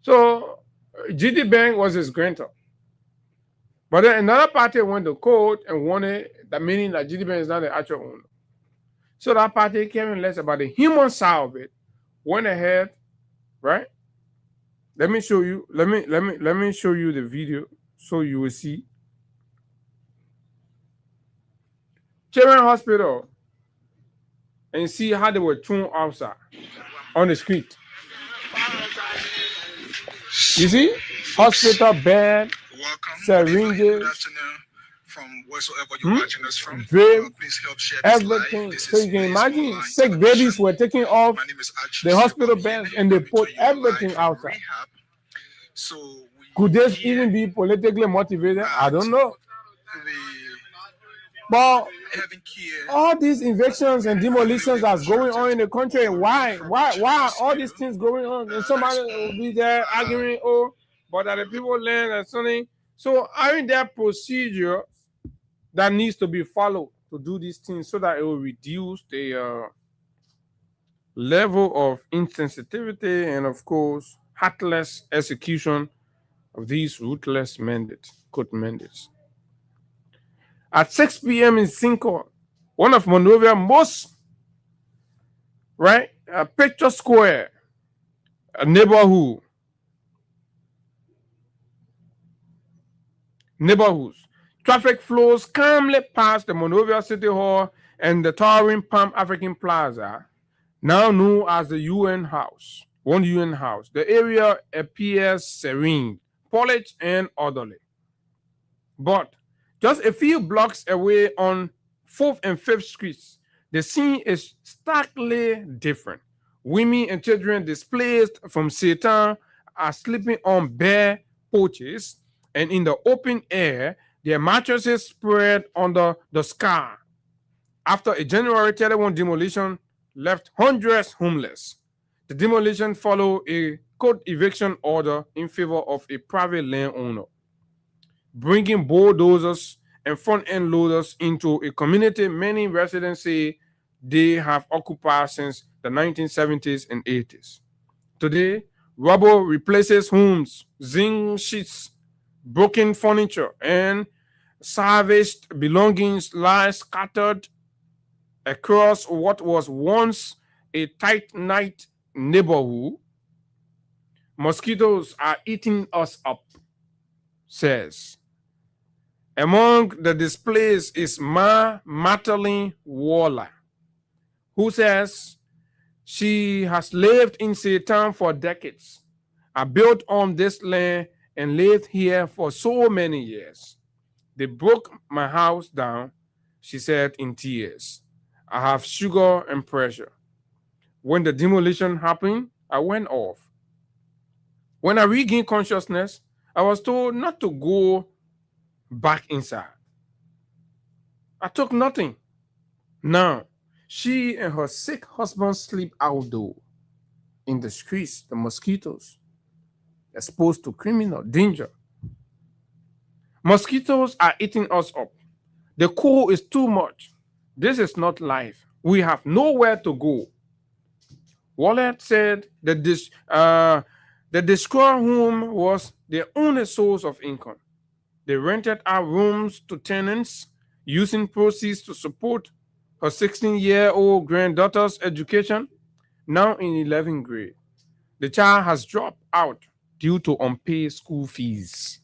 So GT Bank was his grantor. But then another party went to court and wanted that, meaning that GT Bank is not the actual owner. So that party came and less about the human side of it, went ahead, right? Let me show you. Let me show you the video so you will see. Children's Hospital, and see how they were thrown outside on the street. You see, hospital bed, syringes, from wheresoever you're watching us from. Please help share this everything. This so you can imagine, sick babies were taking off the hospital beds and they put everything outside. So could this even be politically motivated? I don't know. But all these evictions and demolitions that's going on in the country, why are all these things going on? And somebody will be there arguing, but that the people land and something. So aren't there procedures that needs to be followed to do these things so that it will reduce the level of insensitivity and, of course, heartless execution of these ruthless court mandates. At 6 p.m. in Cinco, one of Monrovia's most, picture square neighborhoods, traffic flows calmly past the Monrovia City Hall and the towering Palm African Plaza, now known as the UN House, one UN House. The area appears serene, polished, and orderly. But just a few blocks away on 4th and 5th Streets, the scene is starkly different. Women and children displaced from Satan are sleeping on bare porches and in the open air, their mattresses spread under the sky. After a January 31 demolition left hundreds homeless, the demolition followed a court eviction order in favor of a private landowner, bringing bulldozers and front-end loaders into a community many residents say they have occupied since the 1970s and 80s. Today, rubble replaces homes, zinc sheets, broken furniture, and salvaged belongings lie scattered across what was once a tight-knit neighborhood. Mosquitoes are eating us up, says Among the displaced is Ma Madeline Waller, who says she has lived in Satan for decades. I built on this land and lived here for so many years. They broke my house down, she said in tears. I have sugar and pressure. When the demolition happened, I went off. When I regained consciousness, I was told not to go back inside. I took nothing. Now, she and her sick husband sleep outdoors in the streets, the mosquitoes, exposed to criminal danger. Mosquitoes are eating us up. The cold is too much. This is not life. We have nowhere to go. Wallet said that the destroyed home was their only source of income. They rented out rooms to tenants, using proceeds to support her 16-year-old granddaughter's education, now in 11th grade. The child has dropped out due to unpaid school fees.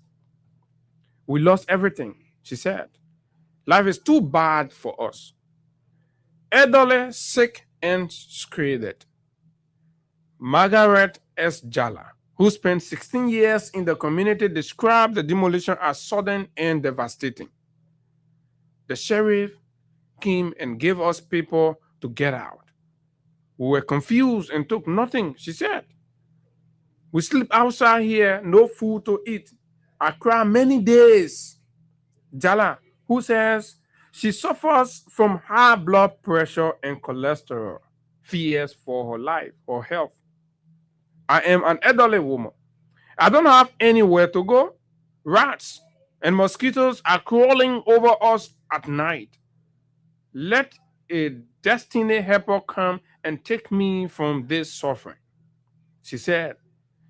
We lost everything, she said. Life is too bad for us. Elderly, sick, and stranded. Margaret S. Jalla, who spent 16 years in the community, described the demolition as sudden and devastating. The sheriff came and gave us people to get out. We were confused and took nothing, she said. We sleep outside here, no food to eat. I cry many days. Jalla, who says she suffers from high blood pressure and cholesterol, fears for her life or health. I am an elderly woman. I don't have anywhere to go. Rats and mosquitoes are crawling over us at night. Let a destiny helper come and take me from this suffering. She said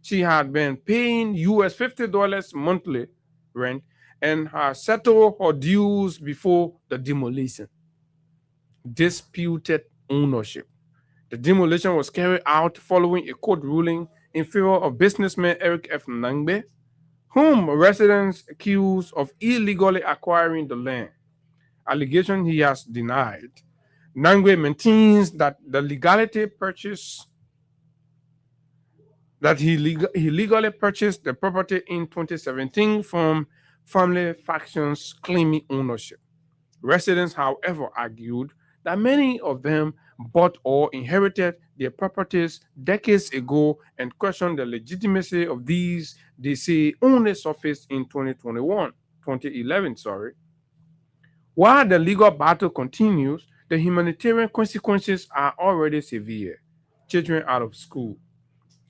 she had been paying US $50 monthly rent and had settled her dues before the demolition. Disputed ownership. The demolition was carried out following a court ruling in favor of businessman Eric F. Nangbe, whom residents accused of illegally acquiring the land. Allegation he has denied. Nangbe maintains that he legally purchased the property in 2017 from family factions claiming ownership. Residents, however, argued that many of them bought or inherited their properties decades ago and questioned the legitimacy of these. They say only surfaced in 2011. While the legal battle continues, the humanitarian consequences are already severe. Children out of school.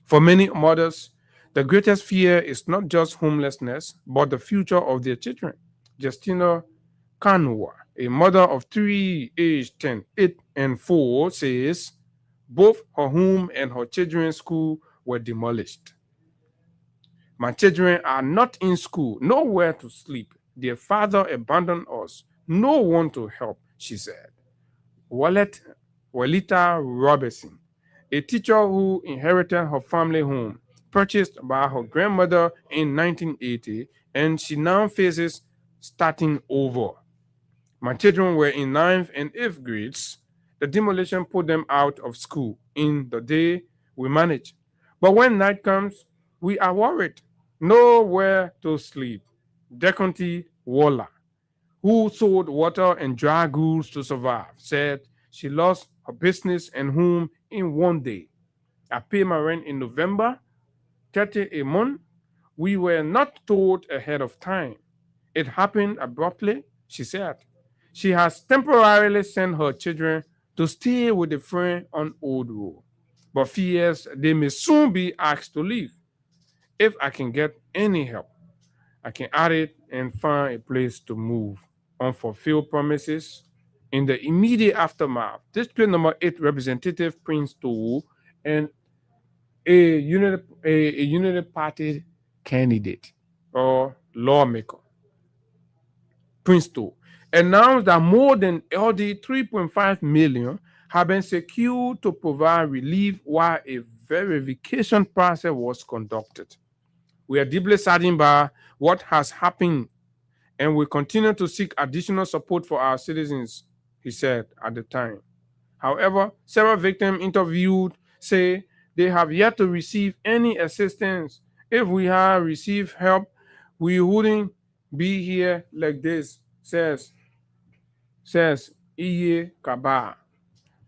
For many mothers, the greatest fear is not just homelessness, but the future of their children. Justina Kanua, a mother of 3 aged 10, 8, and 4, says both her home and her children's school were demolished. My children are not in school, nowhere to sleep. Their father abandoned us, no one to help, she said. Walita Robertson, a teacher who inherited her family home, purchased by her grandmother in 1980, and she now faces starting over. My children were in 9th and 8th grades. The demolition put them out of school. In the day, we manage. But when night comes, we are worried. Nowhere to sleep. Deconti Waller, who sold water and dry goods to survive, said she lost her business and home in one day. I pay my rent in November, $30 a month. We were not told ahead of time. It happened abruptly, she said. She has temporarily sent her children to stay with a friend on Old Road, but fears they may soon be asked to leave. If I can get any help, I can add it and find a place to move. Unfulfilled promises. In the immediate aftermath, District Number 8 Representative Prince Toole and a Unity Party candidate or lawmaker, Prince Toole, announced that more than LD 3.5 million have been secured to provide relief while a verification process was conducted. We are deeply saddened by what has happened and we continue to seek additional support for our citizens, he said at the time. However, several victims interviewed say they have yet to receive any assistance. If we had received help, we wouldn't be here like this, says Iye Kaba.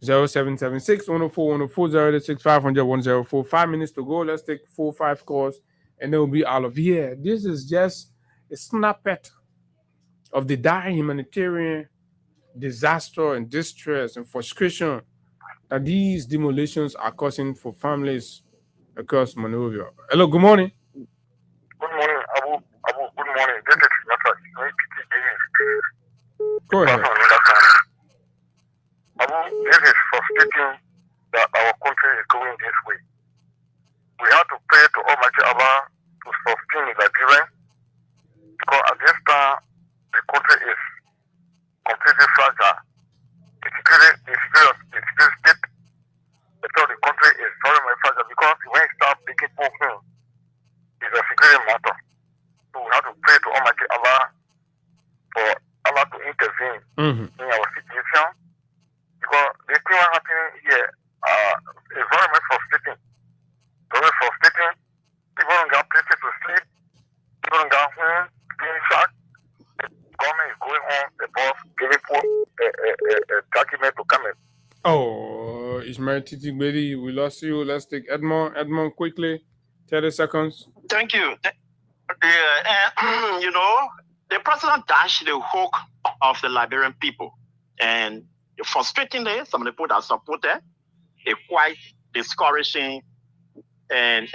0776 104 104 086 500 104. 5 minutes to go. Let's take 4-5 calls and then we'll be out of here. This is just a snippet of the dire humanitarian disaster and distress and frustration that these demolitions are causing for families across Monrovia. Hello, good morning. Good morning, Abu. Good morning. This is Natasha. Go ahead. Abu, this is frustrating that our country is going this way. We have to pray to Almighty Allah to sustain Nigeria because at this time the country is completely fragile. The security is still state. The country is very much fragile because when it starts taking people, it's a security matter. So we have to pray to Almighty Allah for Allah to intervene in our situation because the thing happening here is very much frustrating. Very frustrating. People don't got places to sleep. People don't got home being shot. The government is going on the boss giving people a document to come in. Oh, Ismail Titigbedi, we lost you. Let's take Edmond. Edmond, quickly, 30 seconds. Thank you. You know, the president dashed the hope of the Liberian people. And frustratingly, some of the people that supported are quite discouraging and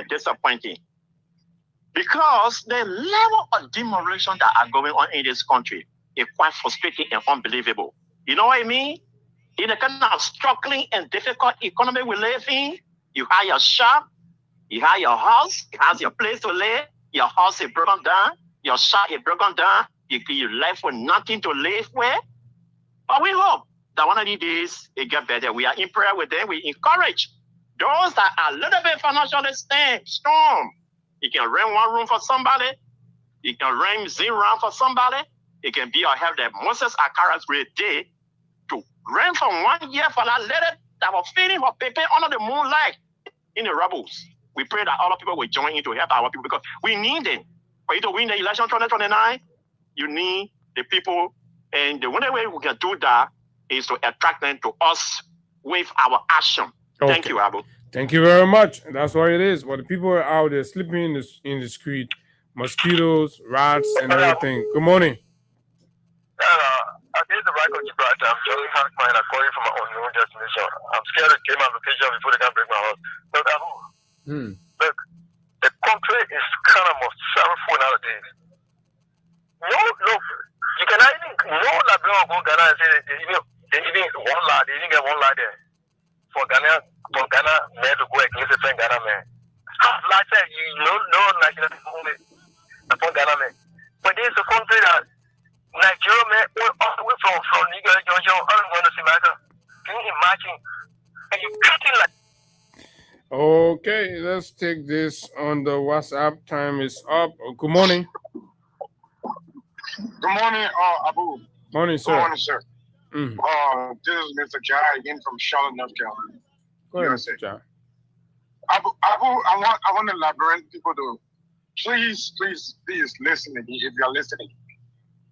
disappointing. Because the level of demolition that are going on in this country is quite frustrating and unbelievable. You know what I mean? In the kind of struggling and difficult economy we live in, you have your shop, you have your house, you have your place to live, your house is broken down, your shop is broken down, you're left with nothing to live with. But we hope that one of these days it get better. We are in prayer with them. We encourage those that are a little bit financially strong. You can rent one room for somebody. You can rent 0 room for somebody. It can be or have that Moses Akara's great day to rent for 1 year for that lady that was feeding her people under the moonlight in the rebels. We pray that other people will join in to help our people because we need them. For you to win the election 2029, you need the people. And the only way we can do that is to attract them to us with our action. Okay. Thank you, Abu. Thank you very much. That's what it is. But the people are out there sleeping in the street, mosquitoes, rats, and everything. Good morning. I did the right of Gibraltar. I'm Johnny Hackman. I'm calling from my own destination. I'm scared to get my location before they can break my house. Look, Abu, look, the country is kind of most sorrowful nowadays. No, look, you cannot even no Liberian go Ghana and say they even one lad, they didn't get one lad there for Ghana man to go against a friend Ghana man. Like I said, you know, no national only upon Ghana man. But this is a country that Nigeria man all the way from Nigeria, Georgia, all the way to Jamaica. Can you imagine? And you treating like. Okay, let's take this on the WhatsApp. Time is up. Good morning. Good morning, Abu. Morning, sir. Good morning, sir. This is Mr. Jai again from Charlotte, North Carolina. Go ahead, Mr. Jai. Abu, I want the Liberian people to please listen to me if you're listening.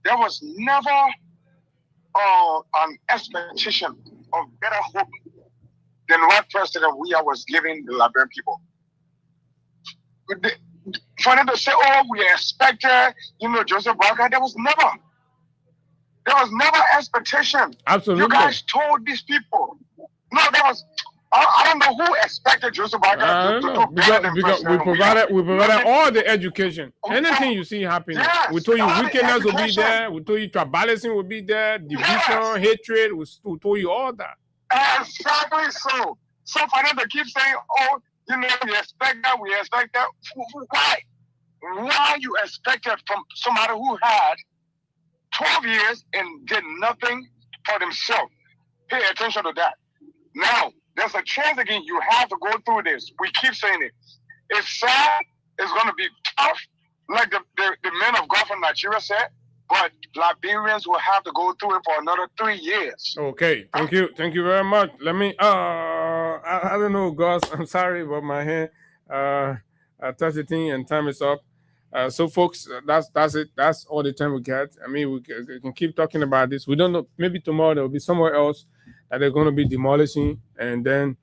There was never an expectation of better hope than what President Weah was giving the Liberian people. For them to say, oh, we expected, Joseph Barker, there was never expectation. Absolutely. You guys told these people. No, I don't know who expected Joseph Barker to do better than we provided all the education. Anything you see happening. Yes, we told you wickedness will be there. We told you tribalism will be there. Division, hatred. We told you all that. Exactly so. So for them to keep saying, oh, we expect that. Why? Why you expected from somebody who had 12 years and did nothing for themselves? Pay attention to that. Now, there's a chance again. You have to go through this. We keep saying it. It's sad. It's going to be tough. like the men of God from Nigeria said, but Liberians will have to go through it for another 3 years. Okay, thank you very much. Let me, I don't know, Gus, I'm sorry about my hand. I touched the thing and time is up. So, folks, that's it. That's all the time we get. I mean, we can keep talking about this. We don't know. Maybe tomorrow there will be somewhere else that they're going to be demolishing, and then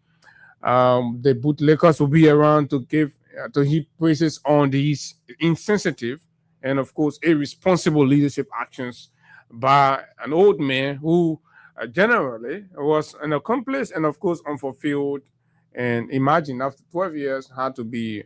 the bootleggers will be around to give to heap praises on these insensitive and, of course, irresponsible leadership actions by an old man who generally was an accomplice and, of course, unfulfilled. And imagine after 12 years had to be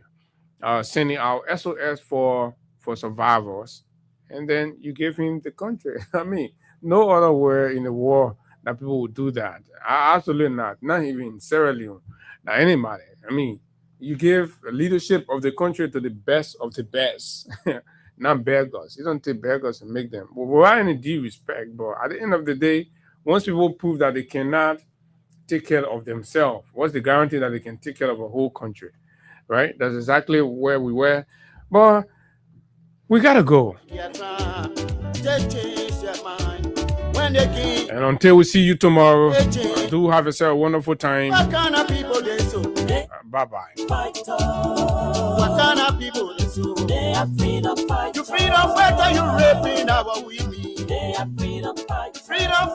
sending out SOS for survivors, and then you give him the country. I mean, no other where in the world that people would do that. Absolutely not. Not even in Sierra Leone. Not anybody. I mean, you give the leadership of the country to the best of the best, not beggars. You don't take beggars and make them. Well, without any due respect, but at the end of the day, once people prove that they cannot take care of themselves, what's the guarantee that they can take care of a whole country? Right? That's exactly where we were. But we gotta go. And until we see you tomorrow, do have yourself a wonderful time. Bye-bye. What kind of people they are freedom fighters. You freedom fighter, you raping our women. They are freedom fighters. Freedom